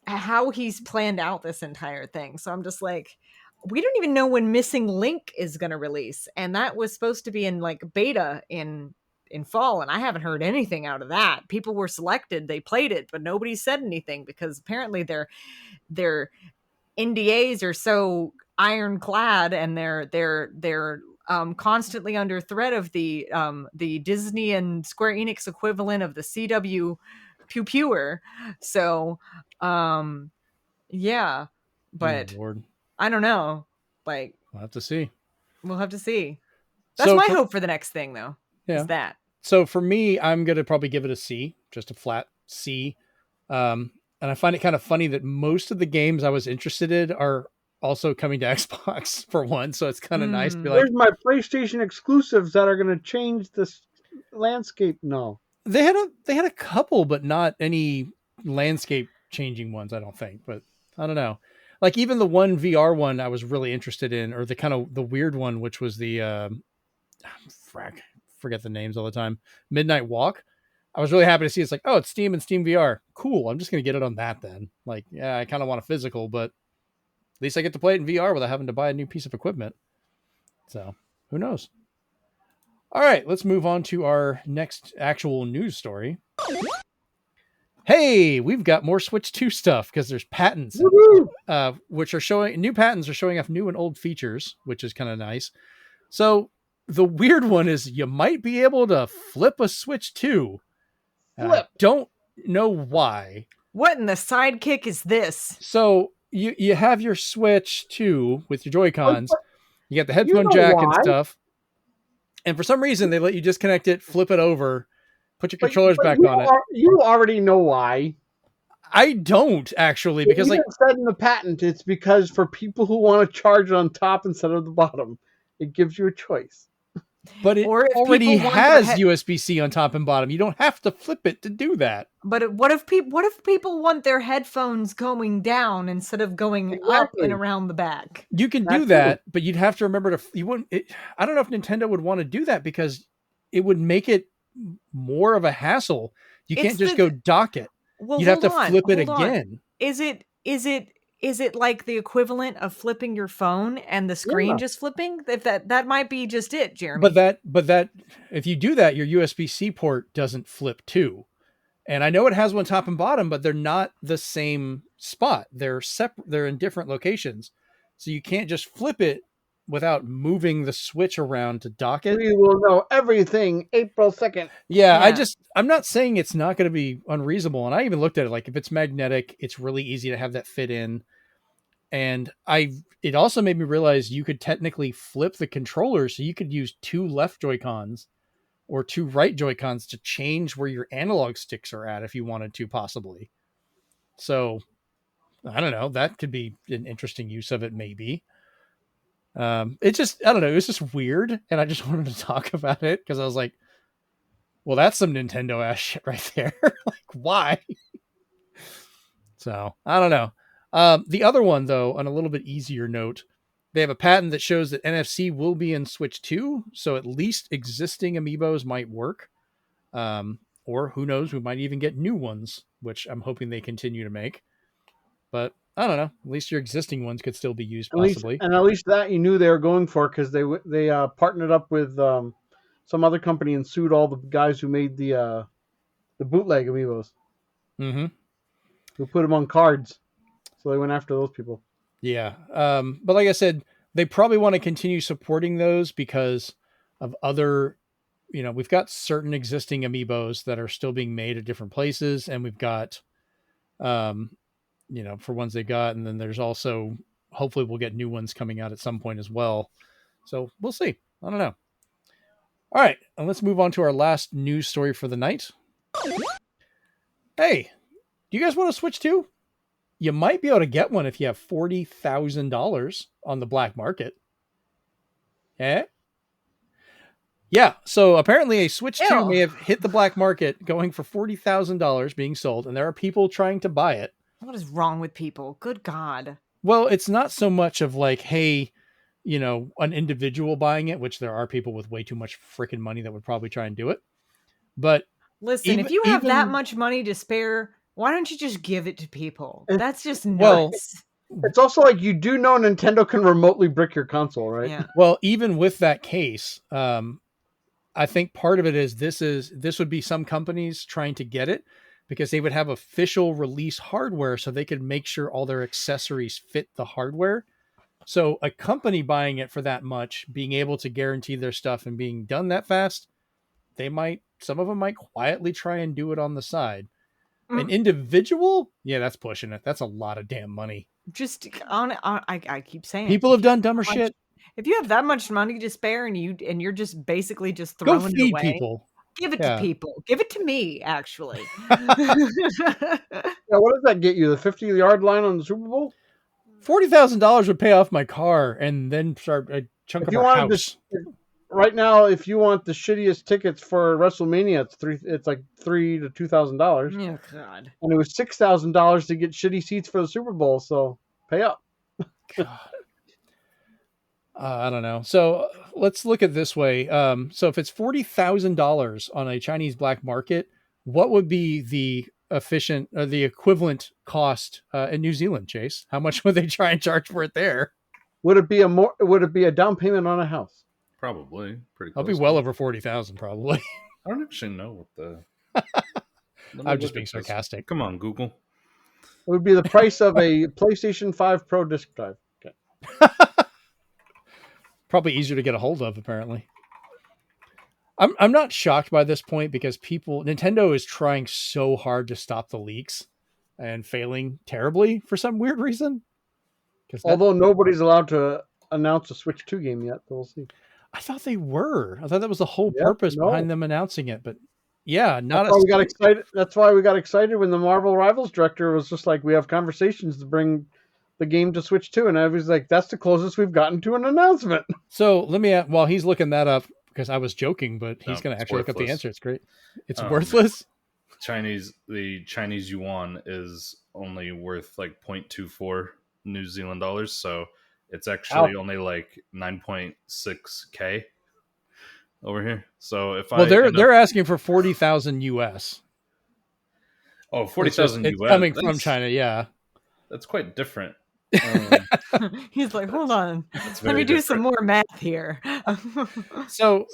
how he's planned out this entire thing. So I'm just like, we don't even know when Missing Link is going to release, and that was supposed to be in like beta in fall, and I haven't heard anything out of that. People were selected, they played it, but nobody said anything because apparently their NDAs are so ironclad, and they're constantly under threat of the Disney and Square Enix equivalent of the CW Pew-Pewer. So yeah, but Lord. I don't know. Like, We'll have to see. That's my hope for the next thing, though. Yeah. Is that. So for me, I'm going to probably give it a C, just a flat C. And I find it kind of funny that most of the games I was interested in are also coming to Xbox for one. So it's kind of nice to be like, where's my PlayStation exclusives that are going to change this landscape? No. They had a couple, but not any landscape changing ones, I don't think. But I don't know. Like even the one VR one I was really interested in, or the kind of the weird one, which was the forget the names all the time. Midnight Walk. I was really happy to see it's like, oh, it's Steam and Steam VR. Cool. I'm just going to get it on that then. Like, yeah, I kind of want a physical, but at least I get to play it in VR without having to buy a new piece of equipment. So who knows? All right, let's move on to our next actual news story. Hey, we've got more Switch 2 stuff because there's patents, which are showing new patents are showing off new and old features, which is kind of nice. So the weird one is you might be able to flip a Switch 2 flip. Don't know why. What in the sidekick is this? So you have your Switch 2 with your Joy-Cons. You got the headphone know jack why. and stuff. And for some reason, they let you disconnect it, flip it over, put your controllers back on it. You already know why. I don't actually, because it said in the patent, it's because for people who want to charge it on top instead of the bottom, it gives you a choice. But it already has USB-C on top and bottom. You don't have to flip it to do that. But what if people want their headphones going down instead of going up and around the back? You can do that, but you'd have to remember I don't know if Nintendo would want to do that because it would make it more of a hassle. You can't just go dock it. Well, you'd have to flip it again. Is it like the equivalent of flipping your phone and the screen just flipping? If that might be just it, Jeremy. But that if you do that, your USB-C port doesn't flip too. And I know it has one top and bottom, but they're not the same spot. They're separate. They're in different locations. So you can't just flip it without moving the Switch around to dock it. We will know everything April 2nd. Yeah. I'm not saying it's not going to be unreasonable. And I even looked at it like if it's magnetic, it's really easy to have that fit in. And it also made me realize you could technically flip the controller. So you could use 2 left Joy-Cons or 2 right Joy-Cons to change where your analog sticks are at if you wanted to, possibly. So I don't know. That could be an interesting use of it, maybe. It just, I don't know. It was just weird. And I just wanted to talk about it because I was like, well, that's some Nintendo ass shit right there. Like, why? So I don't know. The other one, though, on a little bit easier note, they have a patent that shows that NFC will be in Switch 2. So at least existing amiibos might work. Or who knows, we might even get new ones, which I'm hoping they continue to make. But I don't know. At least your existing ones could still be used, possibly. At least that you knew they were going for because they partnered up with some other company and sued all the guys who made the bootleg amiibos. Mm-hmm. Who put them on cards. So they went after those people. Yeah. But like I said, they probably want to continue supporting those because of other, we've got certain existing amiibos that are still being made at different places. And we've got, for ones they got. And then there's also, hopefully we'll get new ones coming out at some point as well. So we'll see. I don't know. All right. And let's move on to our last news story for the night. Hey, do you guys want to Switch 2? You might be able to get one if you have $40,000 on the black market. Eh? Yeah. So apparently a Switch 2 may have hit the black market going for $40,000 being sold. And there are people trying to buy it. What is wrong with people? Good God. Well, it's not so much of like, hey, an individual buying it, which there are people with way too much freaking money that would probably try and do it. But listen, if you have that much money to spare, why don't you just give it to people? That's just nuts. Well, it's also like you do know Nintendo can remotely brick your console, right? Yeah. Well, even with that case, I think part of it is this would be some companies trying to get it because they would have official release hardware so they could make sure all their accessories fit the hardware. So a company buying it for that much, being able to guarantee their stuff and being done that fast, some of them might quietly try and do it on the side. An individual? Yeah, that's pushing it. That's a lot of damn money. Just I keep saying people have done dumber shit. If you have that much money to spare and you're just basically just throwing Go feed it away, people. Give it to people. Give it to me, actually. Yeah, what does that get you? The 50-yard line on the Super Bowl? $40,000 would pay off my car and then start a chunk of our house. Right now, if you want the shittiest tickets for WrestleMania, it's like $3,000 to $2,000. Oh God! And it was $6,000 to get shitty seats for the Super Bowl. So pay up. God. I don't know. So let's look at it this way. So if it's $40,000 on a Chinese black market, what would be the the equivalent cost in New Zealand, Chase? How much would they try and charge for it there? Would it be a down payment on a house? Probably pretty close. I'll be well over 40,000 probably. I don't actually know what the I'm just being sarcastic. Come on, Google. It would be the price of a PlayStation 5 Pro disc drive. Okay. Probably easier to get a hold of, apparently. I'm not shocked by this point because Nintendo is trying so hard to stop the leaks and failing terribly for some weird reason. Although nobody's allowed to announce a Switch 2 game yet, so we'll see. I thought they were. I thought that was the whole purpose behind them announcing it. But yeah, That's why we got excited. That's why we got excited when the Marvel Rivals director was just like, "We have conversations to bring the game to Switch 2," and I was like, "That's the closest we've gotten to an announcement." So let me, while he's looking that up, because I was joking, but he's going to actually look up the answer. It's great. It's worthless. The Chinese yuan is only worth like 0.24 New Zealand dollars, so it's actually only like 9.6K over here. So if they're asking for 40,000 US. Oh, 40,000 US. It's coming from China, yeah. That's quite different. He's like, hold on, let me do some more math here. So,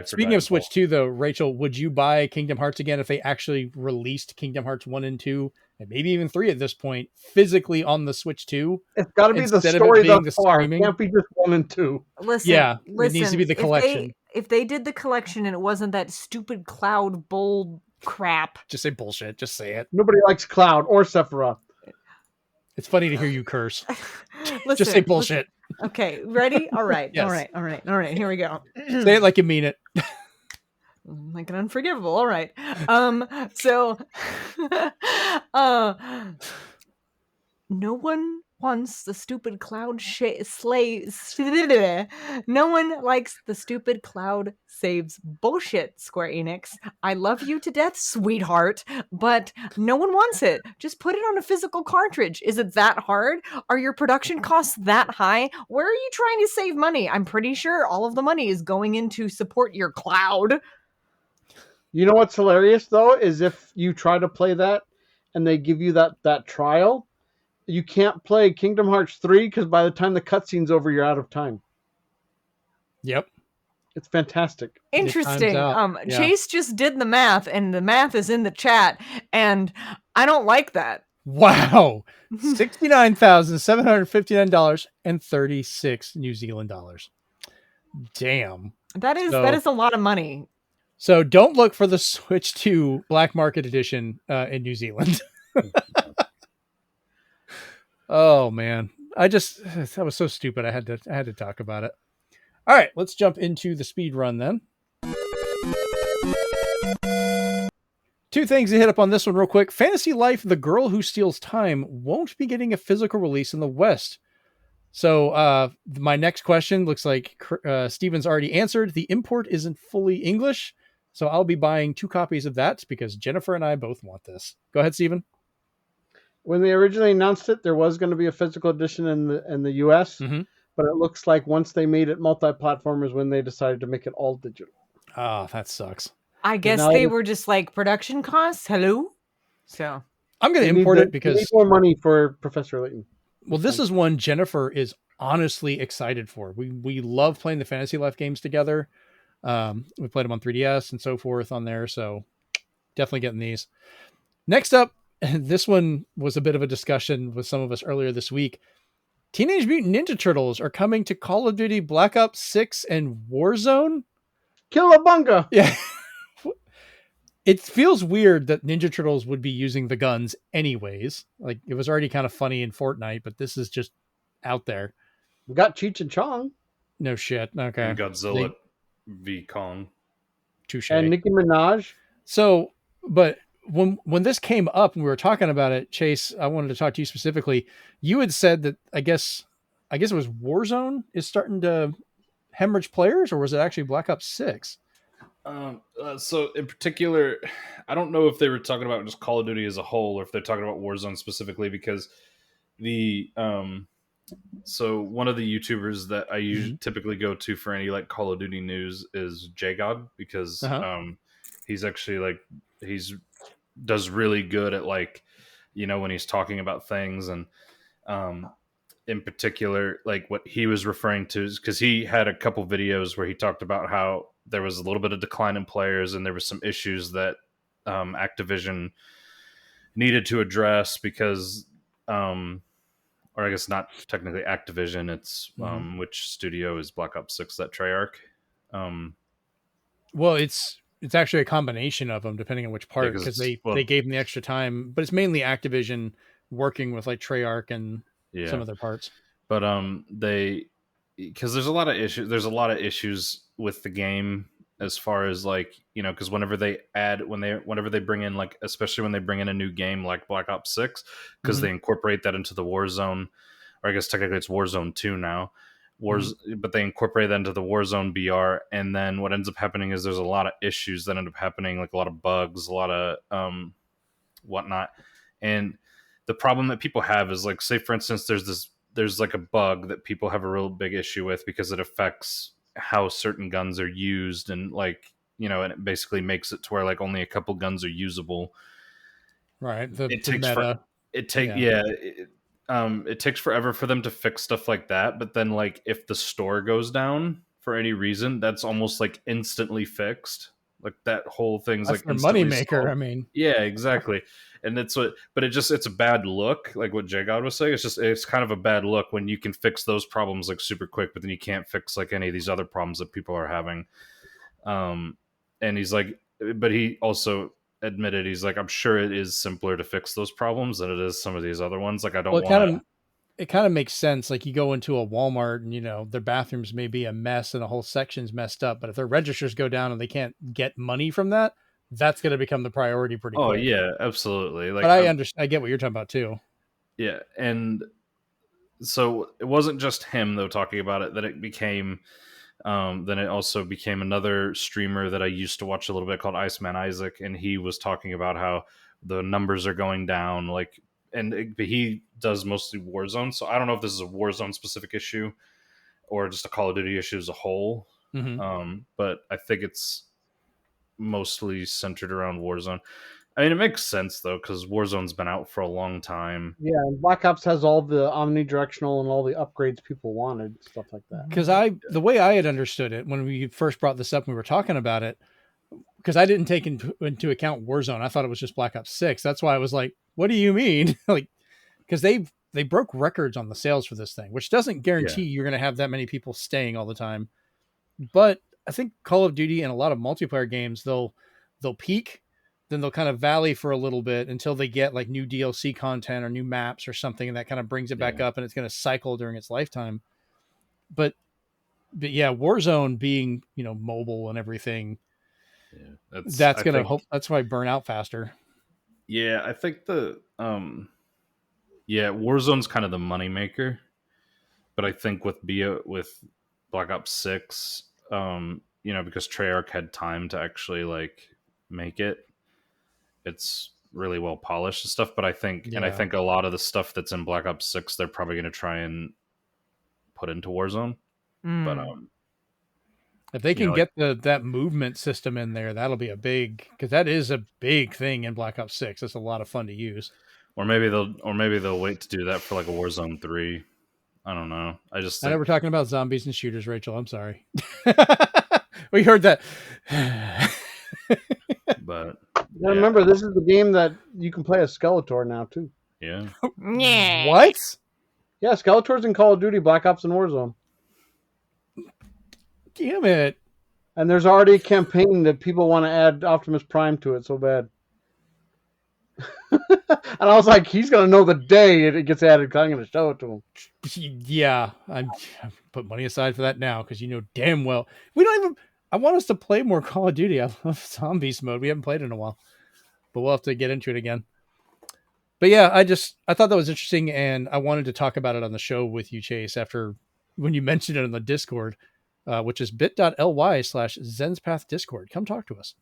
speaking of Switch 2, though, Rachel, would you buy Kingdom Hearts again if they actually released Kingdom Hearts 1 and 2, and maybe even 3 at this point, physically on the Switch 2? It's got to be the story thus far. It can't be just 1 and 2. Listen, it needs to be the collection. If they did the collection and it wasn't that stupid Cloud bull crap. Just say bullshit. Just say it. Nobody likes Cloud or Sephiroth. It's funny to hear you curse. Just say bullshit. Listen. Okay, ready? All right. Yes. All right. Here we go. Say it like you mean it. Like an unforgivable. All right. So no one wants the stupid Cloud No one likes the stupid Cloud saves bullshit, Square Enix. I love you to death, sweetheart, but no one wants it. Just put it on a physical cartridge. Is it that hard? Are your production costs that high? Where are you trying to save money? I'm pretty sure all of the money is going in to support your Cloud. You know what's hilarious, though, is if you try to play that and they give you that trial, you can't play Kingdom Hearts 3 because by the time the cutscene's over, you're out of time. Yep. It's fantastic. Interesting. Chase just did the math, and the math is in the chat, and I don't like that. Wow. $69,759.36 New Zealand dollars. Damn. That is a lot of money. So don't look for the Switch 2 Black Market Edition in New Zealand. Oh man, that was so stupid. I had to talk about it. All right, let's jump into the speed run then. 2 things to hit up on this one real quick. Fantasy Life: The Girl Who Steals Time won't be getting a physical release in the West. So my next question looks like Steven's already answered. The import isn't fully English, so I'll be buying 2 copies of that because Jennifer and I both want this. Go ahead, Steven. When they originally announced it, there was going to be a physical edition in the US, but it looks like once they made it multi-platform is when they decided to make it all digital. Oh, that sucks. I guess they were just like production costs. Hello, so I'm going to import it because they need more money for Professor Layton. Well, this is one Jennifer is honestly excited for. We love playing the Fantasy Life games together. We played them on 3DS and so forth on there, so definitely getting these. Next up. This one was a bit of a discussion with some of us earlier this week. Teenage Mutant Ninja Turtles are coming to Call of Duty Black Ops 6 and Warzone. Killabunga! Yeah. It feels weird that Ninja Turtles would be using the guns anyways. Like, it was already kind of funny in Fortnite, but this is just out there. We got Cheech and Chong. No shit. Okay. And Godzilla v Kong. Touche. And Nicki Minaj. So, but when this came up and we were talking about it, Chase, I wanted to talk to you specifically. You had said that I guess it was Warzone is starting to hemorrhage players, or was it actually Black Ops 6? So in particular, I don't know if they were talking about just Call of Duty as a whole, or if they're talking about Warzone specifically, because so one of the YouTubers that I usually typically go to for any like Call of Duty news is JGod, because he's actually like does really good at like, you know, when he's talking about things. And in particular, like what he was referring to is because he had a couple videos where he talked about how there was a little bit of decline in players and there was some issues that Activision needed to address because or I guess not technically Activision, it's which studio is Black Ops 6, that Treyarch. Well, it's actually a combination of them, depending on which Yeah, part, because they gave them the extra time, but it's mainly Activision working with like Treyarch and some yeah, other parts. but they because there's a lot of issues. There's a lot of issues with the game as far as like because whenever they bring in like especially when they bring in a new game like Black Ops 6 because Mm-hmm. they incorporate that into the Warzone, or I guess technically it's Warzone 2 now. But they incorporate that into the Warzone BR, and then what ends up happening is there's a lot of issues that end up happening, like a lot of bugs, a lot of whatnot. And the problem that people have is like, say for instance, there's like a bug that people have a real big issue with because it affects how certain guns are used, and like and it basically makes it to where like only a couple guns are usable. Right. The Takes meta. it takes forever for them to fix stuff like that, but then like if the store goes down for any reason, that's almost like instantly fixed. Like that whole thing's That's like their instantly moneymaker. solved. I mean, Yeah, exactly. And it's it's a bad look, like what J God was saying. It's kind of a bad look when you can fix those problems like super quick, but then you can't fix like any of these other problems that people are having. And he's like, but he also admitted, he's like, I'm sure it is simpler to fix those problems than it is some of these other ones. Like I don't want to. It kind of makes sense. Like you go into a Walmart and their bathrooms may be a mess and a whole section's messed up, but if their registers go down and they can't get money from that, that's going to become the priority pretty quick. Oh yeah, absolutely. Like, but I understand. I get what you're talking about too. Yeah, and so it wasn't just him though talking about it. That it became, then it also became another streamer that I used to watch a little bit called Iceman Isaac, and he was talking about how the numbers are going down. Like, but he does mostly Warzone, so I don't know if this is a Warzone specific issue or just a Call of Duty issue as a whole. Mm-hmm. But I think it's mostly centered around Warzone. I mean, it makes sense though because Warzone's been out for a long time. Yeah, and Black Ops has all the omnidirectional and all the upgrades people wanted, stuff like that. Because the way I had understood it when we first brought this up, and we were talking about it, because I didn't take into account Warzone. I thought it was just Black Ops 6. That's why I was like, what do you mean? Like, because they broke records on the sales for this thing, which doesn't guarantee you're going to have that many people staying all the time. But I think Call of Duty and a lot of multiplayer games, they'll peak, then they'll kind of valley for a little bit until they get like new DLC content or new maps or something, and that kind of brings it back up, and it's going to cycle during its lifetime. But yeah, Warzone being mobile and everything, that's gonna hope that's why burn out faster. Yeah, I think Warzone's kind of the moneymaker, but I think with Black Ops 6, because Treyarch had time to actually like make it, it's really well polished and stuff. But I think and I think a lot of the stuff that's in Black Ops 6 they're probably going to try and put into Warzone. But if they can get that movement system in there, that'll be because that is a big thing in Black Ops 6. It's a lot of fun to use. Or maybe they'll wait to do that for like a Warzone 3. I don't know. I know we're talking about zombies and shooters, Rachel. I'm sorry. We heard that. But remember, this is the game that you can play as Skeletor now too. Yeah. What? Yeah, Skeletor's in Call of Duty, Black Ops, and Warzone. Damn it. And there's already a campaign that people want to add Optimus Prime to it so bad. And I was like, he's going to know the day it gets added because I'm going to show it to him. Yeah, I put money aside for that now because damn well. We don't even... I want us to play more Call of Duty. I love Zombies mode. We haven't played in a while. But we'll have to get into it again. But yeah, I thought that was interesting, and I wanted to talk about it on the show with you, Chase, after when you mentioned it on the Discord, which is bit.ly/Zenspath Discord. Come talk to us.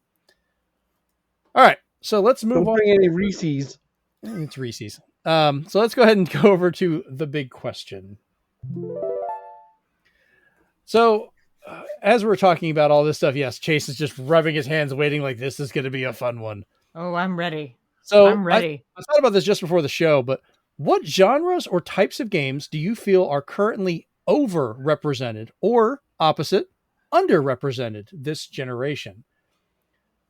All right, so let's move on. Don't bring any Reese's. It's Reese's. So let's go ahead and go over to the big question. So as we're talking about all this stuff, yes, Chase is just rubbing his hands, waiting like this is going to be a fun one. Oh, I'm ready. So I'm ready. I thought about this just before the show, but what genres or types of games do you feel are currently overrepresented or opposite, underrepresented this generation?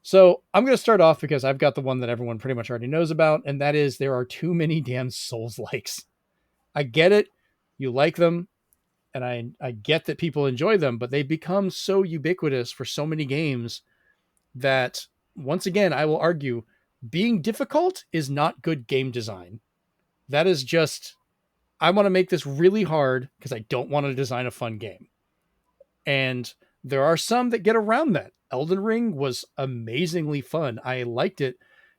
So I'm going to start off because I've got the one that everyone pretty much already knows about, and that is there are too many damn Souls-likes. I get it. You like them, and I get that people enjoy them, but they've become so ubiquitous for so many games that, once again, I will argue, being difficult is not good game design. That is just, I want to make this really hard because I don't want to design a fun game. And there are some that get around that. Elden Ring was amazingly fun. I liked it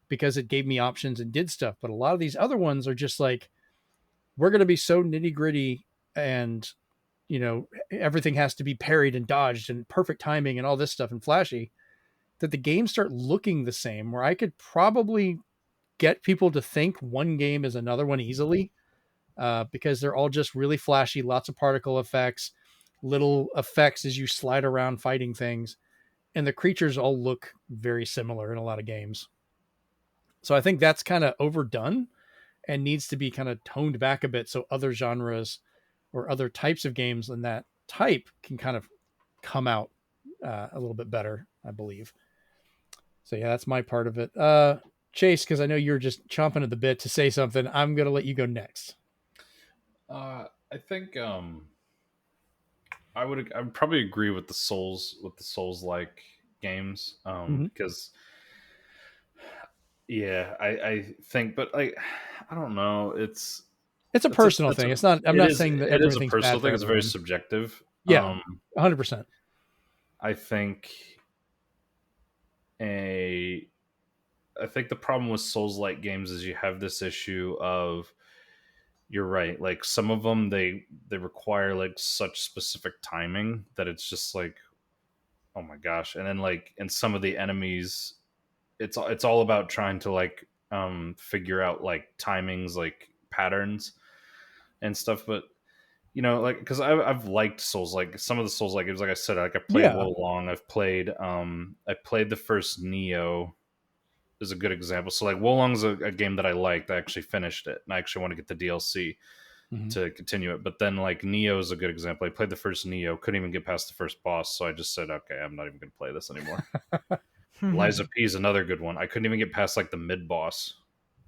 because it gave me options and did stuff. But a lot of these other ones are just like, we're going to be so nitty gritty and, you know, everything has to be parried and dodged and perfect timing and all this stuff and flashy, that the games start looking the same, where I could probably get people to think one game is another one easily, because they're all just really flashy, lots of particle effects, little effects as you slide around fighting things, and the creatures all look very similar in a lot of games. So I think that's kind of overdone and needs to be kind of toned back a bit so other genres or other types of games in that type can kind of come out a little bit better, I believe. So yeah, that's my part of it. Chase, because I know you're just chomping at the bit to say something, I'm going to let you go next. I think I would probably agree with the Souls like games, because yeah, I think, but like, I don't know, it's a personal thing. It's not. I'm not saying that it is a everything's personal bad thing. for It's everyone. very subjective. Yeah, 100%. I think the problem with Souls-like games is you have this issue of, you're right, like some of them they require like such specific timing that it's just like, oh my gosh. And then like in some of the enemies, it's all about trying to like figure out like timings, like patterns and stuff. But you know, like, because I've liked Souls, like some of the Souls like games, like I said, like I played Wolong, I played the first Neo is a good example. So like Wolong's a game that I liked. I actually finished it and I actually want to get the DLC to continue it. But then like Neo is a good example. I played the first Neo, couldn't even get past the first boss, so I just said, okay, I'm not even gonna play this anymore. Liza P is another good one. I couldn't even get past like the mid boss.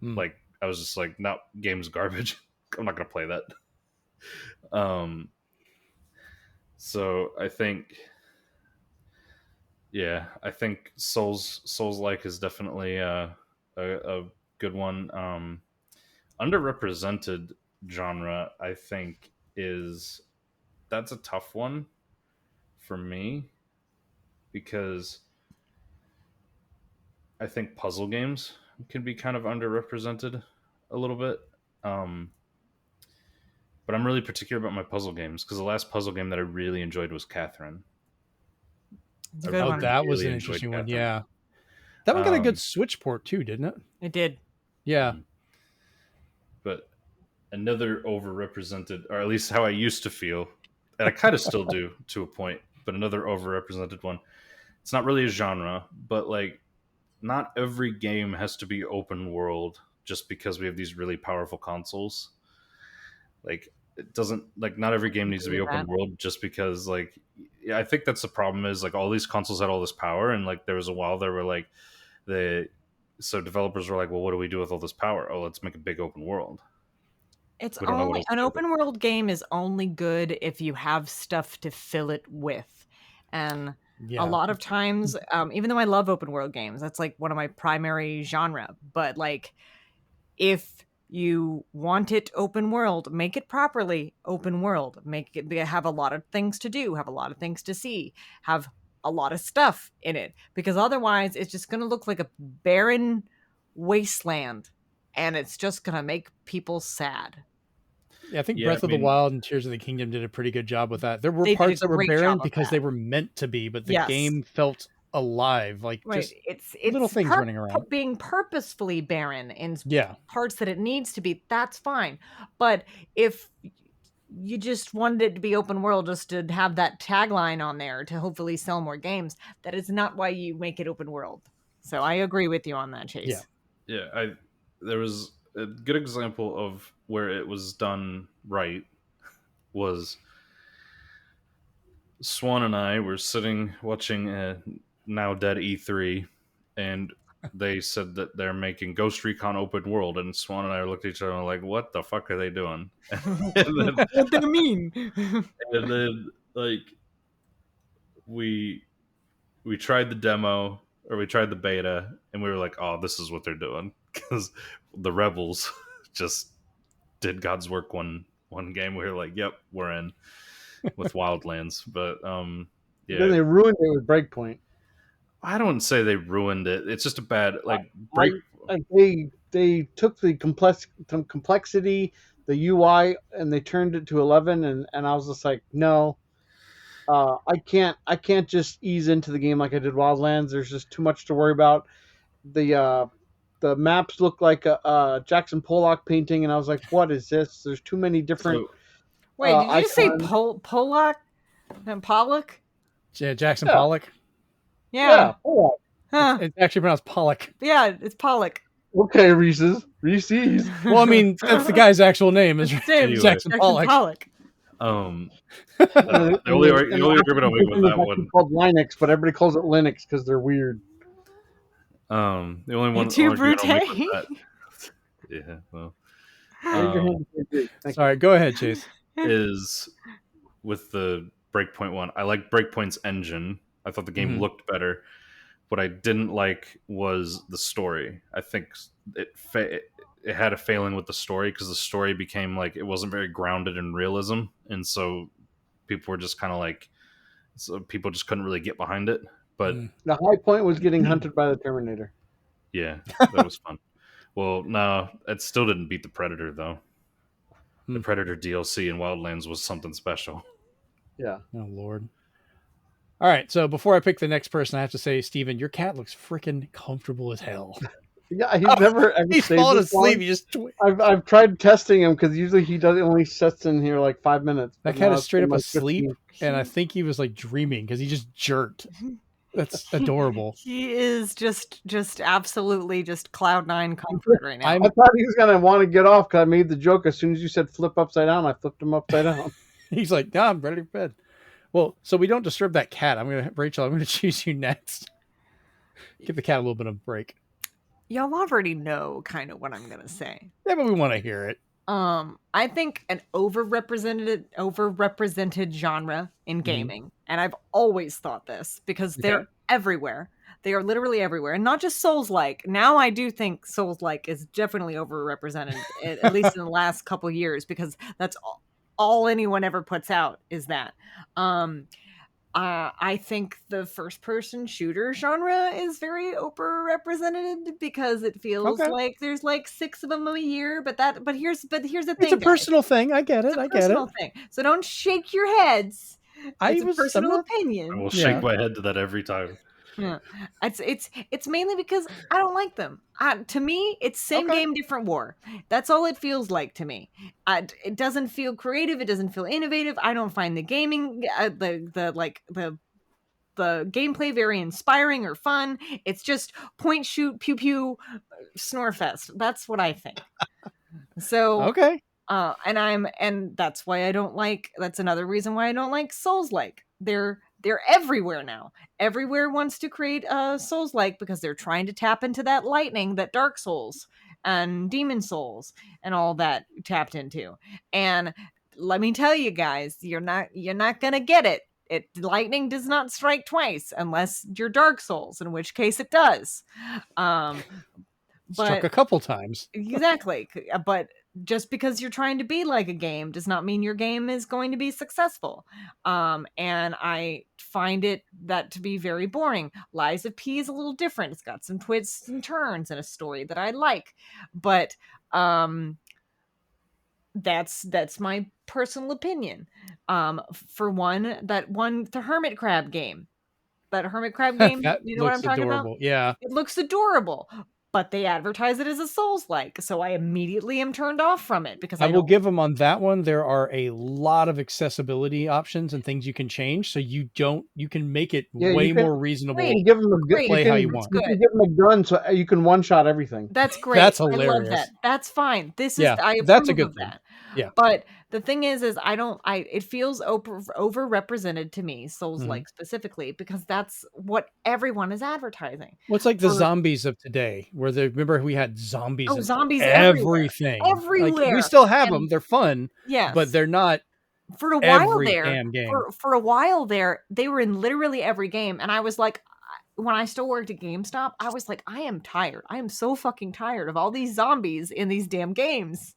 Like I was just like, no, game's garbage. I'm not gonna play that. So I think, yeah, I think Souls like is definitely a good one. Underrepresented genre, I think, that's a tough one for me, because I think puzzle games can be kind of underrepresented a little bit. But I'm really particular about my puzzle games, because the last puzzle game that I really enjoyed was Catherine. That was an interesting one. Yeah, that one got a good Switch port too, didn't it? It did. Yeah. But another overrepresented, or at least how I used to feel, and I kind of still do to a point, but another overrepresented one. It's not really a genre, but like, not every game has to be open world just because we have these really powerful consoles. Like, it doesn't, like, not every game needs to be open world just because, like, yeah, I think that's the problem, is like all these consoles had all this power, and like there was a while there were like so developers were like, well, what do we do with all this power? Oh, let's make a big open world. It's only an open world game is only good if you have stuff to fill it with. And a lot of times, even though I love open world games, that's like one of my primary genre, but like, if you want it open world, make it properly open world, make it have a lot of things to do, have a lot of things to see, have a lot of stuff in it, because otherwise it's just going to look like a barren wasteland, and it's just going to make people sad. Yeah, I think Breath of the Wild and Tears of the Kingdom did a pretty good job with that. There were parts that were barren because they were meant to be, but the game felt alive, like just it's little things running around. Being purposefully barren in parts that it needs to be, that's fine. But if you just wanted it to be open world just to have that tagline on there to hopefully sell more games, that is not why you make it open world. So I agree with you on that, Chase. There was a good example of where it was done right. Was Swan and I were sitting watching a now dead E3, and they said that they're making Ghost Recon open world, and Swan and I looked at each other and were like, what the fuck are they doing? What do you mean? And then like we tried the demo, or we tried the beta, and we were like, "Oh, this is what they're doing," because the Rebels just did God's work one game. We were like, "Yep, we're in with Wildlands." But yeah, Then they ruined it with Breakpoint. I don't say they ruined it. It's just a bad They took the complexity, the UI, and they turned it to 11, and I was just like, no, I can't just ease into the game like I did Wildlands. There's just too much to worry about. The maps look like a Jackson Pollock painting, and I was like, what is this? There's too many different. Wait, did you say icons. Pollock and Pollock? Yeah, Jackson Pollock. Yeah. Pollock. Huh. It's actually pronounced Pollock. Yeah, it's Pollock. Okay, Reese's. Well, I mean, that's the guy's actual name is Anyway. Jackson Pollock. The only argument I'll make with that one called Linux, but everybody calls it Linux because they're weird. The only one Too argument brute. I'll make with that, yeah, well, sorry, go ahead, Chase. is with the Breakpoint one. I like Breakpoint's engine. I thought the game looked better. What I didn't like was the story. I think it had a failing with the story because the story became like it wasn't very grounded in realism, and so people were just kind of like, so people just couldn't really get behind it. But the high point was getting hunted by the Terminator. Yeah, that was fun. Well, no, it still didn't beat the Predator though. The Predator DLC in Wildlands was something special. Yeah. Oh Lord. All right, so before I pick the next person, I have to say, Steven, your cat looks freaking comfortable as hell. Yeah, he's never ever. He's falling asleep. He just. I've tried testing him because usually he only sits in here like 5 minutes. That cat is straight up asleep, and I think he was like dreaming because he just jerked. That's adorable. He is just absolutely just Cloud9 comfort right now. I thought he was gonna want to get off because I made the joke as soon as you said flip upside down. I flipped him upside down. He's like, "No, I'm ready for bed." Well, so we don't disturb that cat. Rachel, I'm gonna choose you next. Give the cat a little bit of a break. Y'all already know kind of what I'm gonna say. Yeah, but we want to hear it. I think an overrepresented genre in gaming, and I've always thought this because they're everywhere. They are literally everywhere, and not just Souls-like. Now I do think Souls-like is definitely overrepresented, at least in the last couple years, because that's all anyone ever puts out is that. I think the first-person shooter genre is very overrepresented because it feels like there's like 6 of them a year. But here's the thing. It's a personal thing. I get it. Thing. So don't shake your heads. It's a personal opinion. I will shake my head to that every time. Yeah, it's mainly because I don't like them. To me, it's same game, different war. That's all it feels like to me. It doesn't feel creative. It doesn't feel innovative. I don't find the gaming, the gameplay very inspiring or fun. It's just point, shoot, pew pew, snore fest. That's what I think. So and that's why I don't like. That's another reason why I don't like Souls-like. They're everywhere now. Everywhere wants to create a Souls-like because they're trying to tap into that lightning that Dark Souls and Demon Souls and all that tapped into. And let me tell you guys, you're not gonna get it. Lightning does not strike twice unless you're Dark Souls, in which case it does. Struck a couple times. Exactly. But just because you're trying to be like a game does not mean your game is going to be successful. And I find that to be very boring. Lies of P is a little different. It's got some twists and turns and a story that I like. But that's my personal opinion. For the Hermit Crab game. That Hermit Crab game, you know what I'm talking about? Yeah. It looks adorable. But they advertise it as a Souls-like, so I immediately am turned off from it because I will give them on that one. There are a lot of accessibility options and things you can change, so you can make it more reasonable. You can give them play how you want. You can give them a gun so you can one-shot everything. That's great. That's hilarious. I love that. That's fine. I approve that's a good of thing. that. Yeah. But the thing is it feels overrepresented to me, Souls-like specifically, because that's what everyone is advertising. Well, it's like the zombies of today, where remember we had zombies. Oh, zombies everything. Everywhere. Like, we still have them. They're fun. Yes. But they're not for a while every there. Damn game. For a while there, they were in literally every game, and I was like, when I still worked at GameStop, I was like, I am tired. I am so fucking tired of all these zombies in these damn games.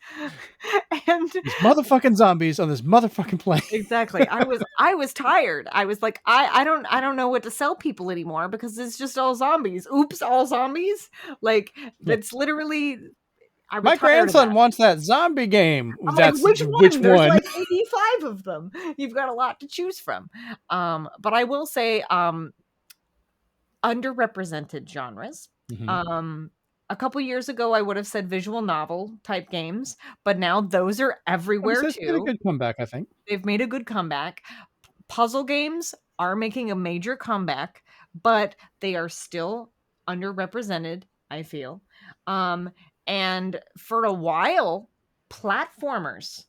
And these motherfucking zombies on this motherfucking plane. exactly. I was tired. I was like, I don't know what to sell people anymore because it's just all zombies. Oops, all zombies. Like that's literally. My grandson wants that zombie game. That's like, which one? There's like 85 of them. You've got a lot to choose from. But I will say, underrepresented genres. Mm-hmm. A couple years ago, I would have said visual novel type games, but now those are everywhere too. Made a good comeback, I think. They've made a good comeback. Puzzle games are making a major comeback, but they are still underrepresented, I feel. And for a while, platformers,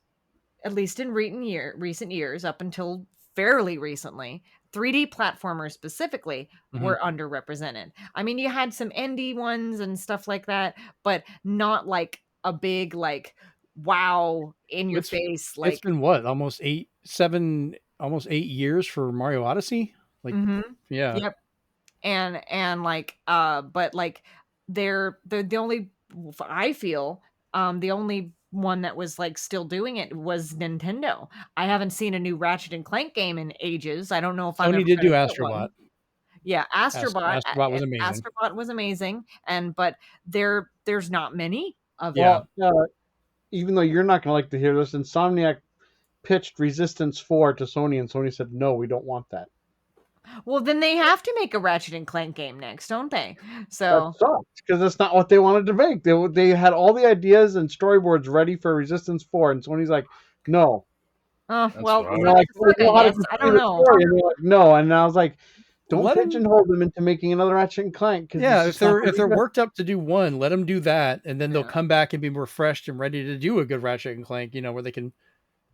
at least in recent years, up until fairly recently, 3D platformers specifically were underrepresented. I mean, you had some indie ones and stuff like that, but not like a big, like, wow, in your face. Like, it's been what, almost 8 years for Mario Odyssey? Like, yeah. Yep. And like, but like, they're the only, I feel, the only one that was like still doing it was Nintendo. I haven't seen a new Ratchet and Clank game in ages. I don't know if Sony did do Astrobot. Yeah, Astrobot. Astrobot was amazing. Astrobot was amazing, but there's not many of them. Even though you're not going to like to hear this, Insomniac pitched Resistance 4 to Sony, and Sony said, no, we don't want that. Well, then they have to make a Ratchet and Clank game next, don't they? So that sucks, because that's not what they wanted to make. They had all the ideas and storyboards ready for Resistance 4, and Sony's like, no. Oh, well, like, I don't know. And like, no, and I was like, don't pigeonhole them into making another Ratchet and Clank. Yeah, if they're worked up to do one, let them do that, and then they'll come back and be refreshed and ready to do a good Ratchet and Clank. Where they can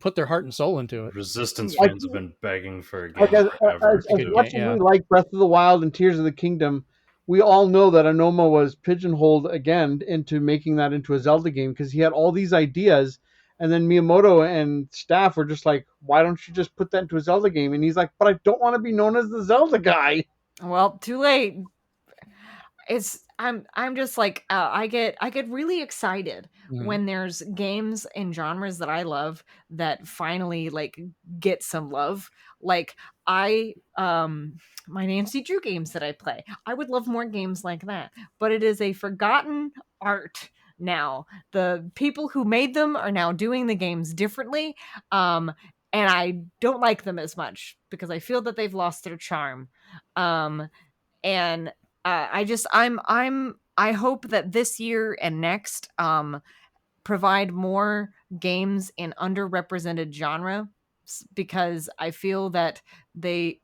put their heart and soul into it. Resistance fans have been begging for a game forever. As much as we like Breath of the Wild and Tears of the Kingdom, we all know that Onoma was pigeonholed again into making that into a Zelda game because he had all these ideas, and then Miyamoto and staff were just like, why don't you just put that into a Zelda game? And he's like, but I don't want to be known as the Zelda guy. Well, too late. I'm just like, I get really excited when there's games and genres that I love that finally like get some love. Like my Nancy Drew games that I play, I would love more games like that, but it is a forgotten art now. The people who made them are now doing the games differently, and I don't like them as much because I feel that they've lost their charm. I hope that this year and next provide more games in underrepresented genre, because I feel that they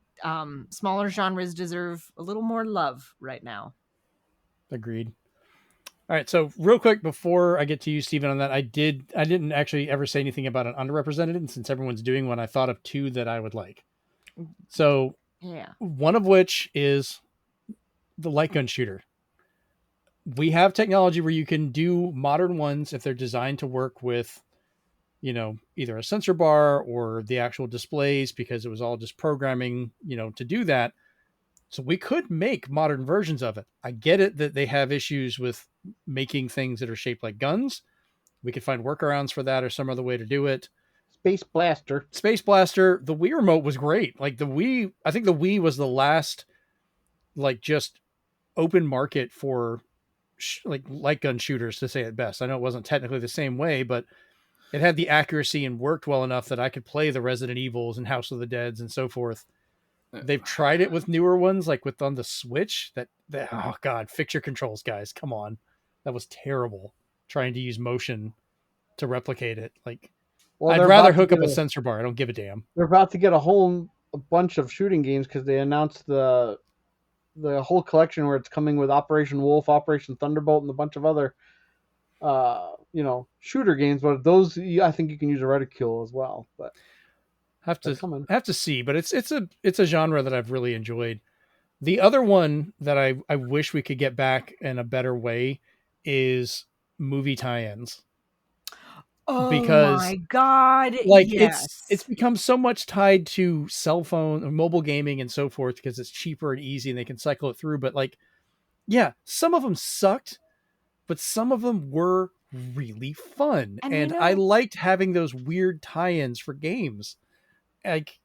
smaller genres deserve a little more love right now. Agreed. All right, so real quick before I get to you, Stephen, on that, I didn't actually ever say anything about an underrepresented, and since everyone's doing one, I thought of two that I would like. So yeah, one of which is the light gun shooter. We have technology where you can do modern ones if they're designed to work with, either a sensor bar or the actual displays, because it was all just programming, to do that. So we could make modern versions of it. I get it that they have issues with making things that are shaped like guns. We could find workarounds for that or some other way to do it. Space Blaster. The Wii remote was great. Like I think the Wii was the last, like, just open market for like light gun shooters, to say it best. I know it wasn't technically the same way, but it had the accuracy and worked well enough that I could play the Resident Evils and House of the Deads and so forth. They've tried it with newer ones, like on the Switch. That oh god, fix your controls, guys. Come on, that was terrible. Trying to use motion to replicate it. Like, I'd rather hook up a sensor bar. I don't give a damn. They're about to get a bunch of shooting games because they announced the whole collection where it's coming with Operation Wolf, Operation Thunderbolt, and a bunch of other shooter games. But those, I think you can use a reticule as well. But have to see. But it's a genre that I've really enjoyed. The other one that I wish we could get back in a better way is movie tie-ins. because my god, like yes. it's become so much tied to cell phone or mobile gaming and so forth because it's cheaper and easy and they can cycle it through. But like, yeah, some of them sucked, but some of them were really fun. And I liked having those weird tie-ins for games. Like,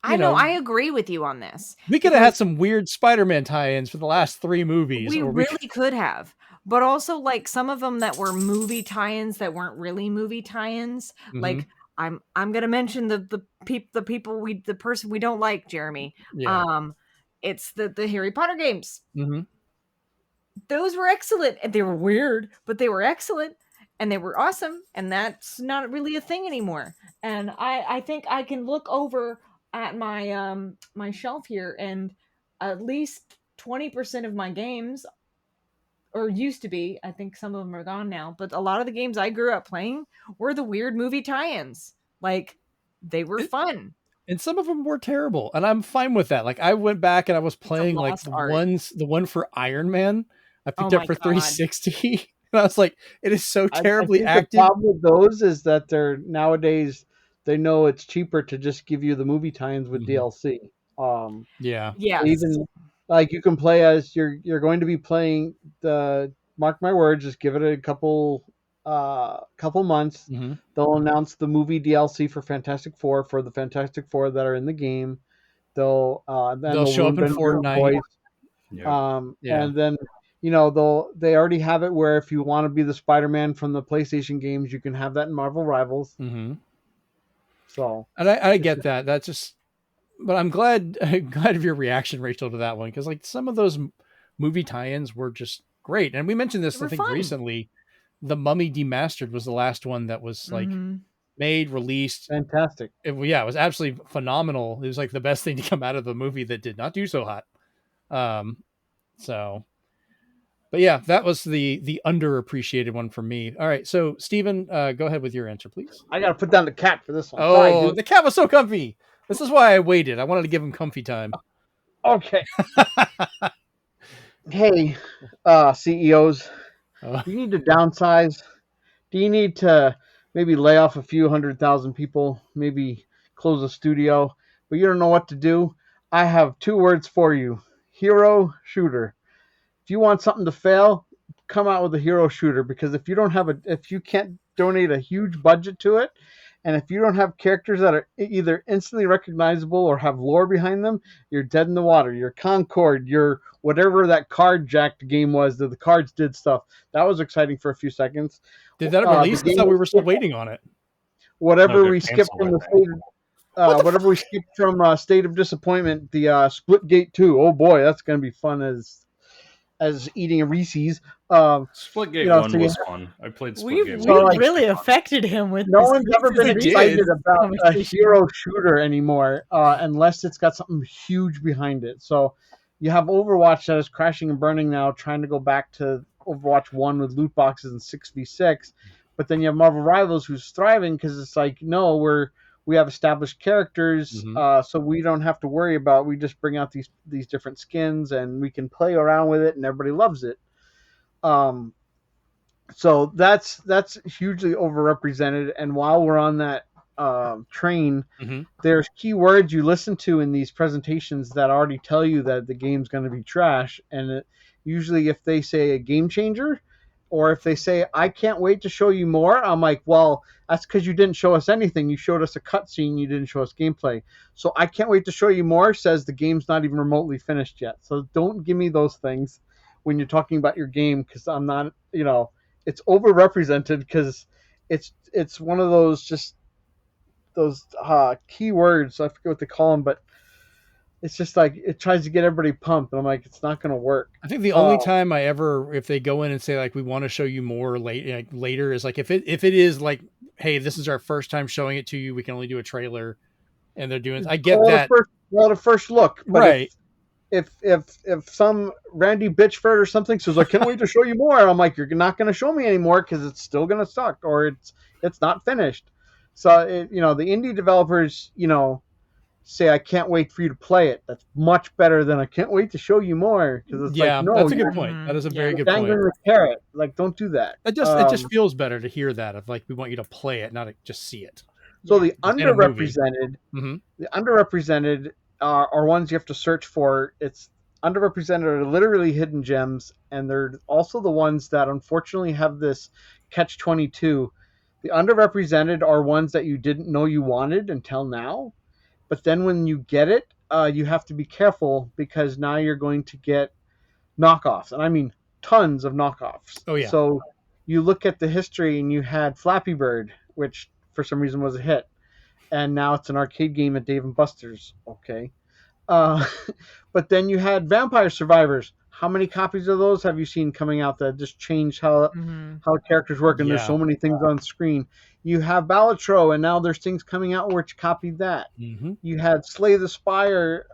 I know, I agree with you on this. We could have had some weird Spider-Man tie-ins for the last 3 movies. We really could have. But also, like, some of them that were movie tie-ins that weren't really movie tie-ins. Mm-hmm. Like, I'm gonna mention the person we don't like, Jeremy. Yeah. It's the Harry Potter games. Mm-hmm. Those were excellent. And they were weird, but they were excellent. And they were awesome. And that's not really a thing anymore. And I think I can look over at my my shelf here, and at least 20% of my games, or used to be, I think some of them are gone now, but a lot of the games I grew up playing were the weird movie tie-ins. Like, they were fun. And some of them were terrible, and I'm fine with that. Like, I went back and I was playing like the one for Iron Man I picked up for 360. And I was like, it is so terribly acted. The problem with those is that they're nowadays, they know it's cheaper to just give you the movie tie-ins with DLC. Yeah. Even like you can play as you're going to be playing the, mark my words, just give it a couple months. Mm-hmm. They'll announce the movie DLC for Fantastic Four for the Fantastic Four that are in the game. They'll show up in Fortnite. And then they already have it where if you want to be the Spider-Man from the PlayStation games, you can have that in Marvel Rivals. Mm-hmm. So, and I get that. That's just, but I'm glad of your reaction, Rachel, to that one, because like some of those movie tie-ins were just great. And we mentioned this, I think, recently. The Mummy Demastered was the last one that was like made, released. Fantastic. It was absolutely phenomenal. It was like the best thing to come out of the movie that did not do so hot. But yeah, that was the underappreciated one for me. All right, so Steven, go ahead with your answer, please. I got to put down the cat for this one. Oh, the cat was so comfy. This is why I waited. I wanted to give him comfy time. Okay. Hey, CEOs, do you need to downsize? Do you need to maybe lay off a few 100,000 people, maybe close a studio, but you don't know what to do? I have 2 words for you: hero shooter. If you want something to fail, come out with a hero shooter, because if you can't donate a huge budget to it, and if you don't have characters that are either instantly recognizable or have lore behind them, you're dead in the water. You're Concord, you're whatever that card jacked game was that the cards did stuff. That was exciting for a few seconds. Did that release? I thought we were still waiting on it. Whatever we skipped from the State of Disappointment, the Splitgate 2. Oh boy, that's going to be fun as eating a Reese's. Splitgate 1 was fun. I played Splitgate 1. We really affected him with no one's ever been excited about a hero shooter anymore unless it's got something huge behind it. So you have Overwatch that is crashing and burning now, trying to go back to Overwatch 1 with loot boxes and 6v6. But then you have Marvel Rivals who's thriving because it's like, no, we have established characters, so we don't have to worry about. We just bring out these different skins and we can play around with it, and everybody loves it. So that's hugely overrepresented. And while we're on that train, there's keywords you listen to in these presentations that already tell you that the game's going to be trash. And usually, if they say a game changer, or if they say, I can't wait to show you more, I'm like, well, that's because you didn't show us anything. You showed us a cutscene. You didn't show us gameplay. So I can't wait to show you more says the game's not even remotely finished yet. So don't give me those things when you're talking about your game, because I'm not, it's overrepresented because it's one of those keywords. I forget what they call them, but it's just like it tries to get everybody pumped. And I'm like, it's not going to work. I think the only time if they go in and say like, we want to show you more later is like, if it is like, hey, this is our first time showing it to you, we can only do a trailer, and they're doing, I get that. The first look. But right. If some Randy Bitchford or something says, I can't wait to show you more, I'm like, you're not going to show me anymore because it's still going to suck, or it's not finished. So, the indie developers, say, I can't wait for you to play it. That's much better than I can't wait to show you more. Because it's Yeah, like, no, that's a good you're point. That is a Yeah. very good dangling point. the carrot. Like, don't do that. It just feels better to hear that of like we want you to play it, not just see it. So Yeah. the Just in a movie. underrepresented, Mm-hmm. the underrepresented are ones you have to search for. It's underrepresented are literally hidden gems, and they're also the ones that unfortunately have this catch-22. The underrepresented are ones that you didn't know you wanted until now, but then when you get it, you have to be careful because now you're going to get knockoffs, and I mean tons of knockoffs. Oh, yeah. So you look at the history, and you had Flappy Bird, which for some reason was a hit, and now it's an arcade game at Dave and Buster's. Okay, but then you had Vampire Survivors. How many copies of those have you seen coming out that just changed how characters work? And there's Yeah. so many things on screen. You have Balatro, and now there's things coming out which copied that. Mm-hmm. You had Slay the Spire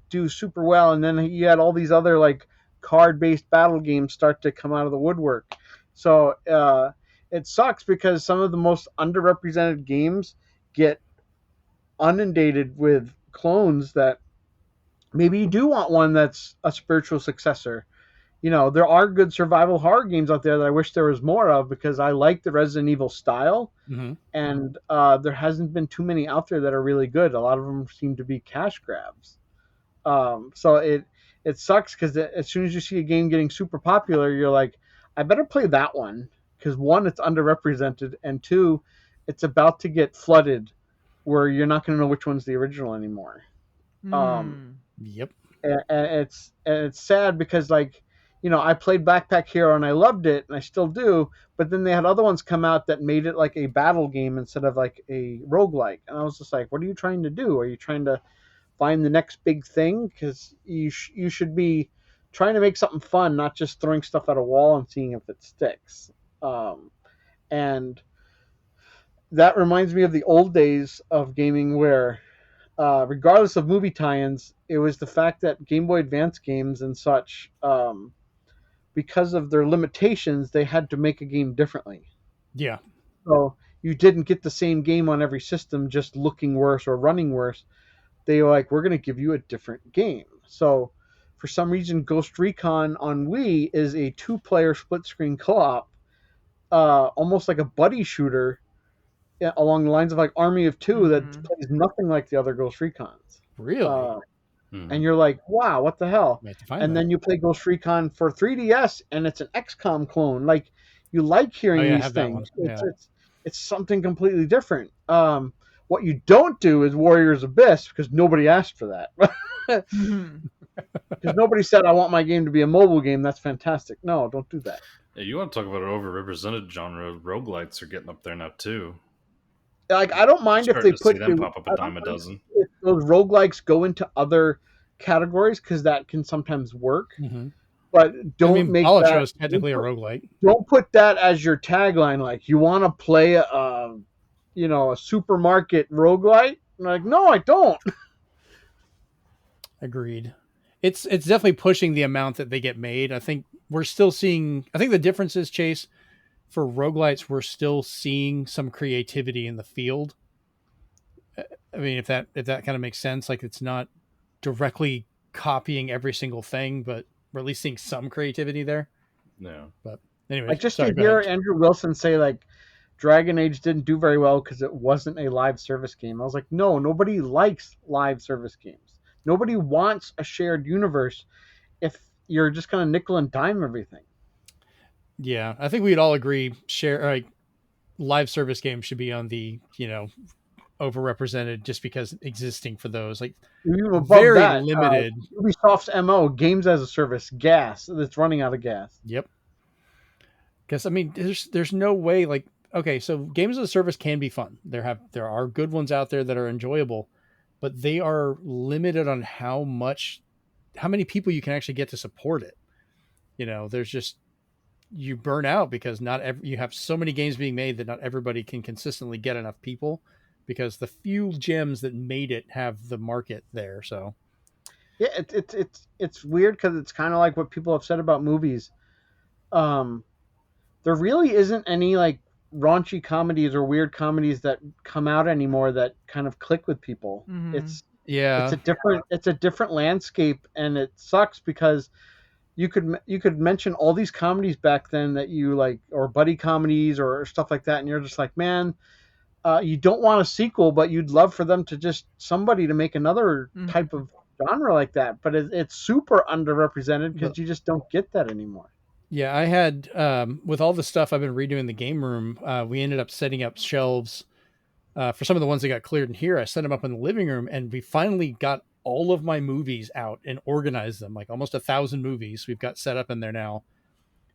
do super well, and then you had all these other like card-based battle games start to come out of the woodwork. So it sucks because some of the most underrepresented games get inundated with clones that maybe you do want one that's a spiritual successor. You know, there are good survival horror games out there that I wish there was more of because I like the Resident Evil style, Mm-hmm. and there hasn't been too many out there that are really good. A lot of them seem to be cash grabs. So it sucks because as soon as you see a game getting super popular, you're like, I better play that one because one, it's underrepresented, and two, it's about to get flooded where you're not going to know which one's the original anymore. Yep. And it's sad because like, you know, I played Backpack Hero and I loved it and I still do, but then they had other ones come out that made it like a battle game instead of like a roguelike, and I was just like, what are you trying to do? Are you trying to find the next big thing? Because you should be trying to make something fun, not just throwing stuff at a wall and seeing if it sticks. And that reminds me of the old days of gaming where regardless of movie tie-ins, it was the fact that Game Boy Advance games and such, because of their limitations, they had to make a game differently. Yeah. So you didn't get the same game on every system just looking worse or running worse. They were like, we're going to give you a different game. So for some reason, Ghost Recon on Wii is a 2-player split-screen co-op, almost like a buddy shooter, along the lines of like Army of Two that plays nothing like the other Ghost Recons. Really? And you're like, wow, what the hell? And then you play Ghost Recon for 3DS, and it's an XCOM clone. Like, you like hearing these things. It's something completely different. What you don't do is Warriors Abyss because nobody asked for that. Because nobody said, I want my game to be a mobile game. That's fantastic. No, don't do that. Yeah, you want to talk about an overrepresented genre? Roguelites are getting up there now too. Like, I don't mind if they put them pop up a dime a dozen. If those roguelikes go into other categories because that can sometimes work. Mm-hmm. But don't make Balatro that is technically a roguelike. Don't put that as your tagline. Like, you want to play a supermarket roguelite? I'm like, no, I don't. Agreed. It's definitely pushing the amount that they get made. I think we're still seeing. I think the difference is, Chase, for roguelites, we're still seeing some creativity in the field. I mean, if that kind of makes sense, like it's not directly copying every single thing, but we're at least seeing some creativity there. No. But anyway, like just to hear Andrew Wilson say like Dragon Age didn't do very well because it wasn't a live service game. I was like, no, nobody likes live service games. Nobody wants a shared universe if you're just kind of nickel and dime everything. Yeah, I think we'd all agree live service games should be on the, overrepresented just because existing for those. Like very limited. Ubisoft's MO, games as a service, gas that's running out of gas. Yep. Because I mean, there's no way like, okay, so games as a service can be fun. There are good ones out there that are enjoyable, but they are limited on how many people you can actually get to support it. There's just, you burn out because you have so many games being made that not everybody can consistently get enough people because the few gems that made it have the market there. So yeah, it's weird because it's kind of like what people have said about movies. There really isn't any like raunchy comedies or weird comedies that come out anymore that kind of click with people. Mm-hmm. Yeah. It's a different landscape, and it sucks because you could mention all these comedies back then that you like, or buddy comedies or stuff like that, and you're just like, man, you don't want a sequel, but you'd love for them to just somebody to make another type of genre like that. But it's super underrepresented because you just don't get that anymore. Yeah, I had with all the stuff I've been redoing the game room, we ended up setting up shelves for some of the ones that got cleared in here. I set them up in the living room, and we finally got all of my movies out and organized them, like almost 1,000 movies we've got set up in there now.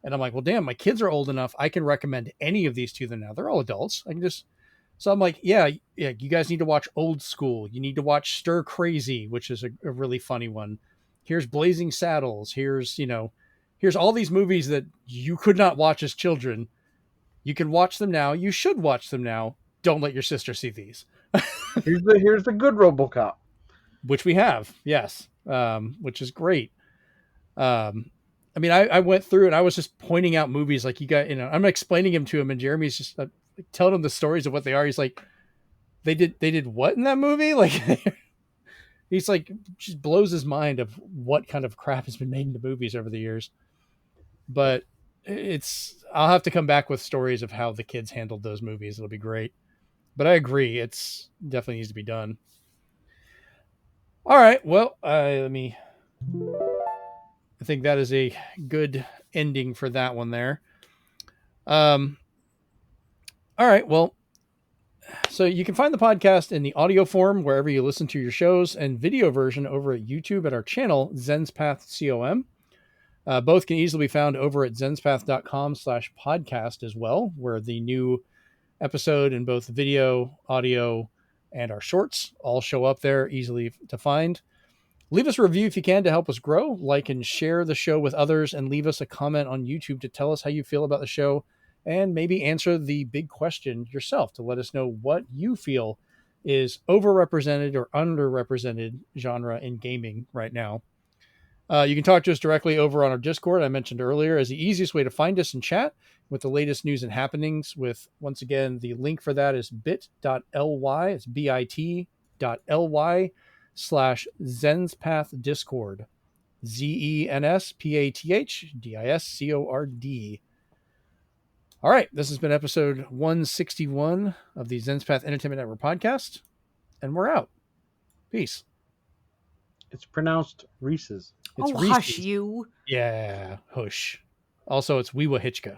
And I'm like, well, damn, my kids are old enough. I can recommend any of these to them now. They're all adults. I can just, so I'm like, yeah, you guys need to watch Old School. You need to watch Stir Crazy, which is a really funny one. Here's Blazing Saddles. Here's all these movies that you could not watch as children. You can watch them now. You should watch them now. Don't let your sister see these. Here's the good RoboCop, which we have, yes, which is great. I mean, I went through and I was just pointing out movies like you got, I'm explaining them to him, and Jeremy's just telling him the stories of what they are. He's like, they did what in that movie? Like, he's like, just blows his mind of what kind of crap has been made into movies over the years. But I'll have to come back with stories of how the kids handled those movies. It'll be great. But I agree, it's definitely needs to be done. All right, well, I think that is a good ending for that one there. All right, well, so you can find the podcast in the audio form wherever you listen to your shows, and video version over at YouTube at our channel, Zenspath COM. Both can easily be found over at zenspath.com/podcast as well, where the new episode in both video, audio, and our shorts all show up there, easily to find. Leave us a review if you can to help us grow. Like and share the show with others, and leave us a comment on YouTube to tell us how you feel about the show, and maybe answer the big question yourself to let us know what you feel is overrepresented or underrepresented genre in gaming right now. You can talk to us directly over on our Discord, I mentioned earlier, as the easiest way to find us and chat with the latest news and happenings. With, once again, the link for that is bit.ly, it's bit.ly/Zenspath Discord, ZENSPATHDISCORD. All right, this has been episode 161 of the Zenspath Entertainment Network Podcast, and we're out. Peace. It's pronounced Reese's. It's Reese's. Reese's. Hush you. Yeah, hush. Also, it's Weewa Hitchka.